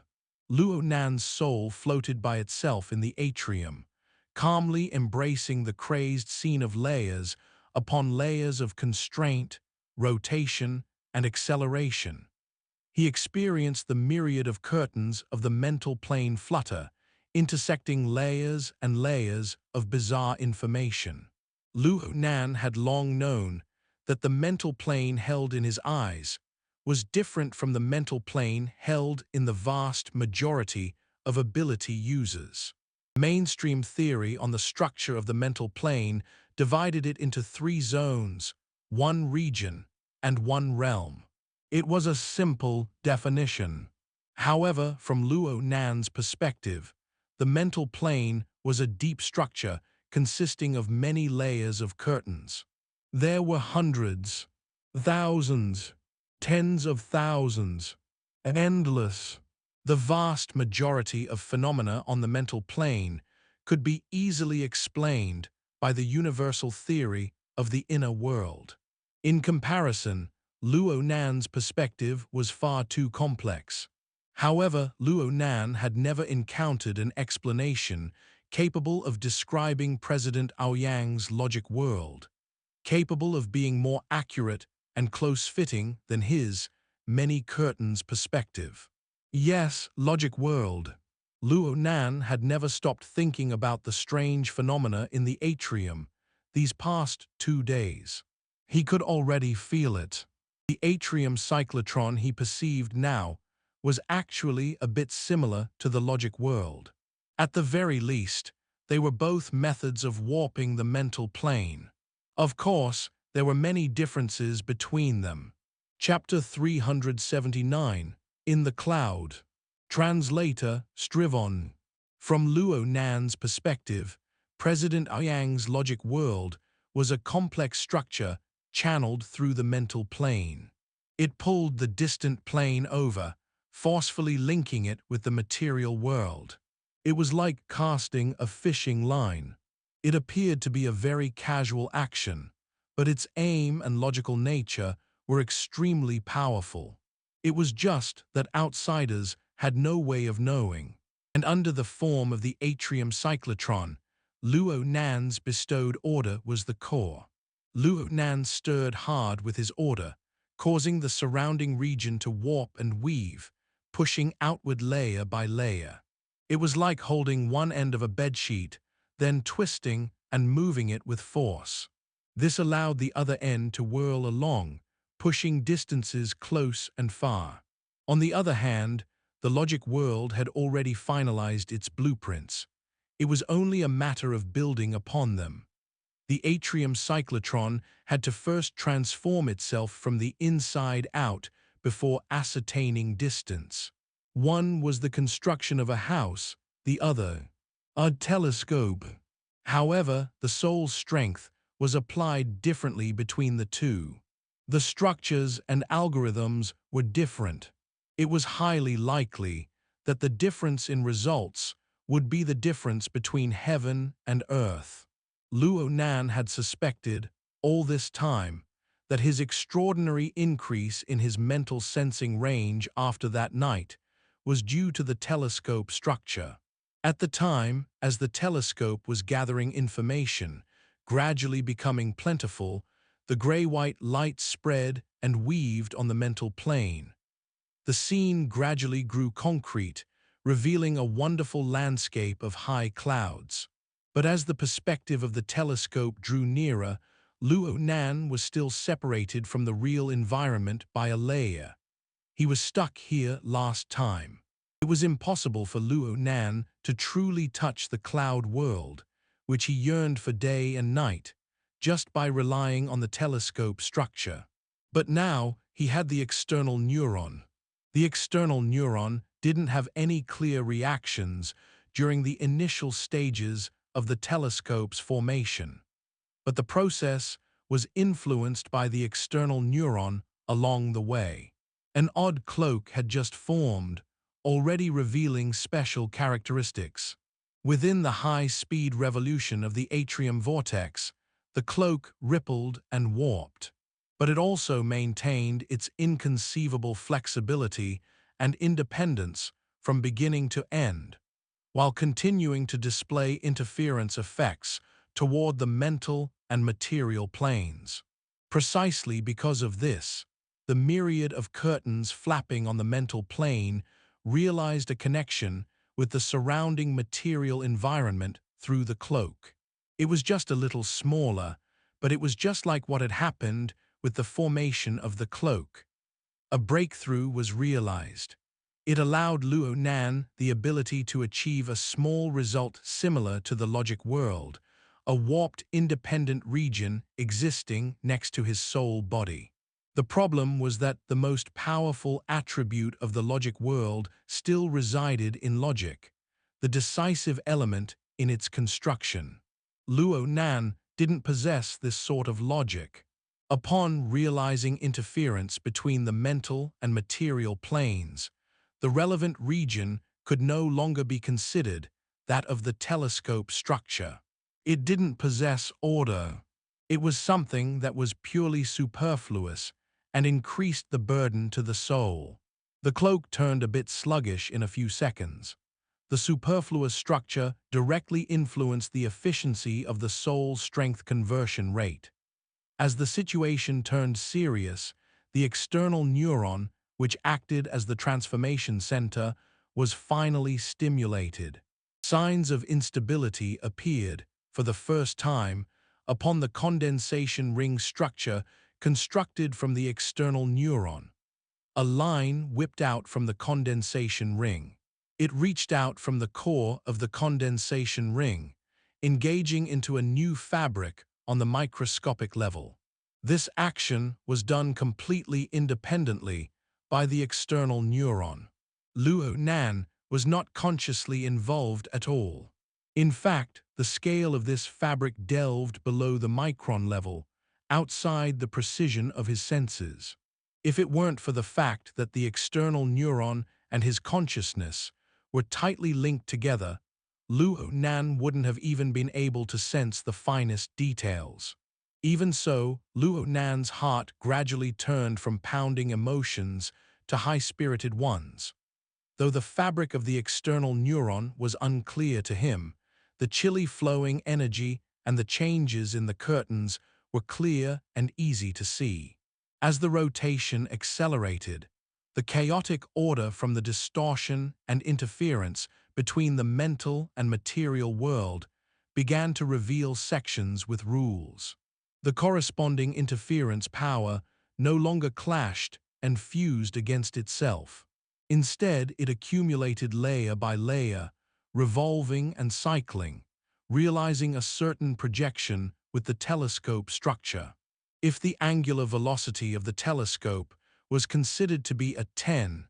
Luo Nan's soul floated by itself in the atrium, calmly embracing the crazed scene of layers upon layers of constraint, rotation, and acceleration. He experienced the myriad of curtains of the mental plane flutter, intersecting layers and layers of bizarre information. Luo Nan had long known that the mental plane held in his eyes was different from the mental plane held in the vast majority of ability users. Mainstream theory on the structure of the mental plane divided it into 3 zones, 1 region, and 1 realm. It was a simple definition. However, from Luo Nan's perspective, the mental plane was a deep structure consisting of many layers of curtains. There were hundreds, thousands, tens of thousands, endless. The vast majority of phenomena on the mental plane could be easily explained by the universal theory of the inner world. In comparison, Luo Nan's perspective was far too complex. However, Luo Nan had never encountered an explanation capable of describing President Aoyang's logic world, capable of being more accurate and close-fitting than his many curtains perspective. Yes, logic world. Luo Nan had never stopped thinking about the strange phenomena in the atrium these past 2 days. He could already feel it. The atrium cyclotron he perceived now was actually a bit similar to the logic world. At the very least, they were both methods of warping the mental plane. Of course, there were many differences between them. Chapter 379, In the Cloud. Translator, Strivon. From Luo Nan's perspective, President Aoyang's logic world was a complex structure channeled through the mental plane. It pulled the distant plane over, forcefully linking it with the material world. It was like casting a fishing line. It appeared to be a very casual action, but its aim and logical nature were extremely powerful. It was just that outsiders had no way of knowing. And under the form of the atrium cyclotron, Luo Nan's bestowed order was the core. Luo Nan stirred hard with his order, causing the surrounding region to warp and weave, pushing outward layer by layer. It was like holding one end of a bedsheet, then twisting and moving it with force. This allowed the other end to whirl along, pushing distances close and far. On the other hand, the logic world had already finalized its blueprints. It was only a matter of building upon them. The atrium cyclotron had to first transform itself from the inside out before ascertaining distance. One was the construction of a house, the other, a telescope. However, the soul's strength was applied differently between the two. The structures and algorithms were different. It was highly likely that the difference in results would be the difference between heaven and earth. Luo Nan had suspected, all this time, that his extraordinary increase in his mental sensing range after that night was due to the telescope structure. At the time, as the telescope was gathering information, gradually becoming plentiful, the gray-white light spread and weaved on the mental plane. The scene gradually grew concrete, revealing a wonderful landscape of high clouds. But as the perspective of the telescope drew nearer, Luo Nan was still separated from the real environment by a layer. He was stuck here last time. It was impossible for Luo Nan to truly touch the cloud world, which he yearned for day and night, just by relying on the telescope structure. But now he had the external neuron. The external neuron didn't have any clear reactions during the initial stages of the telescope's formation. But the process was influenced by the external neuron along the way. An odd cloak had just formed, already revealing special characteristics. Within the high-speed revolution of the atrium vortex, the cloak rippled and warped. But it also maintained its inconceivable flexibility and independence from beginning to end, while continuing to display interference effects toward the mental and material planes. Precisely because of this, the myriad of curtains flapping on the mental plane realized a connection with the surrounding material environment through the cloak. It was just a little smaller, but it was just like what had happened with the formation of the cloak. A breakthrough was realized. It allowed Luo Nan the ability to achieve a small result similar to the logic world, a warped independent region existing next to his soul body. The problem was that the most powerful attribute of the logic world still resided in logic, the decisive element in its construction. Luo Nan didn't possess this sort of logic. Upon realizing interference between the mental and material planes, the relevant region could no longer be considered that of the telescope structure. It didn't possess order. It was something that was purely superfluous and increased the burden to the soul. The cloak turned a bit sluggish in a few seconds. The superfluous structure directly influenced the efficiency of the soul's strength conversion rate. As the situation turned serious, the external neuron, which acted as the transformation center, was finally stimulated. Signs of instability appeared, for the first time, upon the condensation ring structure constructed from the external neuron. A line whipped out from the condensation ring. It reached out from the core of the condensation ring, engaging into a new fabric on the microscopic level. This action was done completely independently by the external neuron. Luo Nan was not consciously involved at all. In fact, the scale of this fabric delved below the micron level, outside the precision of his senses. If it weren't for the fact that the external neuron and his consciousness were tightly linked together, Luo Nan wouldn't have even been able to sense the finest details. Even so, Luo Nan's heart gradually turned from pounding emotions to high-spirited ones. Though the fabric of the external neuron was unclear to him, the chilly flowing energy and the changes in the curtains were clear and easy to see. As the rotation accelerated, the chaotic order from the distortion and interference between the mental and material world began to reveal sections with rules. The corresponding interference power no longer clashed and fused against itself. Instead, it accumulated layer by layer, revolving and cycling, realizing a certain projection with the telescope structure. If the angular velocity of the telescope was considered to be a 10,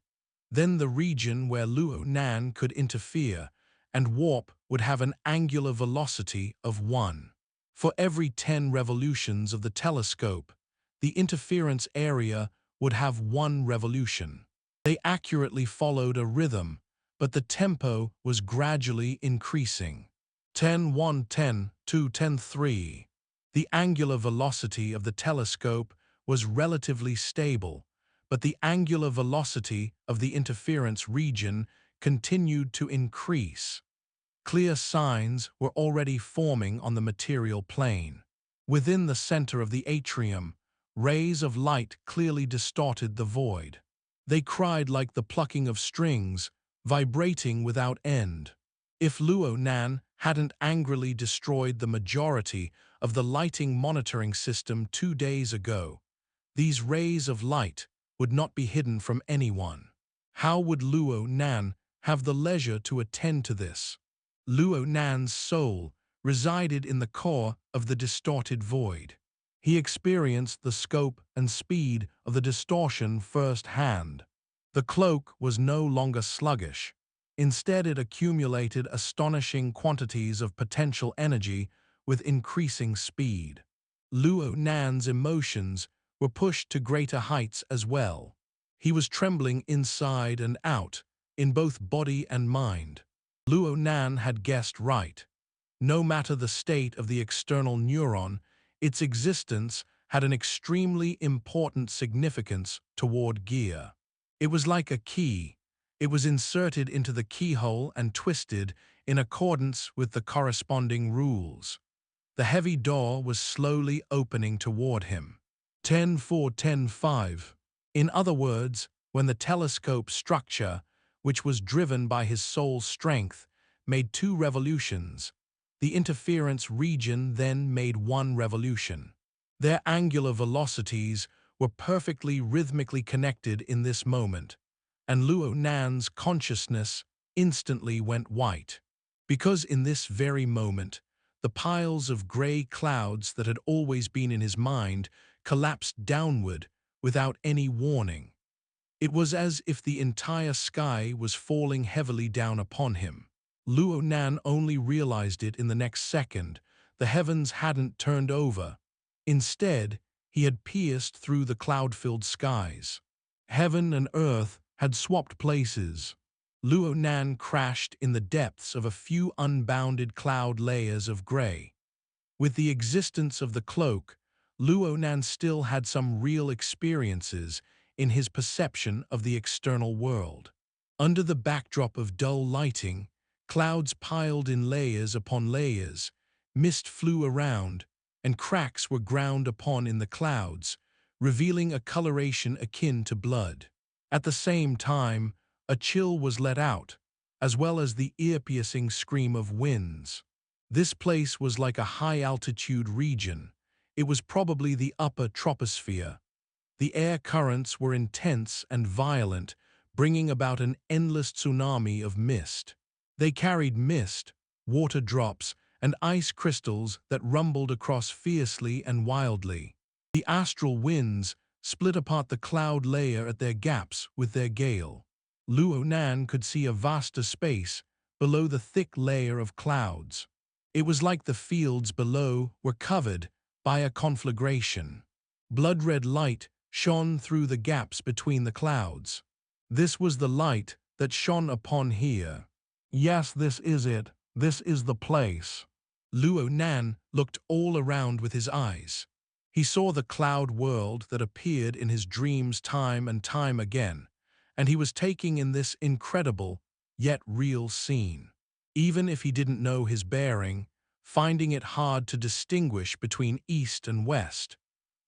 then the region where Luo Nan could interfere and warp would have an angular velocity of 1. For every 10 revolutions of the telescope, the interference area would have 1 revolution. They accurately followed a rhythm, but the tempo was gradually increasing. 10-1-10-2-10-3. The angular velocity of the telescope was relatively stable, but the angular velocity of the interference region continued to increase. Clear signs were already forming on the material plane. Within the center of the atrium, rays of light clearly distorted the void. They cried like the plucking of strings, vibrating without end. If Luo Nan hadn't angrily destroyed the majority of the lighting monitoring system 2 days ago, these rays of light would not be hidden from anyone. How would Luo Nan have the leisure to attend to this? Luo Nan's soul resided in the core of the distorted void. He experienced the scope and speed of the distortion firsthand. The cloak was no longer sluggish. Instead, it accumulated astonishing quantities of potential energy with increasing speed. Luo Nan's emotions were pushed to greater heights as well. He was trembling inside and out, in both body and mind. Luo Nan had guessed right. No matter the state of the external neuron, its existence had an extremely important significance toward gear. It was like a key. It was inserted into the keyhole and twisted in accordance with the corresponding rules. The heavy door was slowly opening toward him. 10-4, 10-5. In other words, when the telescope structure, which was driven by his soul's strength, made 2 revolutions, the interference region then made 1 revolution. Their angular velocities were perfectly rhythmically connected in this moment, and Luo Nan's consciousness instantly went white. Because in this very moment, the piles of gray clouds that had always been in his mind collapsed downward without any warning. It was as if the entire sky was falling heavily down upon him. Luo Nan only realized it in the next second. The heavens hadn't turned over. Instead, he had pierced through the cloud-filled skies. Heaven and earth had swapped places. Luo Nan crashed in the depths of a few unbounded cloud layers of gray. With the existence of the cloak, Luo Nan still had some real experiences in his perception of the external world. Under the backdrop of dull lighting, clouds piled in layers upon layers, mist flew around, and cracks were ground upon in the clouds, revealing a coloration akin to blood. At the same time, a chill was let out, as well as the ear-piercing scream of winds. This place was like a high-altitude region. It was probably the upper troposphere. The air currents were intense and violent, bringing about an endless tsunami of mist. They carried mist, water drops, and ice crystals that rumbled across fiercely and wildly. The astral winds split apart the cloud layer at their gaps with their gale. Luo Nan could see a vaster space below the thick layer of clouds. It was like the fields below were covered by a conflagration. Blood-red light shone through the gaps between the clouds. This was the light that shone upon here. Yes, this is it. This is the place. Luo Nan looked all around with his eyes. He saw the cloud world that appeared in his dreams time and time again, and he was taking in this incredible, yet real scene. Even if he didn't know his bearing, finding it hard to distinguish between east and west,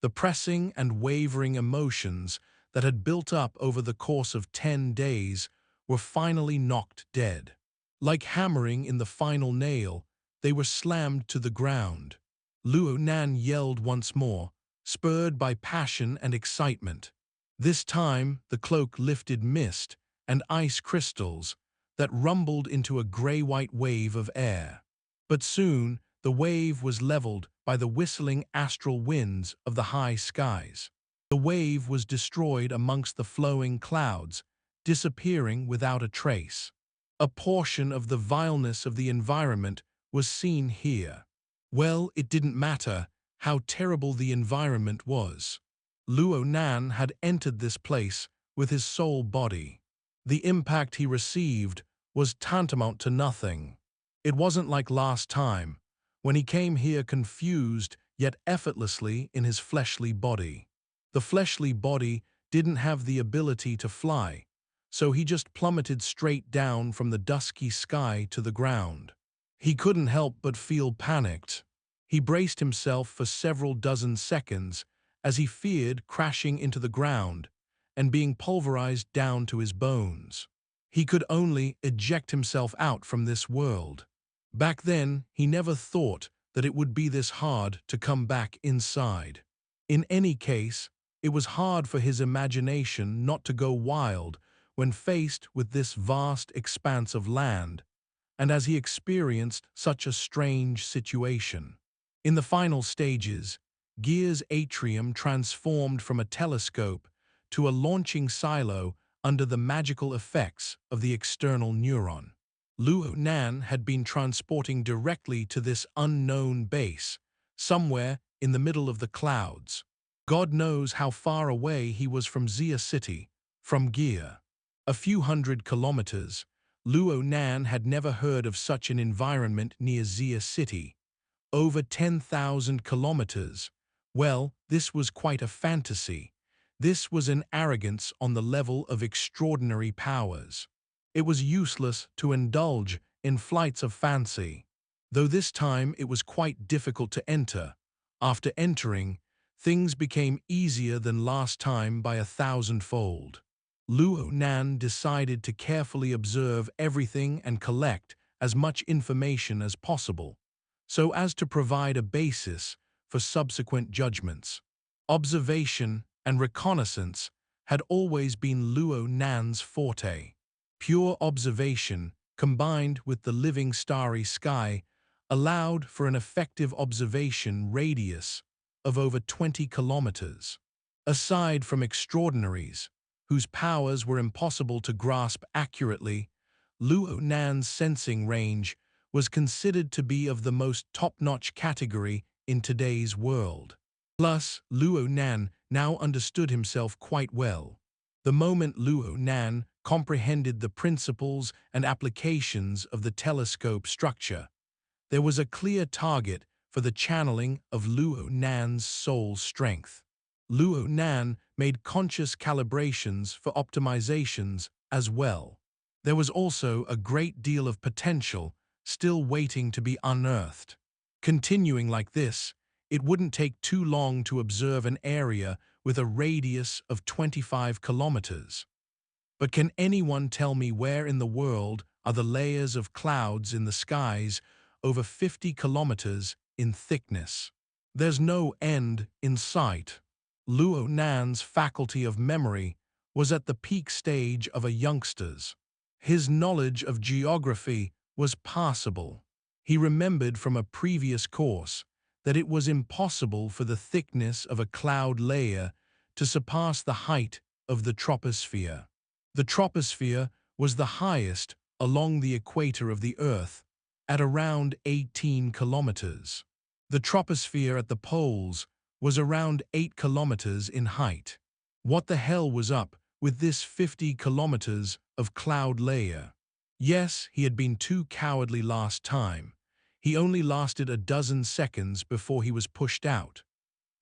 the pressing and wavering emotions that had built up over the course of 10 days were finally knocked dead. Like hammering in the final nail, they were slammed to the ground. Luo Nan yelled once more, spurred by passion and excitement. This time, the cloak lifted mist and ice crystals that rumbled into a gray-white wave of air. But soon, the wave was leveled by the whistling astral winds of the high skies. The wave was destroyed amongst the flowing clouds, disappearing without a trace. A portion of the vileness of the environment was seen here. Well, it didn't matter how terrible the environment was. Luo Nan had entered this place with his soul body. The impact he received was tantamount to nothing. It wasn't like last time, when he came here confused yet effortlessly in his fleshly body. The fleshly body didn't have the ability to fly, so he just plummeted straight down from the dusky sky to the ground. He couldn't help but feel panicked. He braced himself for several dozen seconds as he feared crashing into the ground and being pulverized down to his bones. He could only eject himself out from this world. Back then, he never thought that it would be this hard to come back inside. In any case, it was hard for his imagination not to go wild when faced with this vast expanse of land, and as he experienced such a strange situation. In the final stages, Gear's atrium transformed from a telescope to a launching silo under the magical effects of the external neuron. Luo Nan had been transporting directly to this unknown base, somewhere in the middle of the clouds. God knows how far away he was from Xia City, from Gear. A few hundred kilometers. Luo Nan had never heard of such an environment near Xia City. Over 10,000 kilometers. Well, this was quite a fantasy. This was an arrogance on the level of extraordinary powers. It was useless to indulge in flights of fancy. Though this time it was quite difficult to enter. After entering, things became easier than last time by 1,000-fold. Luo Nan decided to carefully observe everything and collect as much information as possible, so as to provide a basis for subsequent judgments. Observation and reconnaissance had always been Luo Nan's forte. Pure observation, combined with the living starry sky, allowed for an effective observation radius of over 20 kilometers. Aside from extraordinaries, whose powers were impossible to grasp accurately, Luo Nan's sensing range was considered to be of the most top-notch category in today's world. Plus, Luo Nan now understood himself quite well. The moment Luo Nan comprehended the principles and applications of the telescope structure, there was a clear target for the channeling of Luo Nan's soul strength. Luo Nan made conscious calibrations for optimizations as well. There was also a great deal of potential still waiting to be unearthed. Continuing like this, it wouldn't take too long to observe an area with a radius of 25 kilometers. But can anyone tell me where in the world are the layers of clouds in the skies over 50 kilometers in thickness? There's no end in sight. Luo Nan's faculty of memory was at the peak stage of a youngster's. His knowledge of geography was passable. He remembered from a previous course that it was impossible for the thickness of a cloud layer to surpass the height of the troposphere. The troposphere was the highest along the equator of the Earth, at around 18 kilometers. The troposphere at the poles was around 8 kilometers in height. What the hell was up with this 50 kilometers of cloud layer? Yes, he had been too cowardly last time. He only lasted a dozen seconds before he was pushed out.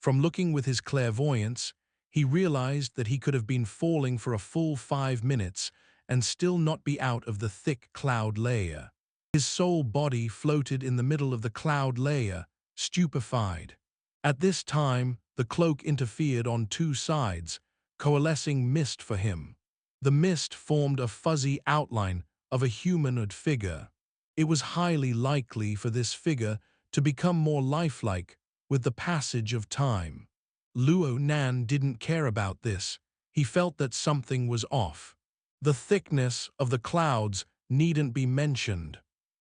From looking with his clairvoyance, he realized that he could have been falling for a full 5 minutes and still not be out of the thick cloud layer. His soul body floated in the middle of the cloud layer, stupefied. At this time, the cloak interfered on two sides, coalescing mist for him. The mist formed a fuzzy outline of a humanoid figure. It was highly likely for this figure to become more lifelike with the passage of time. Luo Nan didn't care about this. He felt that something was off. The thickness of the clouds needn't be mentioned.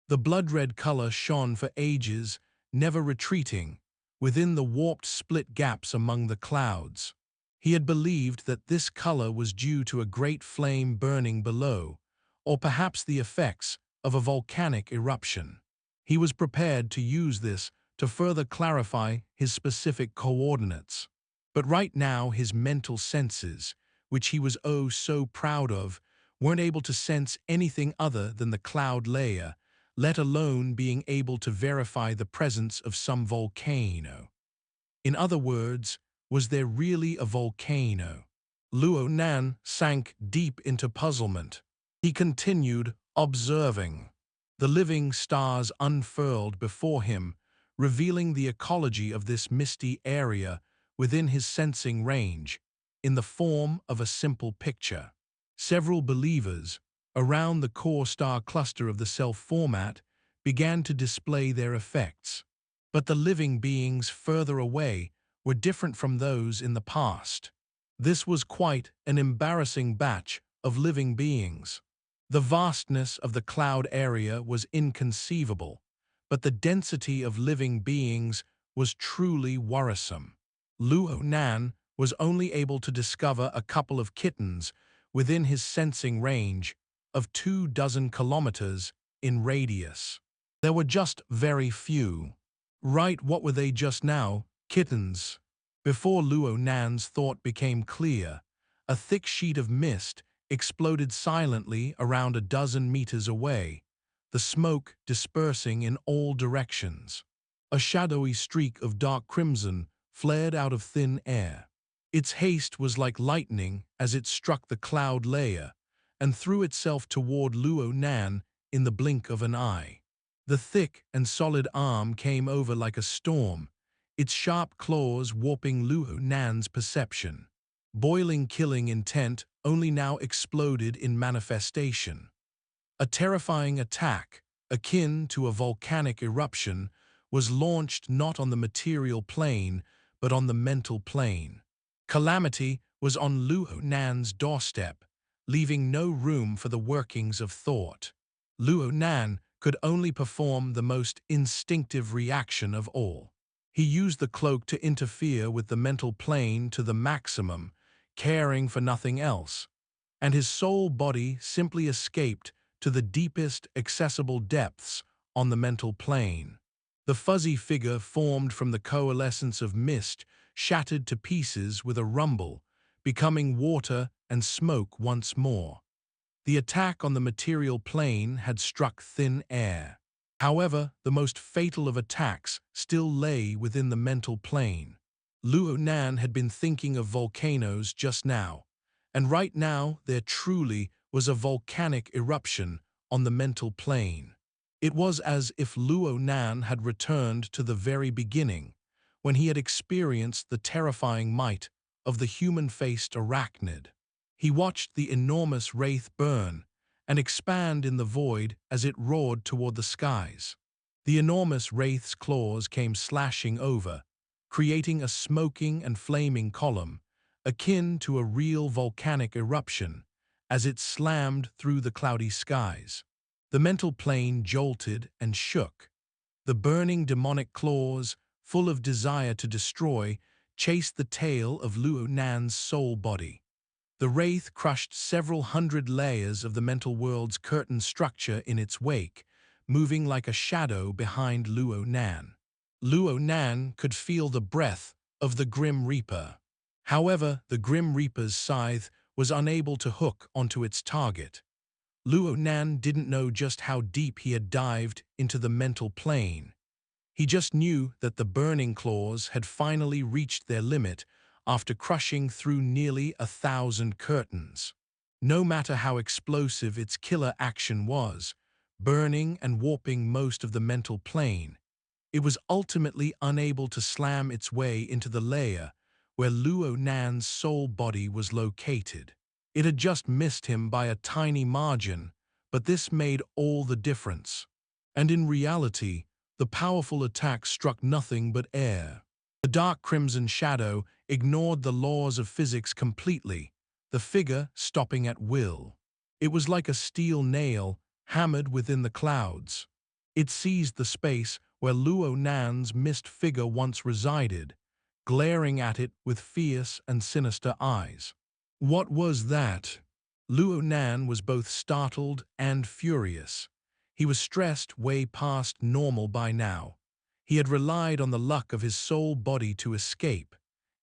The blood-red color shone for ages, never retreating, within the warped split gaps among the clouds. He had believed that this color was due to a great flame burning below, or perhaps the effects of a volcanic eruption. He was prepared to use this to further clarify his specific coordinates. But right now his mental senses, which he was oh so proud of, weren't able to sense anything other than the cloud layer, let alone being able to verify the presence of some volcano. In other words, Was there really a volcano? Luo Nan sank deep into puzzlement. He continued observing. The living stars unfurled before him, revealing the ecology of this misty area within his sensing range, in the form of a simple picture. Several believers, around the core star cluster of the self-format, began to display their effects. But the living beings further away were different from those in the past. This was quite an embarrassing batch of living beings. The vastness of the cloud area was inconceivable, but the density of living beings was truly worrisome. Luo Nan was only able to discover a couple of kittens within his sensing range of 24 kilometers in radius. There were just very few. Right, what were they just now? Kittens. Before Luo Nan's thought became clear, a thick sheet of mist exploded silently around 12 meters away, the smoke dispersing in all directions. A shadowy streak of dark crimson flared out of thin air. Its haste was like lightning as it struck the cloud layer and threw itself toward Luo Nan in the blink of an eye. The thick and solid arm came over like a storm, its sharp claws warping Luo Nan's perception. Boiling killing intent only now exploded in manifestation. A terrifying attack, akin to a volcanic eruption, was launched not on the material plane, but on the mental plane. Calamity was on Luo Nan's doorstep, leaving no room for the workings of thought. Luo Nan could only perform the most instinctive reaction of all. He used the cloak to interfere with the mental plane to the maximum, caring for nothing else, and his soul body simply escaped to the deepest accessible depths on the mental plane. The fuzzy figure formed from the coalescence of mist shattered to pieces with a rumble, becoming water and smoke once more. The attack on the material plane had struck thin air. However, the most fatal of attacks still lay within the mental plane. Luo Nan had been thinking of volcanoes just now, and right now there truly was a volcanic eruption on the mental plane. It was as if Luo Nan had returned to the very beginning, when he had experienced the terrifying might of the human-faced arachnid. He watched the enormous wraith burn and expand in the void as it roared toward the skies. The enormous wraith's claws came slashing over, creating a smoking and flaming column, akin to a real volcanic eruption, as it slammed through the cloudy skies. The mental plane jolted and shook. The burning demonic claws, full of desire to destroy, chased the tail of Luo Nan's soul body. The wraith crushed several hundred layers of the mental world's curtain structure in its wake, moving like a shadow behind Luo Nan. Luo Nan could feel the breath of the Grim Reaper. However, the Grim Reaper's scythe was unable to hook onto its target. Luo Nan didn't know just how deep he had dived into the mental plane. He just knew that the burning claws had finally reached their limit after crushing through nearly 1,000 curtains. No matter how explosive its killer action was, burning and warping most of the mental plane, it was ultimately unable to slam its way into the layer where Luo Nan's soul body was located. It had just missed him by a tiny margin, but this made all the difference. And in reality, the powerful attack struck nothing but air. The dark crimson shadow ignored the laws of physics completely, the figure stopping at will. It was like a steel nail hammered within the clouds. It seized the space where Luo Nan's mist figure once resided, glaring at it with fierce and sinister eyes. What was that? Luo Nan was both startled and furious. He was stressed way past normal by now. He had relied on the luck of his soul body to escape.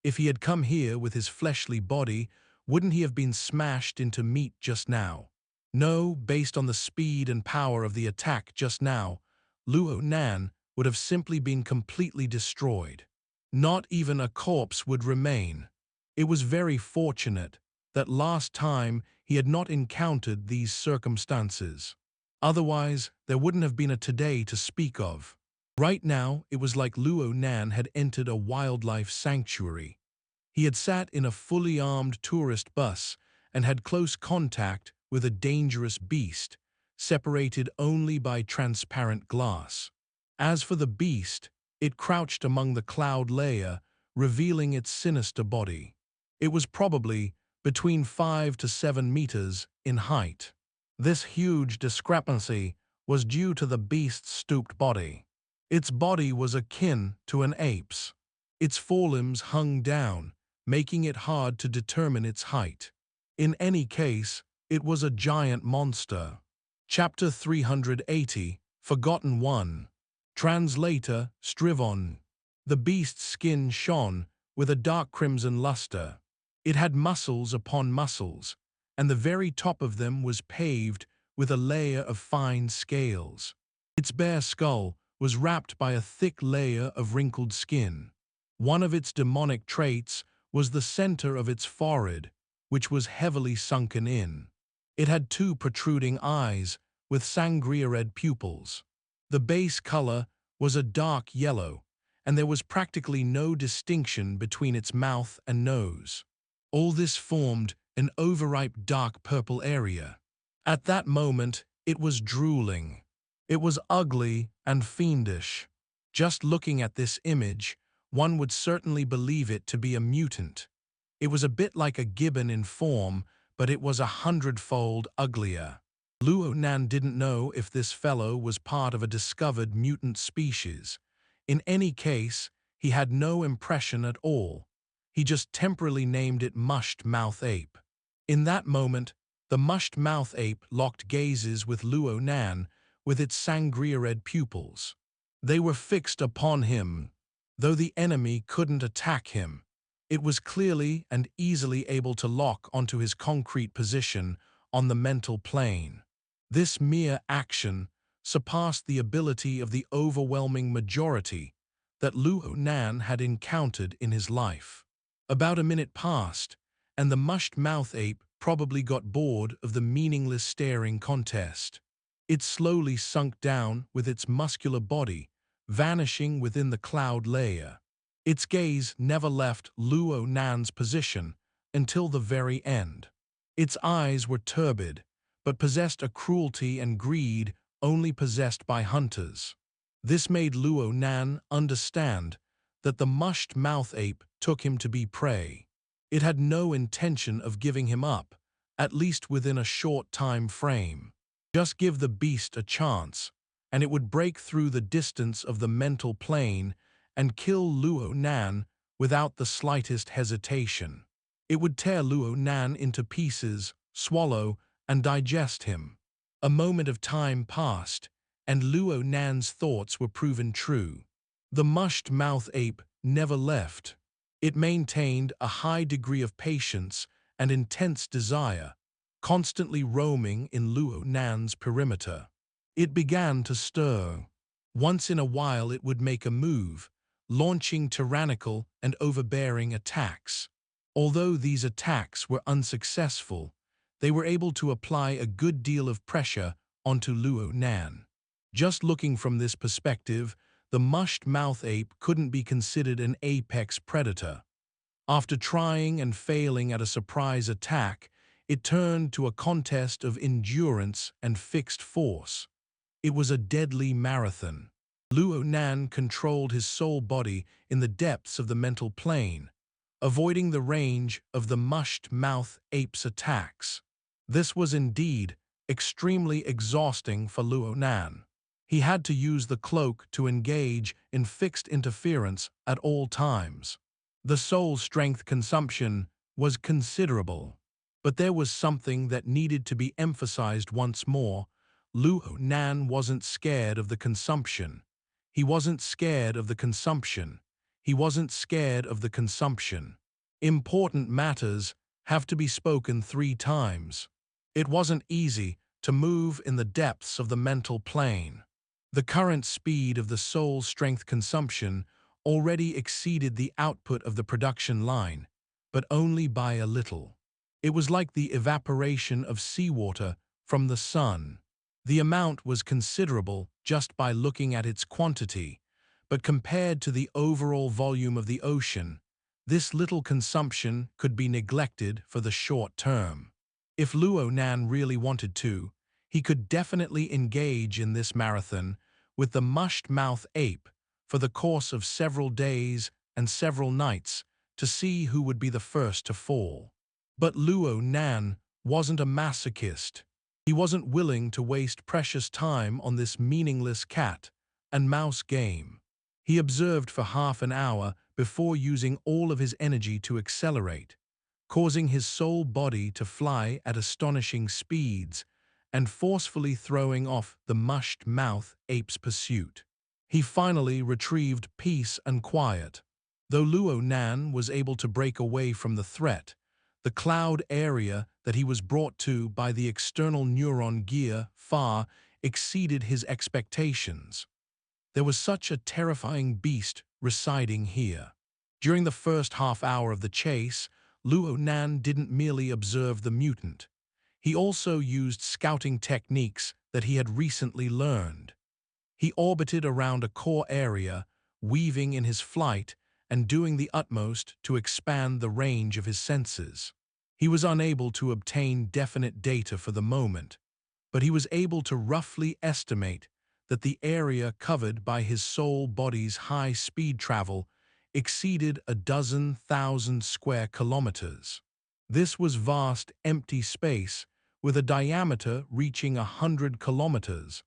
If he had come here with his fleshly body, wouldn't he have been smashed into meat just now? No, based on the speed and power of the attack just now, Luo Nan would have simply been completely destroyed. Not even a corpse would remain. It was very fortunate that last time he had not encountered these circumstances. Otherwise, there wouldn't have been a today to speak of. Right now, it was like Luo Nan had entered a wildlife sanctuary. He had sat in a fully armed tourist bus and had close contact with a dangerous beast, separated only by transparent glass. As for the beast, it crouched among the cloud layer, revealing its sinister body. It was probably between 5 to 7 meters in height. This huge discrepancy was due to the beast's stooped body. Its body was akin to an ape's. Its forelimbs hung down, making it hard to determine its height. In any case, it was a giant monster. Chapter 380, Forgotten One. Translator, Strivon. The beast's skin shone with a dark crimson luster. It had muscles upon muscles, and the very top of them was paved with a layer of fine scales. Its bare skull was wrapped by a thick layer of wrinkled skin. One of its demonic traits was the center of its forehead, which was heavily sunken in. It had two protruding eyes with sangria-red pupils. The base color was a dark yellow, and there was practically no distinction between its mouth and nose. All this formed an overripe dark purple area. At that moment, it was drooling. It was ugly and fiendish. Just looking at this image, one would certainly believe it to be a mutant. It was a bit like a gibbon in form, but it was 100-fold uglier. Luo Nan didn't know if this fellow was part of a discovered mutant species. In any case, he had no impression at all. He just temporarily named it Mushed Mouth Ape. In that moment, the Mushed Mouth Ape locked gazes with Luo Nan with its sangria-red pupils. They were fixed upon him. Though the enemy couldn't attack him, it was clearly and easily able to lock onto his concrete position on the mental plane. This mere action surpassed the ability of the overwhelming majority that Luo Nan had encountered in his life. About a minute passed, and the Mushed Mouth Ape probably got bored of the meaningless staring contest. It slowly sunk down with its muscular body, vanishing within the cloud layer. Its gaze never left Luo Nan's position until the very end. Its eyes were turbid, but possessed a cruelty and greed only possessed by hunters. This made Luo Nan understand that the Mushed Mouth Ape took him to be prey. It had no intention of giving him up, at least within a short time frame. Just give the beast a chance, and it would break through the distance of the mental plane and kill Luo Nan without the slightest hesitation. It would tear Luo Nan into pieces, swallow, and digest him. A moment of time passed, and Luo Nan's thoughts were proven true. The Mushed Mouth Ape never left. It maintained a high degree of patience and intense desire, constantly roaming in Luo Nan's perimeter. It began to stir. Once in a while it would make a move, launching tyrannical and overbearing attacks. Although these attacks were unsuccessful, they were able to apply a good deal of pressure onto Luo Nan. Just looking from this perspective, the Mushed Mouth Ape couldn't be considered an apex predator. After trying and failing at a surprise attack, it turned to a contest of endurance and fixed force. It was a deadly marathon. Luo Nan controlled his soul body in the depths of the mental plane, avoiding the range of the Mushed Mouth Ape's attacks. This was indeed extremely exhausting for Luo Nan. He had to use the cloak to engage in fixed interference at all times. The soul strength consumption was considerable, but there was something that needed to be emphasized once more. Luo Nan wasn't scared of the consumption. He wasn't scared of the consumption. He wasn't scared of the consumption. Important matters have to be spoken 3 times. It wasn't easy to move in the depths of the mental plane. The current speed of the soul strength consumption already exceeded the output of the production line, but only by a little. It was like the evaporation of seawater from the sun. The amount was considerable just by looking at its quantity, but compared to the overall volume of the ocean, this little consumption could be neglected for the short term. If Luo Nan really wanted to, he could definitely engage in this marathon with the Mushed Mouth Ape for the course of several days and several nights to see who would be the first to fall. But Luo Nan wasn't a masochist. He wasn't willing to waste precious time on this meaningless cat and mouse game. He observed for half an hour before using all of his energy to accelerate, causing his sole body to fly at astonishing speeds and forcefully throwing off the Mushed Mouth Ape's pursuit. He finally retrieved peace and quiet. Though Luo Nan was able to break away from the threat, the cloud area that he was brought to by the external Neuron gear far exceeded his expectations. There was such a terrifying beast residing here. During the first half hour of the chase, Luo Nan didn't merely observe the mutant. He also used scouting techniques that he had recently learned. He orbited around a core area, weaving in his flight and doing the utmost to expand the range of his senses. He was unable to obtain definite data for the moment, but he was able to roughly estimate that the area covered by his sole body's high-speed travel exceeded 12,000 square kilometers. This was vast, empty space with a diameter reaching 100 kilometers,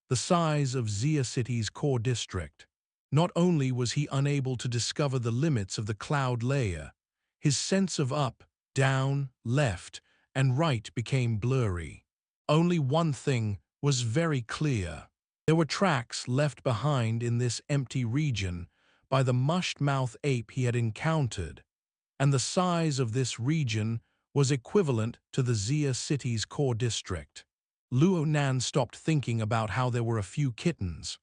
the size of Xia City's core district. Not only was he unable to discover the limits of the cloud layer, his sense of up, down, left, and right became blurry. Only one thing was very clear. There were tracks left behind in this empty region by the Mushed Mouth Ape he had encountered, and the size of this region was equivalent to the Xia City's core district. Luo Nan stopped thinking about how there were a few kittens.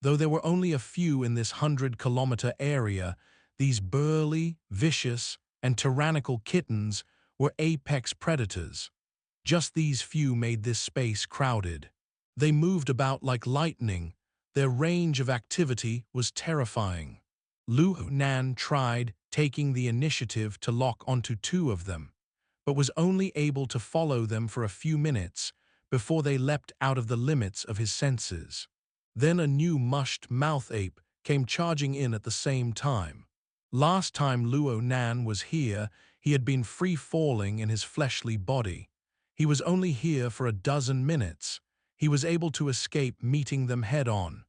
Though there were only a few in this 100-kilometer area, these burly, vicious, and tyrannical kittens were apex predators. Just these few made this space crowded. They moved about like lightning. Their range of activity was terrifying. Luo Nan tried taking the initiative to lock onto two of them, but was only able to follow them for a few minutes before they leapt out of the limits of his senses. Then a new Mushed Mouth Ape came charging in at the same time. Last time Luo Nan was here, he had been free-falling in his fleshly body. He was only here for a dozen minutes. He was able to escape meeting them head-on.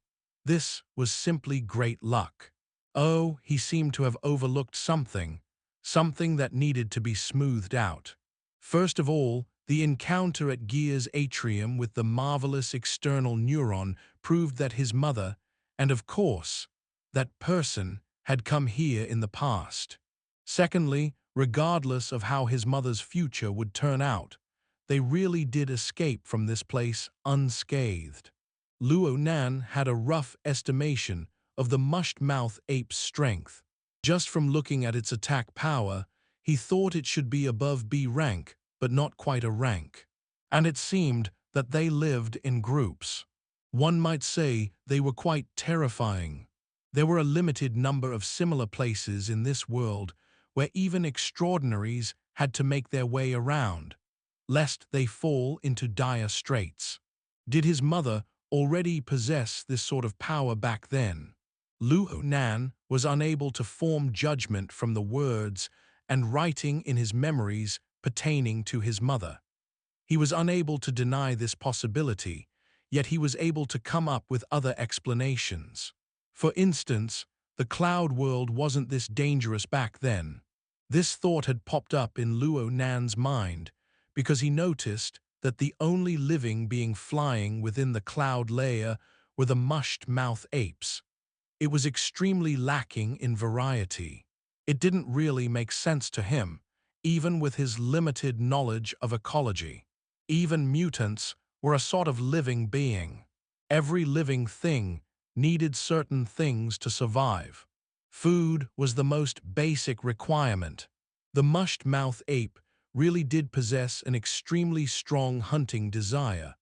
This was simply great luck. Oh, he seemed to have overlooked something that needed to be smoothed out. First of all, the encounter at Gia's atrium with the marvelous external Neuron proved that his mother, and of course, that person, had come here in the past. Secondly, regardless of how his mother's future would turn out, they really did escape from this place unscathed. Luo Nan had a rough estimation of the Mushed Mouth Ape's strength. Just from looking at its attack power, he thought it should be above B rank, but not quite a rank. And it seemed that they lived in groups. One might say they were quite terrifying. There were a limited number of similar places in this world where even extraordinaries had to make their way around, lest they fall into dire straits. Did his mother already possess this sort of power back then? Luo Nan was unable to form judgment from the words and writing in his memories pertaining to his mother. He was unable to deny this possibility, yet he was able to come up with other explanations. For instance, the cloud world wasn't this dangerous back then. This thought had popped up in Luo Nan's mind because he noticed that the only living being flying within the cloud layer were the Mushed Mouth Apes. It was extremely lacking in variety. It didn't really make sense to him, even with his limited knowledge of ecology. Even mutants were a sort of living being. Every living thing needed certain things to survive. Food was the most basic requirement. The Mushed Mouth Ape really did possess an extremely strong hunting desire,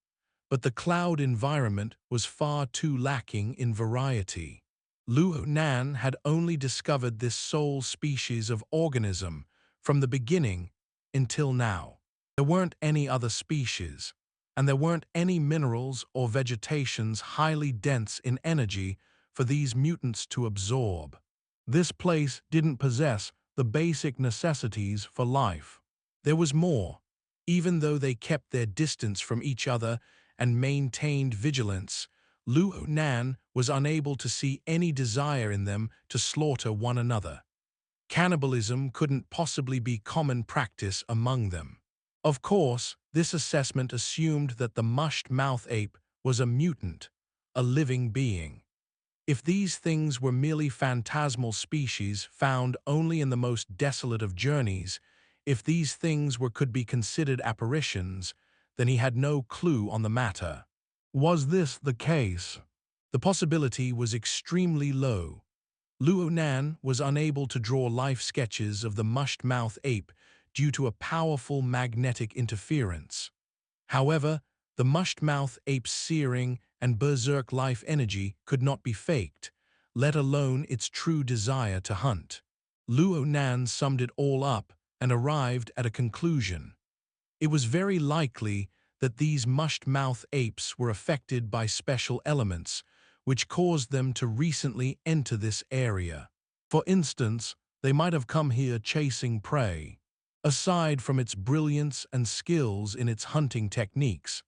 but the cloud environment was far too lacking in variety. Luo Nan had only discovered this sole species of organism from the beginning until now. There weren't any other species, and there weren't any minerals or vegetations highly dense in energy for these mutants to absorb. This place didn't possess the basic necessities for life. There was more, even though they kept their distance from each other and maintained vigilance. Luo Nan was unable to see any desire in them to slaughter one another. Cannibalism couldn't possibly be common practice among them. Of course, this assessment assumed that the Mushed Mouth Ape was a mutant, a living being. If these things were merely phantasmal species found only in the most desolate of journeys, if these things could be considered apparitions, then he had no clue on the matter. Was this the case? The possibility was extremely low. Luo Nan was unable to draw life sketches of the Mushed Mouth Ape due to a powerful magnetic interference. However, the Mushed Mouth Ape's searing and berserk life energy could not be faked, let alone its true desire to hunt. Luo Nan summed it all up and arrived at a conclusion. It was very likely that these Mushed Mouth Apes were affected by special elements, which caused them to recently enter this area. For instance, they might have come here chasing prey. Aside from its brilliance and skills in its hunting techniques,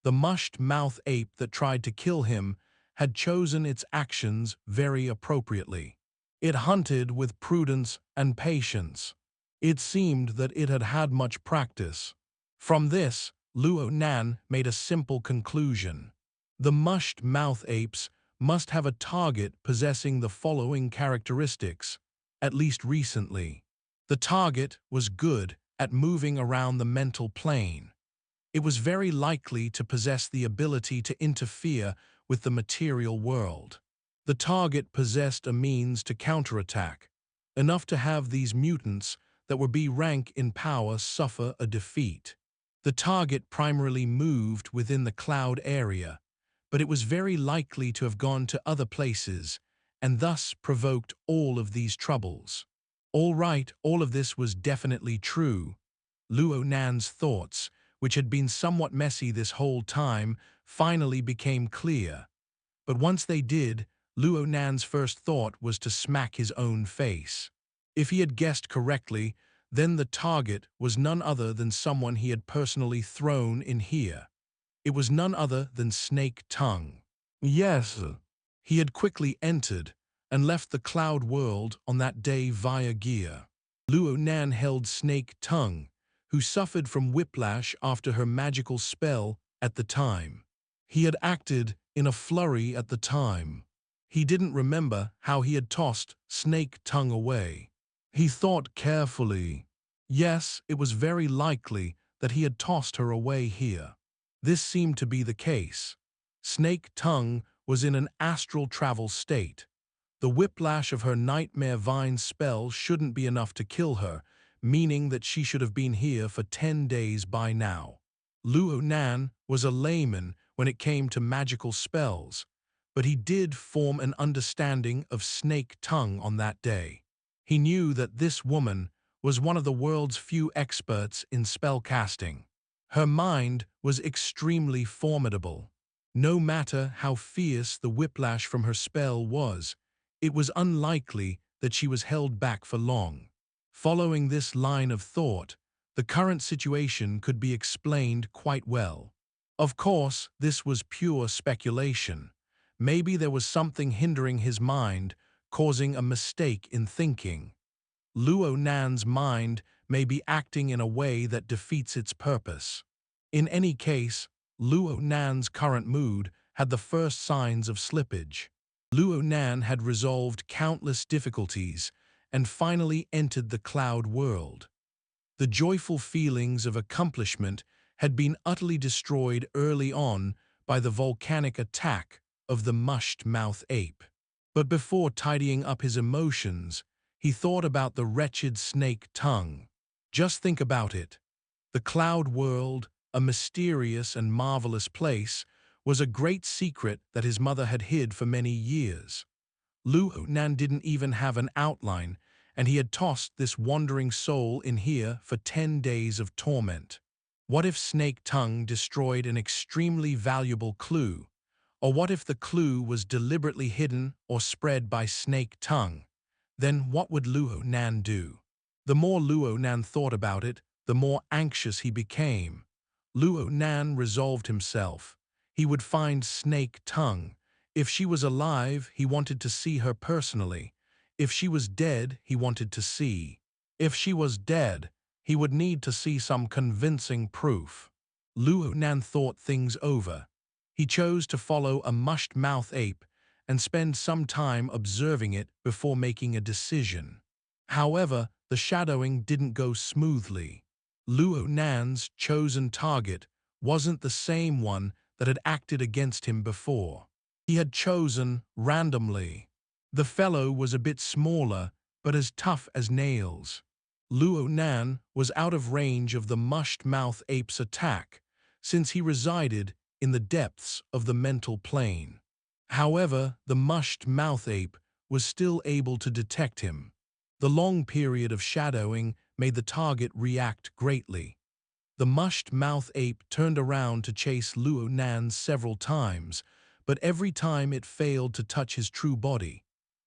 the Mushed Mouth Ape that tried to kill him had chosen its actions very appropriately. It hunted with prudence and patience. It seemed that it had had much practice. From this, Luo Nan made a simple conclusion. The Mushed Mouth Apes must have a target possessing the following characteristics, at least recently. The target was good at moving around the mental plane. It was very likely to possess the ability to interfere with the material world. The target possessed a means to counterattack, enough to have these mutants that were B rank in power suffer a defeat. The target primarily moved within the cloud area, but it was very likely to have gone to other places and thus provoked all of these troubles. All right, all of this was definitely true. Luo Nan's thoughts, which had been somewhat messy this whole time, finally became clear. But once they did, Luo Nan's first thought was to smack his own face. If he had guessed correctly, then the target was none other than someone he had personally thrown in here. It was none other than Snake Tongue. Yes, he had quickly entered and left the cloud world on that day via gear. Luo Nan held Snake Tongue, who suffered from whiplash after her magical spell at the time. He had acted in a flurry at the time. He didn't remember how he had tossed Snake Tongue away. He thought carefully. Yes, it was very likely that he had tossed her away here. This seemed to be the case. Snake Tongue was in an astral travel state. The whiplash of her nightmare vine spell shouldn't be enough to kill her, meaning that she should have been here for 10 days by now. Luo Nan was a layman when it came to magical spells, but he did form an understanding of Snake Tongue on that day. He knew that this woman was one of the world's few experts in spellcasting. Her mind was extremely formidable. No matter how fierce the whiplash from her spell was, it was unlikely that she was held back for long. Following this line of thought, the current situation could be explained quite well. Of course, this was pure speculation. Maybe there was something hindering his mind, causing a mistake in thinking. Luo Nan's mind may be acting in a way that defeats its purpose. In any case, Luo Nan's current mood had the first signs of slippage. Luo Nan had resolved countless difficulties and finally entered the cloud world. The joyful feelings of accomplishment had been utterly destroyed early on by the volcanic attack of the Mushed Mouth Ape. But before tidying up his emotions, he thought about the wretched snake tongue. Just think about it. The cloud world, a mysterious and marvelous place, was a great secret that his mother had hid for many years. Luo Nan didn't even have an outline, and he had tossed this wandering soul in here for 10 days of torment. What if Snake Tongue destroyed an extremely valuable clue? Or what if the clue was deliberately hidden or spread by Snake Tongue? Then what would Luo Nan do? The more Luo Nan thought about it, the more anxious he became. Luo Nan resolved himself. He would find Snake Tongue. If she was alive, he wanted to see her personally. If she was dead, he wanted to see. If she was dead, he would need to see some convincing proof. Luo Nan thought things over. He chose to follow a mushed mouth ape and spend some time observing it before making a decision. However, the shadowing didn't go smoothly. Luo Nan's chosen target wasn't the same one that had acted against him before. He had chosen randomly. The fellow was a bit smaller, but as tough as nails. Luo Nan was out of range of the mushed mouth ape's attack, since he resided in the depths of the mental plane. However, the mushed mouth ape was still able to detect him. The long period of shadowing made the target react greatly. The mushed mouth ape turned around to chase Luo Nan several times, but every time it failed to touch his true body.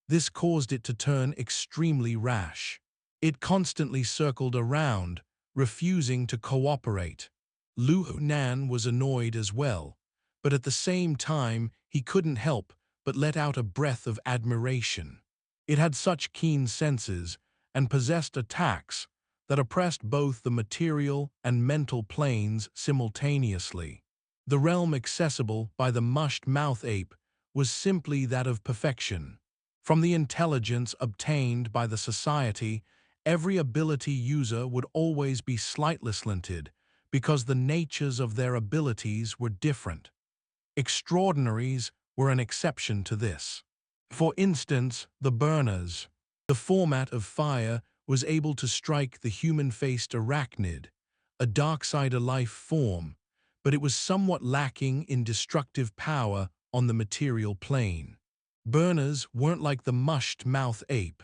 This caused it to turn extremely rash. It constantly circled around, refusing to cooperate. Luo Nan was annoyed as well, but at the same time he couldn't help but let out a breath of admiration. It had such keen senses and possessed attacks that oppressed both the material and mental planes simultaneously. The realm accessible by the mushed mouth ape was simply that of perfection. From the intelligence obtained by the society, every ability user would always be slightly slanted because the natures of their abilities were different. Extraordinaries were an exception to this. For instance, the burners. The format of fire was able to strike the human-faced arachnid, a dark-side life form, but it was somewhat lacking in destructive power on the material plane. Burners weren't like the mushed mouth ape.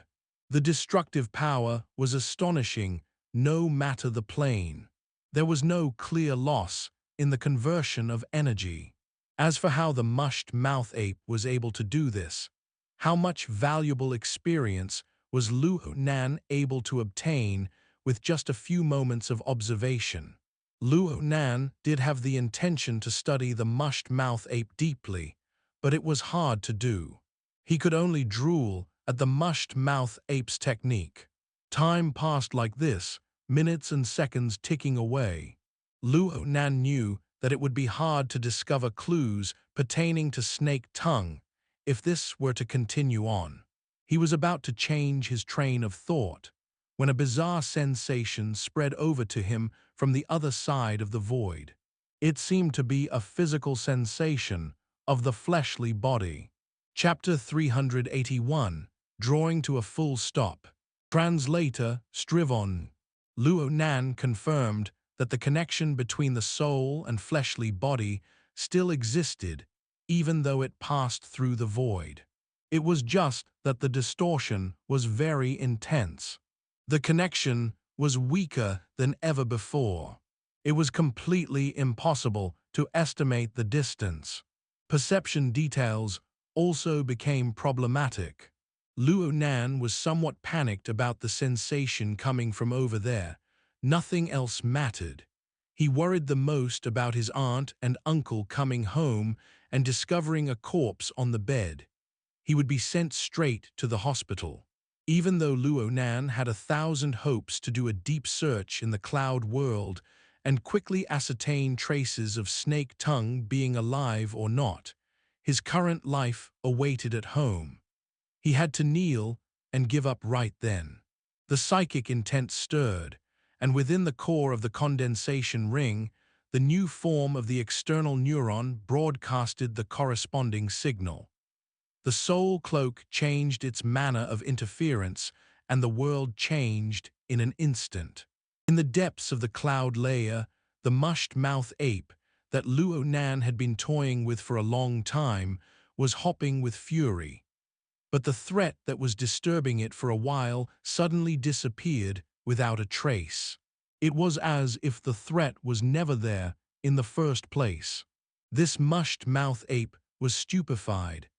The destructive power was astonishing, no matter the plane. There was no clear loss in the conversion of energy. As for how the mushed mouth ape was able to do this, how much valuable experience was Luo Nan able to obtain with just a few moments of observation? Luo Nan did have the intention to study the mushed mouth ape deeply, but it was hard to do. He could only drool at the mushed mouth ape's technique. Time passed like this, minutes and seconds ticking away. Luo Nan knew that it would be hard to discover clues pertaining to Snake Tongue if this were to continue on. He was about to change his train of thought when a bizarre sensation spread over to him from the other side of the void. It seemed to be a physical sensation of the fleshly body. Chapter 381, Drawing to a Full Stop. Translator Strivon. Luo Nan confirmed that the connection between the soul and fleshly body still existed, even though it passed through the void. It was just that the distortion was very intense. The connection was weaker than ever before. It was completely impossible to estimate the distance. Perception details also became problematic. Luo Nan was somewhat panicked about the sensation coming from over there. Nothing else mattered. He worried the most about his aunt and uncle coming home and discovering a corpse on the bed. He would be sent straight to the hospital. Even though Luo Nan had 1,000 hopes to do a deep search in the cloud world and quickly ascertain traces of Snake Tongue being alive or not, his current life awaited at home. He had to kneel and give up right then. The psychic intent stirred, and within the core of the condensation ring, the new form of the external neuron broadcasted the corresponding signal. The soul cloak changed its manner of interference, and the world changed in an instant. In the depths of the cloud layer, the mushed mouth ape that Luo Nan had been toying with for a long time was hopping with fury. But the threat that was disturbing it for a while suddenly disappeared without a trace. It was as if the threat was never there in the first place. This mushed mouth ape was stupefied.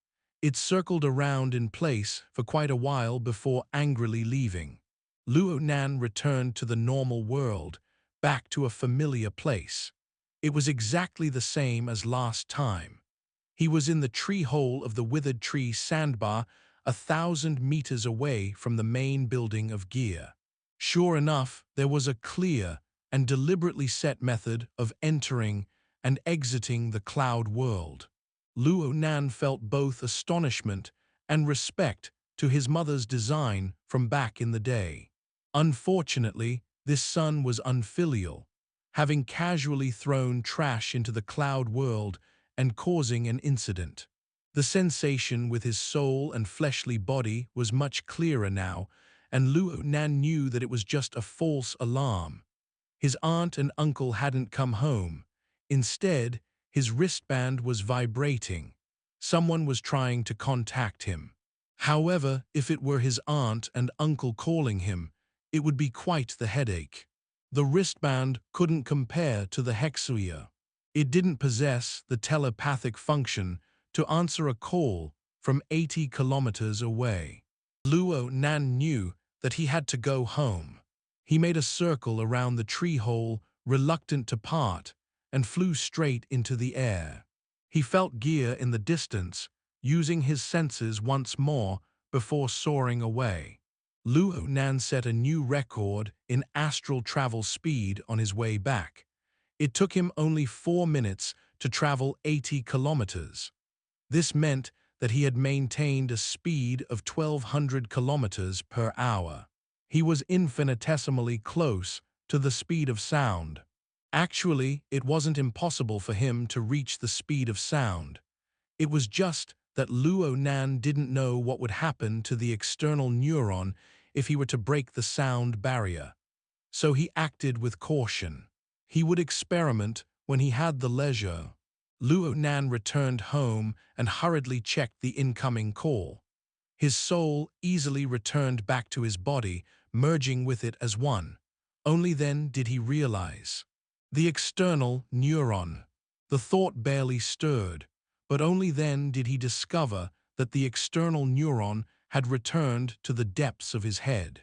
It circled around in place for quite a while before angrily leaving. Luo Nan returned to the normal world, back to a familiar place. It was exactly the same as last time. He was in the tree hole of the withered tree sandbar, 1,000 meters away from the main building of gear. Sure enough, there was a clear and deliberately set method of entering and exiting the cloud world. Luo Nan felt both astonishment and respect to his mother's design from back in the day. Unfortunately, this son was unfilial, having casually thrown trash into the cloud world and causing an incident. The sensation with his soul and fleshly body was much clearer now, and Luo Nan knew that it was just a false alarm. His aunt and uncle hadn't come home. Instead, his wristband was vibrating. Someone was trying to contact him. However, if it were his aunt and uncle calling him, it would be quite the headache. The wristband couldn't compare to the hexuia. It didn't possess the telepathic function to answer a call from 80 kilometers away. Luo Nan knew that he had to go home. He made a circle around the tree hole, reluctant to part, and flew straight into the air. He felt gear in the distance, using his senses once more before soaring away. Luo Nan set a new record in astral travel speed on his way back. It took him only 4 minutes to travel 80 kilometers. This meant that he had maintained a speed of 1,200 kilometers per hour. He was infinitesimally close to the speed of sound. Actually, it wasn't impossible for him to reach the speed of sound. It was just that Luo Nan didn't know what would happen to the external neuron if he were to break the sound barrier. So he acted with caution. He would experiment when he had the leisure. Luo Nan returned home and hurriedly checked the incoming call. His soul easily returned back to his body, merging with it as one. Only then did he realize. The external neuron. The thought barely stirred, but only then did he discover that the external neuron had returned to the depths of his head.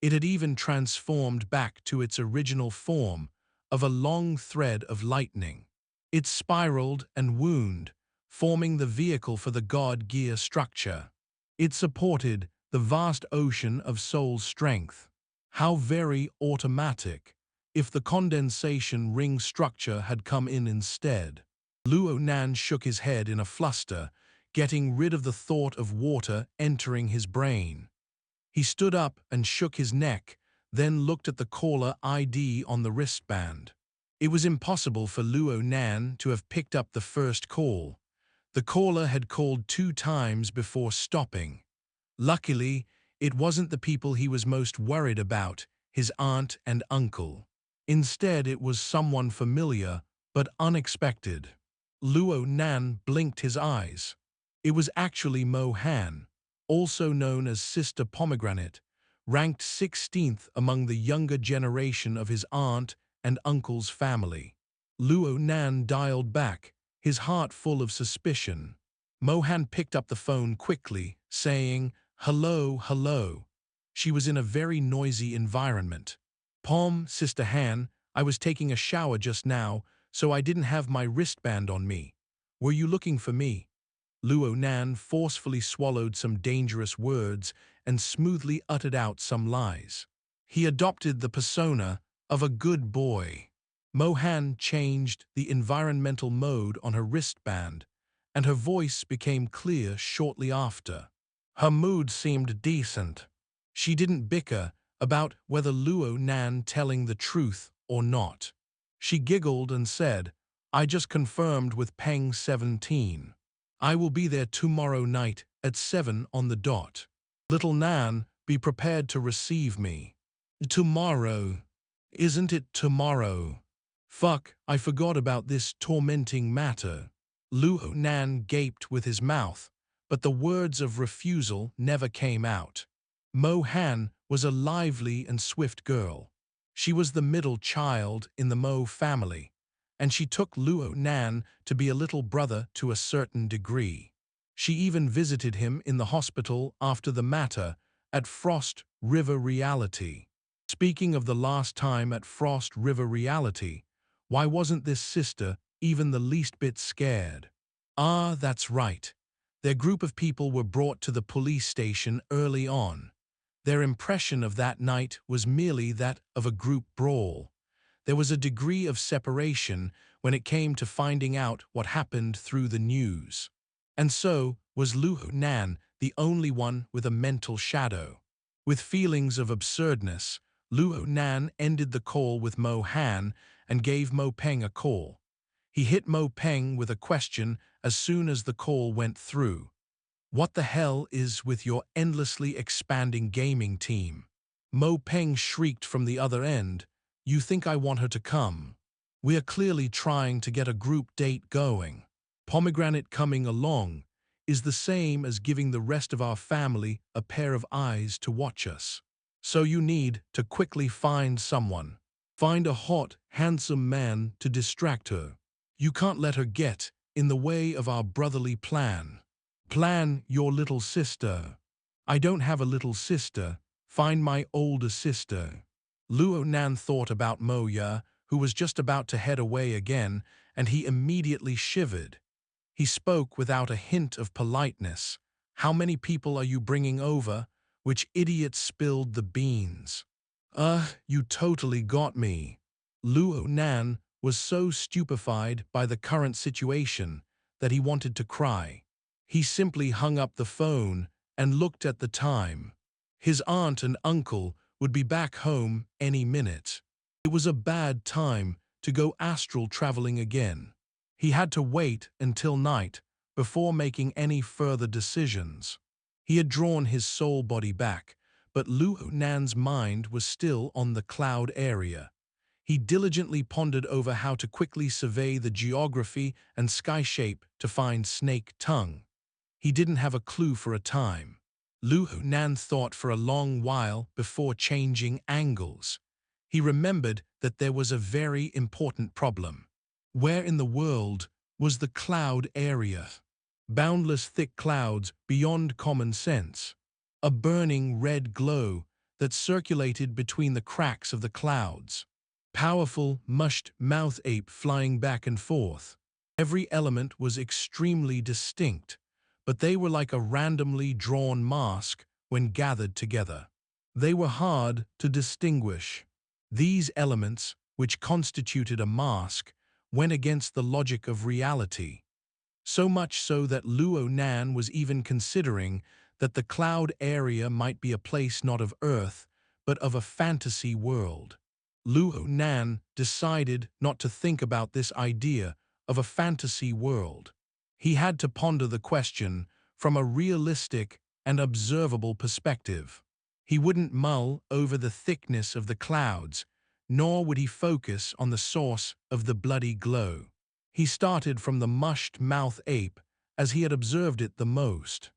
It had even transformed back to its original form of a long thread of lightning. It spiraled and wound, forming the vehicle for the God gear structure. It supported the vast ocean of soul strength. How very automatic, if the condensation ring structure had come in instead. Luo Nan shook his head in a fluster, getting rid of the thought of water entering his brain. He stood up and shook his neck, then looked at the caller ID on the wristband. It was impossible for Luo Nan to have picked up the first call. The caller had called 2 times before stopping. Luckily, it wasn't the people he was most worried about, his aunt and uncle. Instead, it was someone familiar but unexpected. Luo Nan blinked his eyes. It was actually Mo Han, also known as Sister Pomegranate, ranked 16th among the younger generation of his aunt and uncle's family. Luo Nan dialed back, his heart full of suspicion. Mohan picked up the phone quickly, saying, "Hello, hello." She was in a very noisy environment. "Pom, Sister Han, I was taking a shower just now, so I didn't have my wristband on me. Were you looking for me?" Luo Nan forcefully swallowed some dangerous words and smoothly uttered out some lies. He adopted the persona of a good boy. Mohan changed the environmental mode on her wristband, and her voice became clear shortly after. Her mood seemed decent. She didn't bicker about whether Luo Nan telling the truth or not. She giggled and said, "I just confirmed with Peng 17. I will be there tomorrow night at 7 on the dot. Little Nan, be prepared to receive me. Tomorrow. Isn't it tomorrow? Fuck, I forgot about this tormenting matter. Luo Nan gaped with his mouth, but the words of refusal never came out. Mo Han was a lively and swift girl. She was the middle child in the Mo family, and she took Luo Nan to be a little brother to a certain degree. She even visited him in the hospital after the matter at Frost River Reality. Speaking of the last time at Frost River Reality, why wasn't this sister even the least bit scared? Ah, that's right. Their group of people were brought to the police station early on. Their impression of that night was merely that of a group brawl. There was a degree of separation when it came to finding out what happened through the news. And so was Luo Nan the only one with a mental shadow. With feelings of absurdness, Luo Nan ended the call with Mo Han and gave Mo Peng a call. He hit Mo Peng with a question as soon as the call went through. What the hell is with your endlessly expanding gaming team? Mo Peng shrieked from the other end. You think I want her to come? We are clearly trying to get a group date going. Pomegranate coming along is the same as giving the rest of our family a pair of eyes to watch us. So you need to quickly find someone. Find a hot, handsome man to distract her. You can't let her get in the way of our brotherly plan. Plan your little sister. I don't have a little sister. Find my older sister. Luo Nan thought about Mo Ya, who was just about to head away again, and he immediately shivered. He spoke without a hint of politeness. How many people are you bringing over? Which idiot spilled the beans? You totally got me. Luo Nan was so stupefied by the current situation that he wanted to cry. He simply hung up the phone and looked at the time. His aunt and uncle would be back home any minute. It was a bad time to go astral traveling again. He had to wait until night before making any further decisions. He had drawn his soul body back, but Luo Nan's mind was still on the cloud area. He diligently pondered over how to quickly survey the geography and sky shape to find Snake Tongue. He didn't have a clue for a time. Luo Nan thought for a long while before changing angles. He remembered that there was a very important problem. Where in the world was the cloud area? Boundless thick clouds beyond common sense. A burning red glow that circulated between the cracks of the clouds. Powerful, mushed mouth ape flying back and forth. Every element was extremely distinct, but they were like a randomly drawn mask when gathered together. They were hard to distinguish. These elements, which constituted a mask, went against the logic of reality. So much so that Luo Nan was even considering that the cloud area might be a place not of Earth, but of a fantasy world. Luo Nan decided not to think about this idea of a fantasy world. He had to ponder the question from a realistic and observable perspective. He wouldn't mull over the thickness of the clouds, nor would he focus on the source of the bloody glow. He started from the Mushed Mouth Ape as he had observed it the most.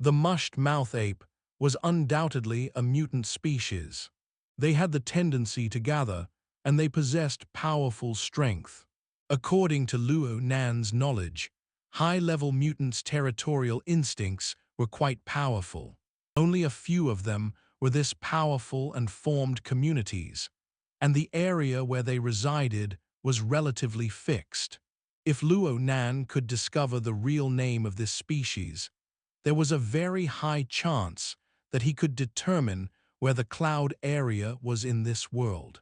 The Mushed Mouth Ape was undoubtedly a mutant species. They had the tendency to gather, and they possessed powerful strength. According to Luo Nan's knowledge, high-level mutants' territorial instincts were quite powerful. Only a few of them were this powerful and formed communities, and the area where they resided was relatively fixed. If Luo Nan could discover the real name of this species, there was a very high chance that he could determine where the cloud area was in this world.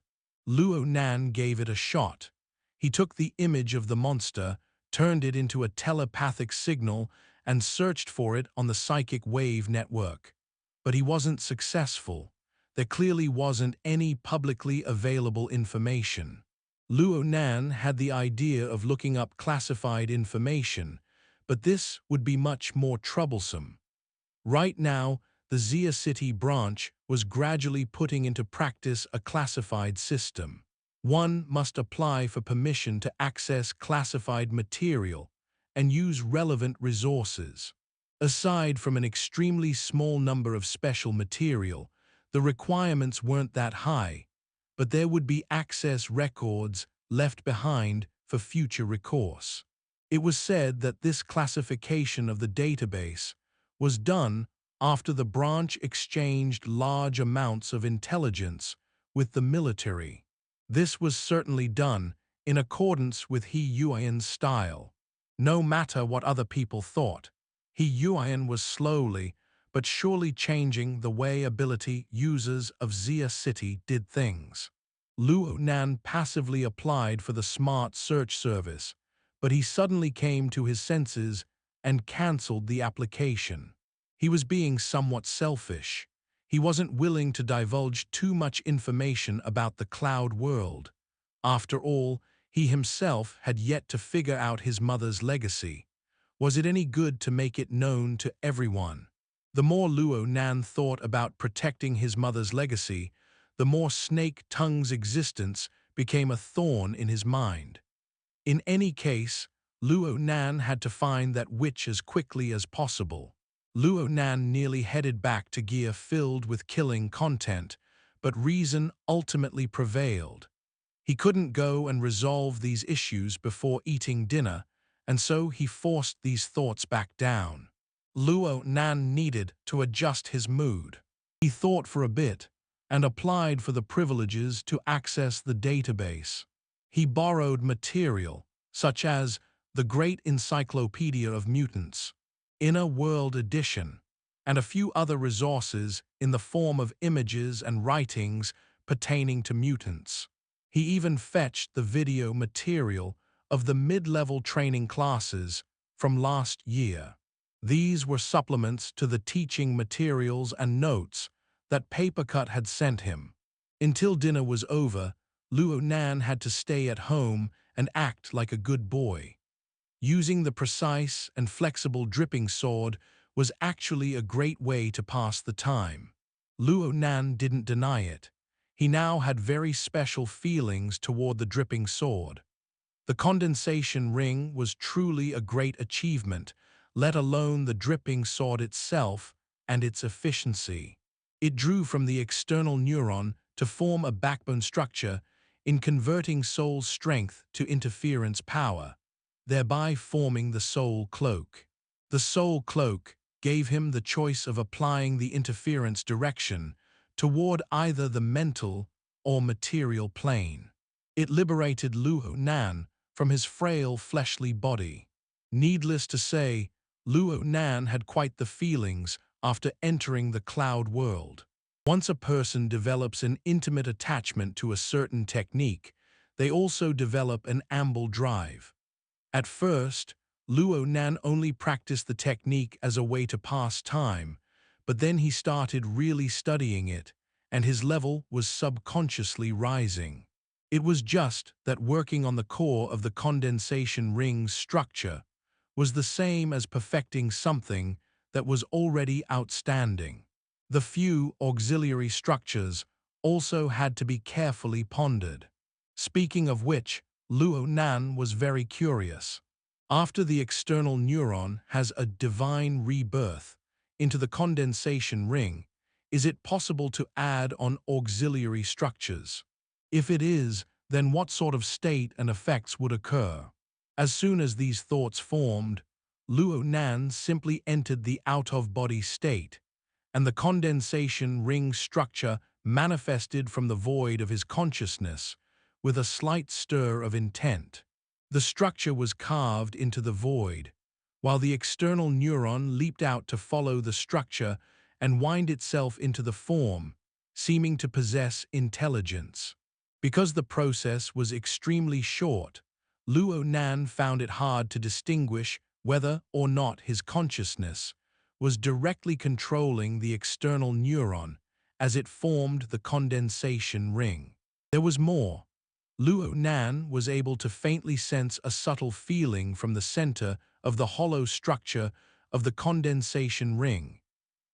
Luo Nan gave it a shot. He took the image of the monster, turned it into a telepathic signal, and searched for it on the psychic wave network. But he wasn't successful. There clearly wasn't any publicly available information. Luo Nan had the idea of looking up classified information, but this would be much more troublesome. Right now, the Xia City branch was gradually putting into practice a classified system. One must apply for permission to access classified material and use relevant resources. Aside from an extremely small number of special material, the requirements weren't that high, but there would be access records left behind for future recourse. It was said that this classification of the database was done after the branch exchanged large amounts of intelligence with the military. This was certainly done in accordance with He Yuan's style. No matter what other people thought, He Yuan was slowly but surely changing the way ability users of Xia City did things. Luo Nan passively applied for the smart search service, but he suddenly came to his senses and cancelled the application. He was being somewhat selfish. He wasn't willing to divulge too much information about the cloud world. After all, he himself had yet to figure out his mother's legacy. Was it any good to make it known to everyone? The more Luo Nan thought about protecting his mother's legacy, the more Snake Tongue's existence became a thorn in his mind. In any case, Luo Nan had to find that witch as quickly as possible. Luo Nan nearly headed back to gear filled with killing content, but reason ultimately prevailed. He couldn't go and resolve these issues before eating dinner, and so he forced these thoughts back down. Luo Nan needed to adjust his mood. He thought for a bit and applied for the privileges to access the database. He borrowed material, such as the Great Encyclopedia of Mutants, Inner World Edition, and a few other resources in the form of images and writings pertaining to mutants. He even fetched the video material of the mid-level training classes from last year. These were supplements to the teaching materials and notes that Papercut had sent him. Until dinner was over, Luo Nan had to stay at home and act like a good boy. Using the precise and flexible dripping sword was actually a great way to pass the time. Luo Nan didn't deny it. He now had very special feelings toward the dripping sword. The condensation ring was truly a great achievement, let alone the dripping sword itself and its efficiency. It drew from the external neuron to form a backbone structure in converting soul strength to interference power, thereby forming the soul cloak. The soul cloak gave him the choice of applying the interference direction toward either the mental or material plane. It liberated Luo Nan from his frail fleshly body. Needless to say, Luo Nan had quite the feelings after entering the cloud world. Once a person develops an intimate attachment to a certain technique, they also develop an amble drive. At first, Luo Nan only practiced the technique as a way to pass time, but then he started really studying it, and his level was subconsciously rising. It was just that working on the core of the condensation ring's structure was the same as perfecting something that was already outstanding. The few auxiliary structures also had to be carefully pondered. Speaking of which, Luo Nan was very curious. After the external neuron has a divine rebirth into the condensation ring, is it possible to add on auxiliary structures? If it is, then what sort of state and effects would occur? As soon as these thoughts formed, Luo Nan simply entered the out-of-body state, and the condensation ring structure manifested from the void of his consciousness with a slight stir of intent. The structure was carved into the void, while the external neuron leaped out to follow the structure and wind itself into the form, seeming to possess intelligence. Because the process was extremely short, Luo Nan found it hard to distinguish whether or not his consciousness was directly controlling the external neuron as it formed the condensation ring. There was more. Luo Nan was able to faintly sense a subtle feeling from the center of the hollow structure of the condensation ring.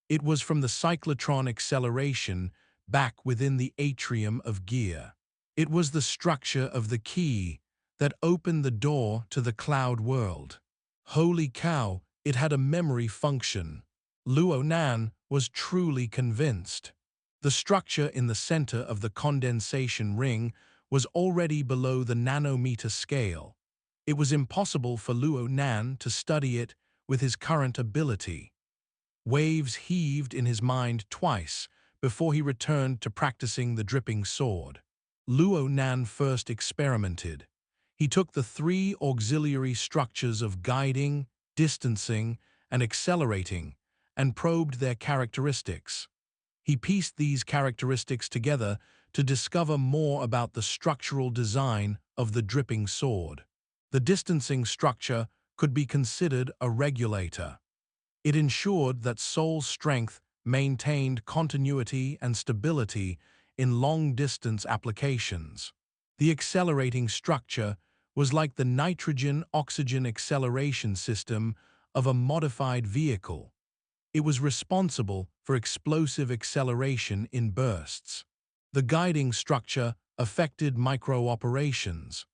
It was from the cyclotron acceleration back within the atrium of gear. It was the structure of the key that opened the door to the cloud world. Holy cow, it had a memory function. Luo Nan was truly convinced. The structure in the center of the condensation ring was already below the nanometer scale. It was impossible for Luo Nan to study it with his current ability. Waves heaved in his mind twice before he returned to practicing the dripping sword. Luo Nan first experimented. He took the three auxiliary structures of guiding, distancing, and accelerating and probed their characteristics. He pieced these characteristics together to discover more about the structural design of the dripping sword. The distancing structure could be considered a regulator. It ensured that soul strength maintained continuity and stability in long-distance applications. The accelerating structure was like the nitrogen-oxygen acceleration system of a modified vehicle. It was responsible for explosive acceleration in bursts. The guiding structure affected micro-operations.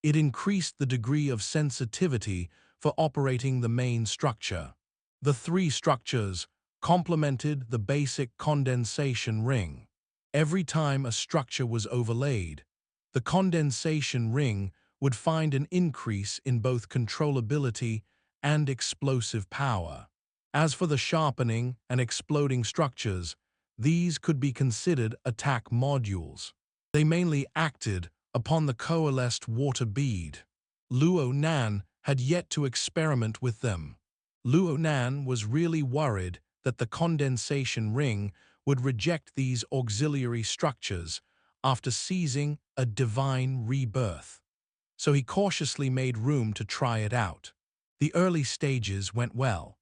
It increased the degree of sensitivity for operating the main structure. The three structures complemented the basic condensation ring. Every time a structure was overlaid, the condensation ring would find an increase in both controllability and explosive power. As for the sharpening and exploding structures, these could be considered attack modules. They mainly acted upon the coalesced water bead. Luo Nan had yet to experiment with them. Luo Nan was really worried that the condensation ring would reject these auxiliary structures after seizing a divine rebirth. So he cautiously made room to try it out. The early stages went well.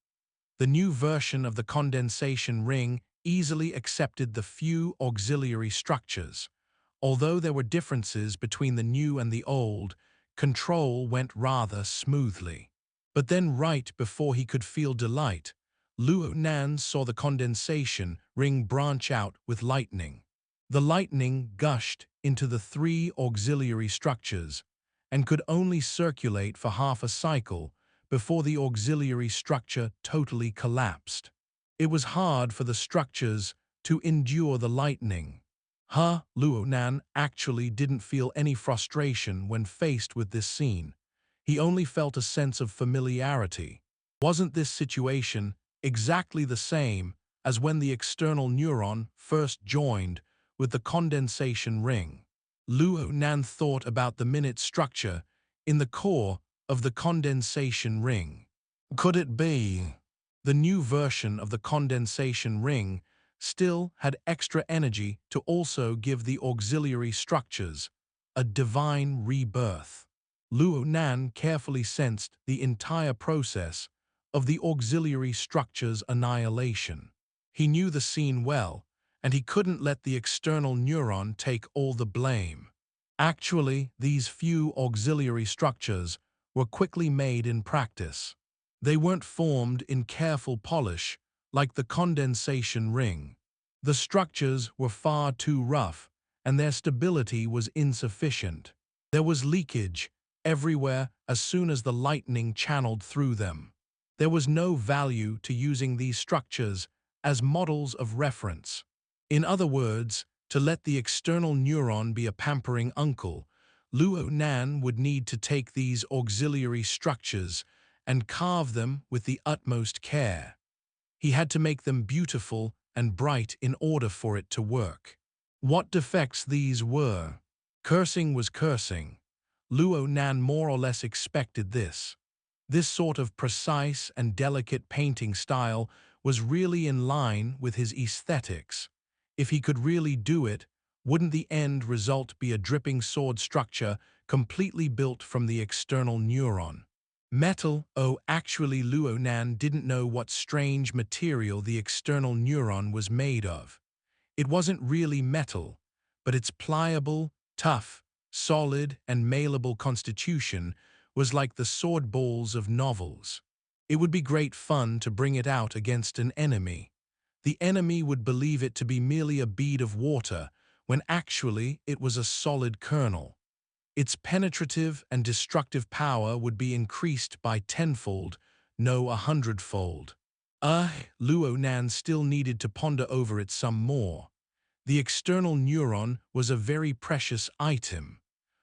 The new version of the condensation ring easily accepted the few auxiliary structures. Although there were differences between the new and the old, control went rather smoothly. But then right before he could feel delight, Luo Nan saw the condensation ring branch out with lightning. The lightning gushed into the three auxiliary structures and could only circulate for half a cycle before the auxiliary structure totally collapsed. It was hard for the structures to endure the lightning. Luo Nan actually didn't feel any frustration when faced with this scene. He only felt a sense of familiarity. Wasn't this situation exactly the same as when the external neuron first joined with the condensation ring? Luo Nan thought about the minute structure in the core of the condensation ring. Could it be? The new version of the condensation ring still had extra energy to also give the auxiliary structures a divine rebirth. Luo Nan carefully sensed the entire process of the auxiliary structure's annihilation. He knew the scene well, and he couldn't let the external neuron take all the blame. Actually, these few auxiliary structures were quickly made in practice. They weren't formed in careful polish like the condensation ring. The structures were far too rough, and their stability was insufficient. There was leakage everywhere as soon as the lightning channeled through them. There was no value to using these structures as models of reference. In other words, to let the external neuron be a pampering uncle, Luo Nan would need to take these auxiliary structures and carve them with the utmost care. He had to make them beautiful and bright in order for it to work. What defects these were? Cursing was cursing. Luo Nan more or less expected this. This sort of precise and delicate painting style was really in line with his aesthetics. If he could really do it, wouldn't the end result be a dripping sword structure completely built from the external neuron? Metal? Oh, actually Luo Nan didn't know what strange material the external neuron was made of. It wasn't really metal, but its pliable, tough, solid, and malleable constitution was like the sword balls of novels. It would be great fun to bring it out against an enemy. The enemy would believe it to be merely a bead of water, when actually it was a solid kernel. Its penetrative and destructive power would be increased by tenfold, no 100-fold. Luo Nan still needed to ponder over it some more. The external neuron was a very precious item.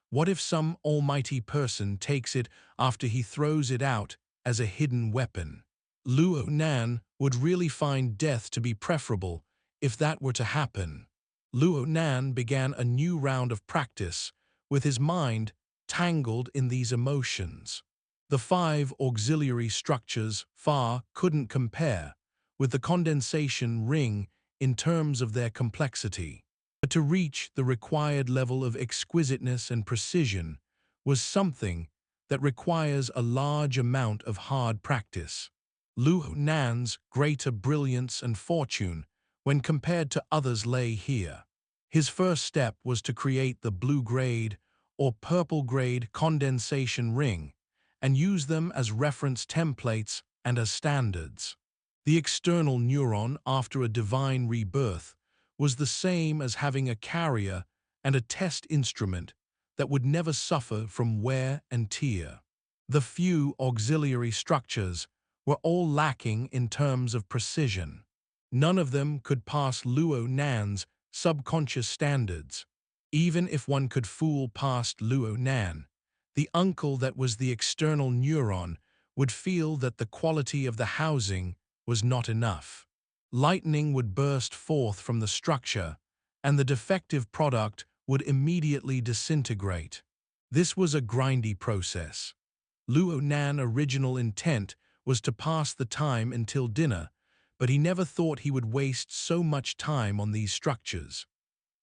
What if some almighty person takes it after he throws it out as a hidden weapon? Luo Nan would really find death to be preferable if that were to happen. Luo Nan began a new round of practice, with his mind tangled in these emotions. The 5 auxiliary structures far couldn't compare with the condensation ring in terms of their complexity. But to reach the required level of exquisiteness and precision was something that requires a large amount of hard practice. Luo Nan's greater brilliance and fortune, when compared to others, lay here. His first step was to create the blue-grade or purple-grade condensation ring and use them as reference templates and as standards. The external neuron, after a divine rebirth, was the same as having a carrier and a test instrument that would never suffer from wear and tear. The few auxiliary structures were all lacking in terms of precision. None of them could pass Luo Nan's subconscious standards. Even if one could fool past Luo Nan, the uncle that was the external neuron would feel that the quality of the housing was not enough. Lightning would burst forth from the structure, and the defective product would immediately disintegrate. This was a grindy process. Luo Nan's original intent was to pass the time until dinner, but he never thought he would waste so much time on these structures.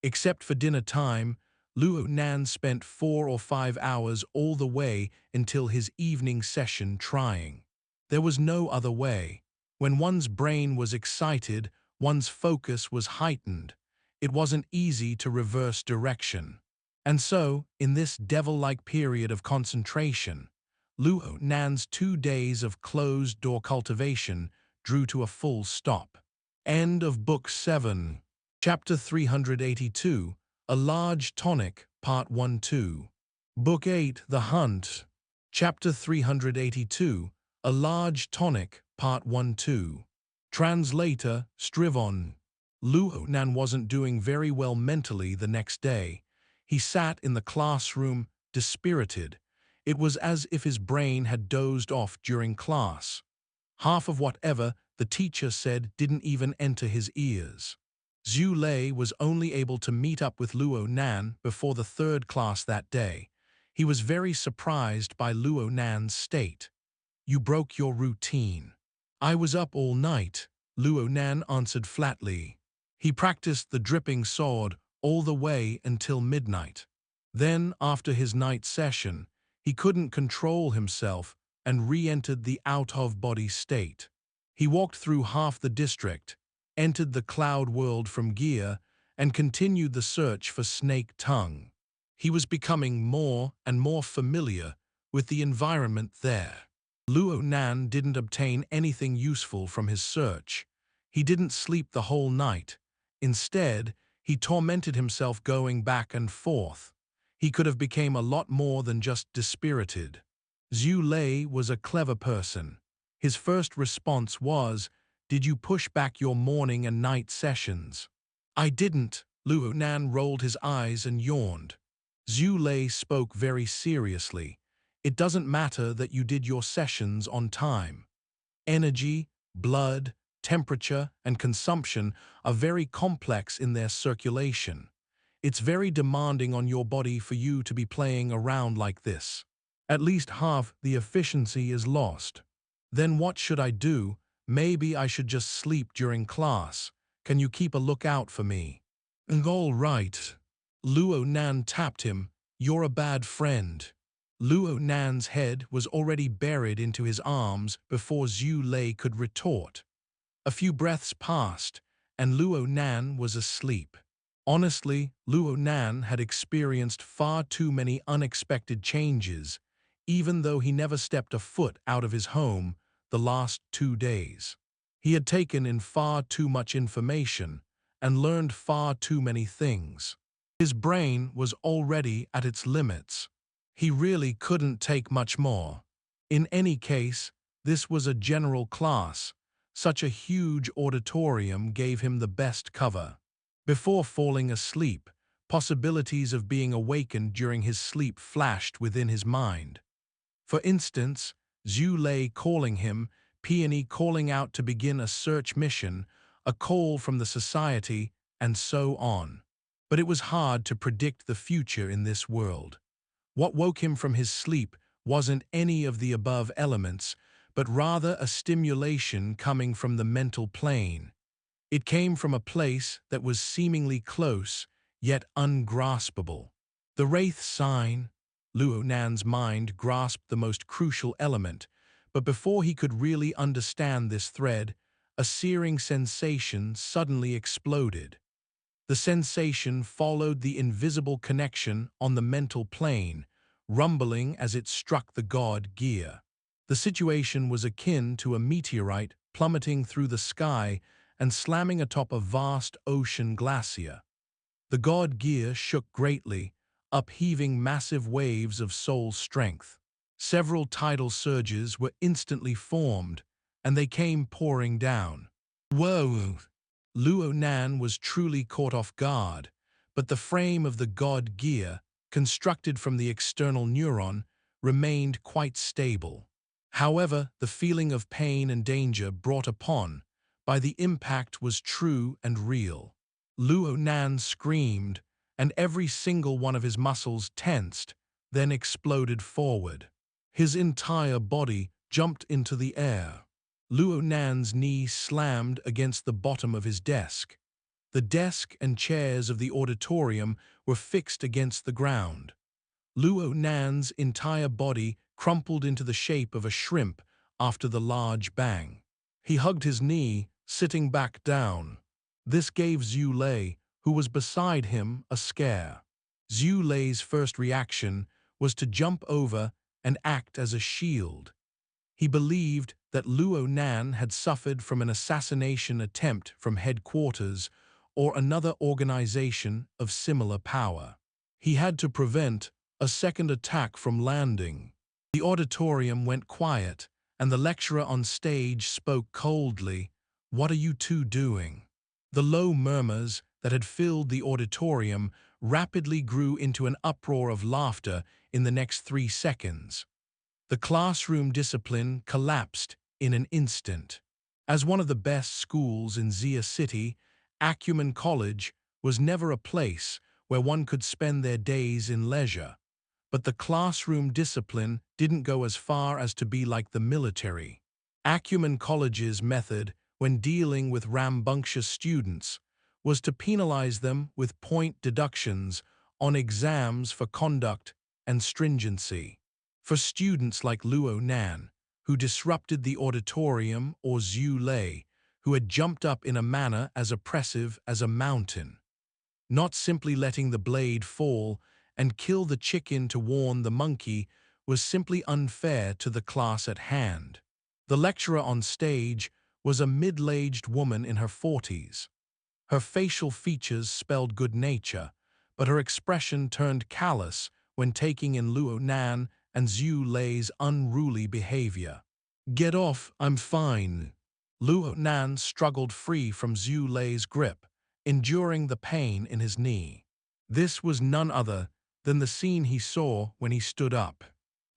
Except for dinner time, Luo Nan spent 4 or 5 hours all the way until his evening session trying. There was no other way. When one's brain was excited, one's focus was heightened. It wasn't easy to reverse direction. And so, in this devil-like period of concentration, Luo Nan's 2 days of closed-door cultivation drew to a full stop. End of Book 7. Chapter 382, A Large Tonic, Part 1-2. Book 8, The Hunt. Chapter 382, A Large Tonic, Part 1-2. Translator, Strivon. Luo Nan wasn't doing very well mentally the next day. He sat in the classroom, dispirited. It was as if his brain had dozed off during class. Half of whatever the teacher said didn't even enter his ears. Zhu Lei was only able to meet up with Luo Nan before the 3rd class that day. He was very surprised by Luo Nan's state. "You broke your routine." "I was up all night," Luo Nan answered flatly. He practiced the dripping sword all the way until midnight. Then, after his night session, he couldn't control himself and re-entered the out-of-body state. He walked through half the district, entered the cloud world from gear, and continued the search for Snake Tongue. He was becoming more and more familiar with the environment there. Luo Nan didn't obtain anything useful from his search. He didn't sleep the whole night. Instead, he tormented himself going back and forth. He could have become a lot more than just dispirited. Zhu Lei was a clever person. His first response was, "Did you push back your morning and night sessions?" "I didn't." Luo Nan rolled his eyes and yawned. Zhu Lei spoke very seriously. "It doesn't matter that you did your sessions on time. Energy, blood, temperature, and consumption are very complex in their circulation. It's very demanding on your body for you to be playing around like this. At least half the efficiency is lost. Then what should I do? Maybe I should just sleep during class. Can you keep a lookout for me?" "All right." Luo Nan tapped him. "You're a bad friend." Luo Nan's head was already buried into his arms before Zhu Lei could retort. A few breaths passed, and Luo Nan was asleep. Honestly, Luo Nan had experienced far too many unexpected changes, even though he never stepped a foot out of his home the last 2 days. He had taken in far too much information and learned far too many things. His brain was already at its limits. He really couldn't take much more. In any case, this was a general class. Such a huge auditorium gave him the best cover. Before falling asleep, possibilities of being awakened during his sleep flashed within his mind. For instance, Zhu Lei calling him, Peony calling out to begin a search mission, a call from the society, and so on. But it was hard to predict the future in this world. What woke him from his sleep wasn't any of the above elements, but rather a stimulation coming from the mental plane. It came from a place that was seemingly close, yet ungraspable. The Wraith Sign. Luo Nan's mind grasped the most crucial element, but before he could really understand this thread, a searing sensation suddenly exploded. The sensation followed the invisible connection on the mental plane, rumbling as it struck the god gear. The situation was akin to a meteorite plummeting through the sky and slamming atop a vast ocean glacier. The god gear shook greatly, upheaving massive waves of soul strength. Several tidal surges were instantly formed, and they came pouring down. Whoa! Luo Nan was truly caught off guard, but the frame of the god gear, constructed from the external neuron, remained quite stable. However, the feeling of pain and danger brought upon by the impact was true and real. Luo Nan screamed, and every single one of his muscles tensed, then exploded forward. His entire body jumped into the air. Luo Nan's knee slammed against the bottom of his desk. The desk and chairs of the auditorium were fixed against the ground. Luo Nan's entire body crumpled into the shape of a shrimp after the large bang. He hugged his knee, sitting back down. This gave Zhu Lei, who was beside him, a scare. Zhu Lei's first reaction was to jump over and act as a shield. He believed that Luo Nan had suffered from an assassination attempt from headquarters or another organization of similar power. He had to prevent a second attack from landing. The auditorium went quiet, and the lecturer on stage spoke coldly. "What are you two doing?" The low murmurs that had filled the auditorium rapidly grew into an uproar of laughter in the next 3 seconds. The classroom discipline collapsed in an instant. As one of the best schools in Xia City, Acumen College was never a place where one could spend their days in leisure. But the classroom discipline didn't go as far as to be like the military. Acumen College's method, when dealing with rambunctious students, was to penalize them with point deductions on exams for conduct and stringency. For students like Luo Nan, who disrupted the auditorium, or Zhu Lei, who had jumped up in a manner as oppressive as a mountain. Not simply letting the blade fall and kill the chicken to warn the monkey was simply unfair to the class at hand. The lecturer on stage was a middle-aged woman in her 40s. Her facial features spelled good nature, but her expression turned callous when taking in Luo Nan and Zhu Lei's unruly behavior. "Get off, I'm fine." Luo Nan struggled free from Zhu Lei's grip, enduring the pain in his knee. This was none other than the scene he saw when he stood up.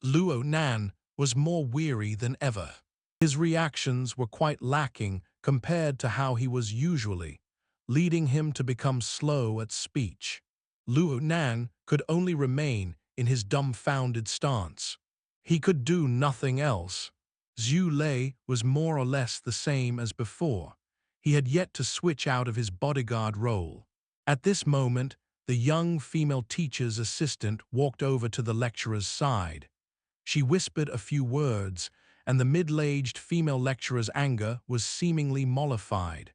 Luo Nan was more weary than ever. His reactions were quite lacking compared to how he was usually, leading him to become slow at speech. Luo Nan could only remain in his dumbfounded stance. He could do nothing else. Zhu Lei was more or less the same as before. He had yet to switch out of his bodyguard role. At this moment, the young female teacher's assistant walked over to the lecturer's side. She whispered a few words, and the middle-aged female lecturer's anger was seemingly mollified.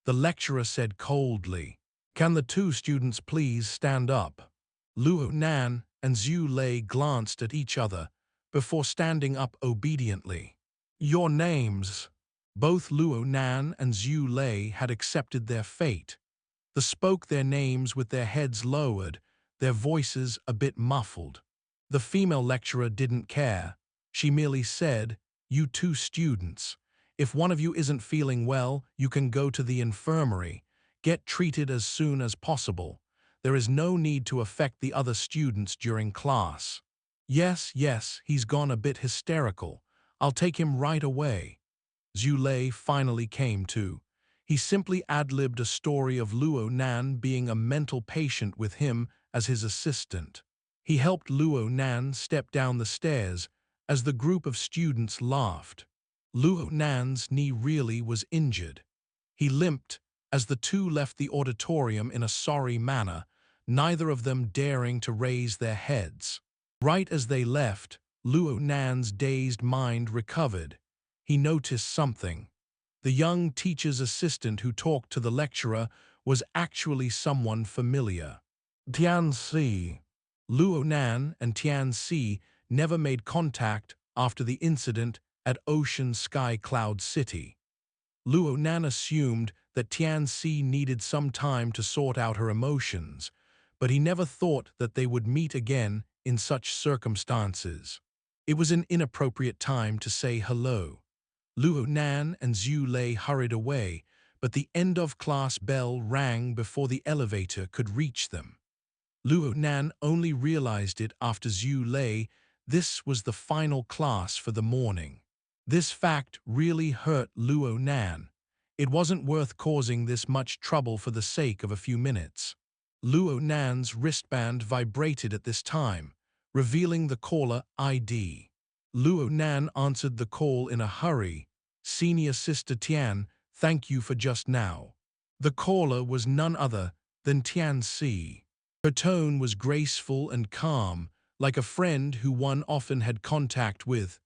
The lecturer said coldly, "Can the 2 students please stand up?" Luo Nan and Zhu Lei glanced at each other before standing up obediently. "Your names?" Both Luo Nan and Zhu Lei had accepted their fate. They spoke their names with their heads lowered, their voices a bit muffled. The female lecturer didn't care. She merely said, "You two students. If one of you isn't feeling well, you can go to the infirmary. Get treated as soon as possible. There is no need to affect the other students during class." Yes, he's gone a bit hysterical. I'll take him right away." Zhu Lei finally came to. He simply ad-libbed a story of Luo Nan being a mental patient with him as his assistant. He helped Luo Nan step down the stairs as the group of students laughed. Luo Nan's knee really was injured. He limped as the two left the auditorium in a sorry manner, neither of them daring to raise their heads. Right as they left, Luo Nan's dazed mind recovered. He noticed something. The young teacher's assistant who talked to the lecturer was actually someone familiar. Tian Si. Luo Nan and Tian Si never made contact after the incident at Ocean Sky Cloud City. Luo Nan assumed that Tian Si needed some time to sort out her emotions, but he never thought that they would meet again in such circumstances. It was an inappropriate time to say hello. Luo Nan and Zhu Lei hurried away, but the end-of-class bell rang before the elevator could reach them. Luo Nan only realized it after Zhu Lei. This was the final class for the morning. This fact really hurt Luo Nan. It wasn't worth causing this much trouble for the sake of a few minutes. Luo Nan's wristband vibrated at this time, revealing the caller ID. Luo Nan answered the call in a hurry. "Senior Sister Tian, thank you for just now." The caller was none other than Tian Si. Her tone was graceful and calm, like a friend who one often had contact with.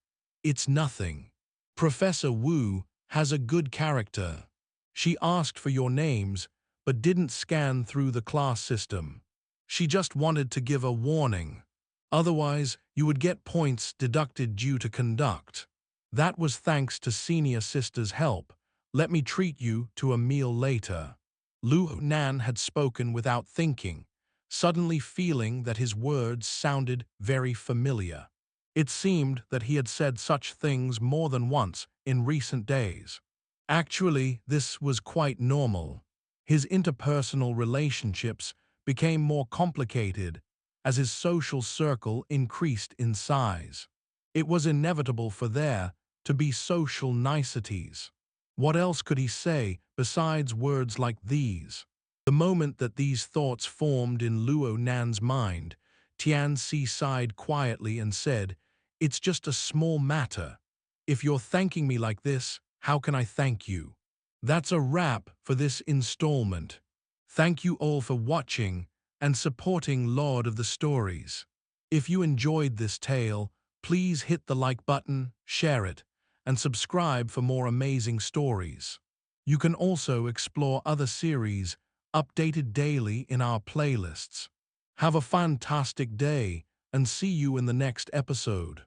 "It's nothing. Professor Wu has a good character. She asked for your names, but didn't scan through the class system. She just wanted to give a warning. Otherwise, you would get points deducted due to conduct. That was thanks to Senior Sister's help. Let me treat you to a meal later." Luo Nan had spoken without thinking, suddenly feeling that his words sounded very familiar. It seemed that he had said such things more than once in recent days. Actually, this was quite normal. His interpersonal relationships became more complicated as his social circle increased in size. It was inevitable for there to be social niceties. What else could he say besides words like these? The moment that these thoughts formed in Luo Nan's mind, Tian Si sighed quietly and said, "It's just a small matter. If you're thanking me like this, how can I thank you?" That's a wrap for this installment. Thank you all for watching and supporting Lord of the Stories. If you enjoyed this tale, please hit the like button, share it, and subscribe for more amazing stories. You can also explore other series updated daily in our playlists. Have a fantastic day and see you in the next episode.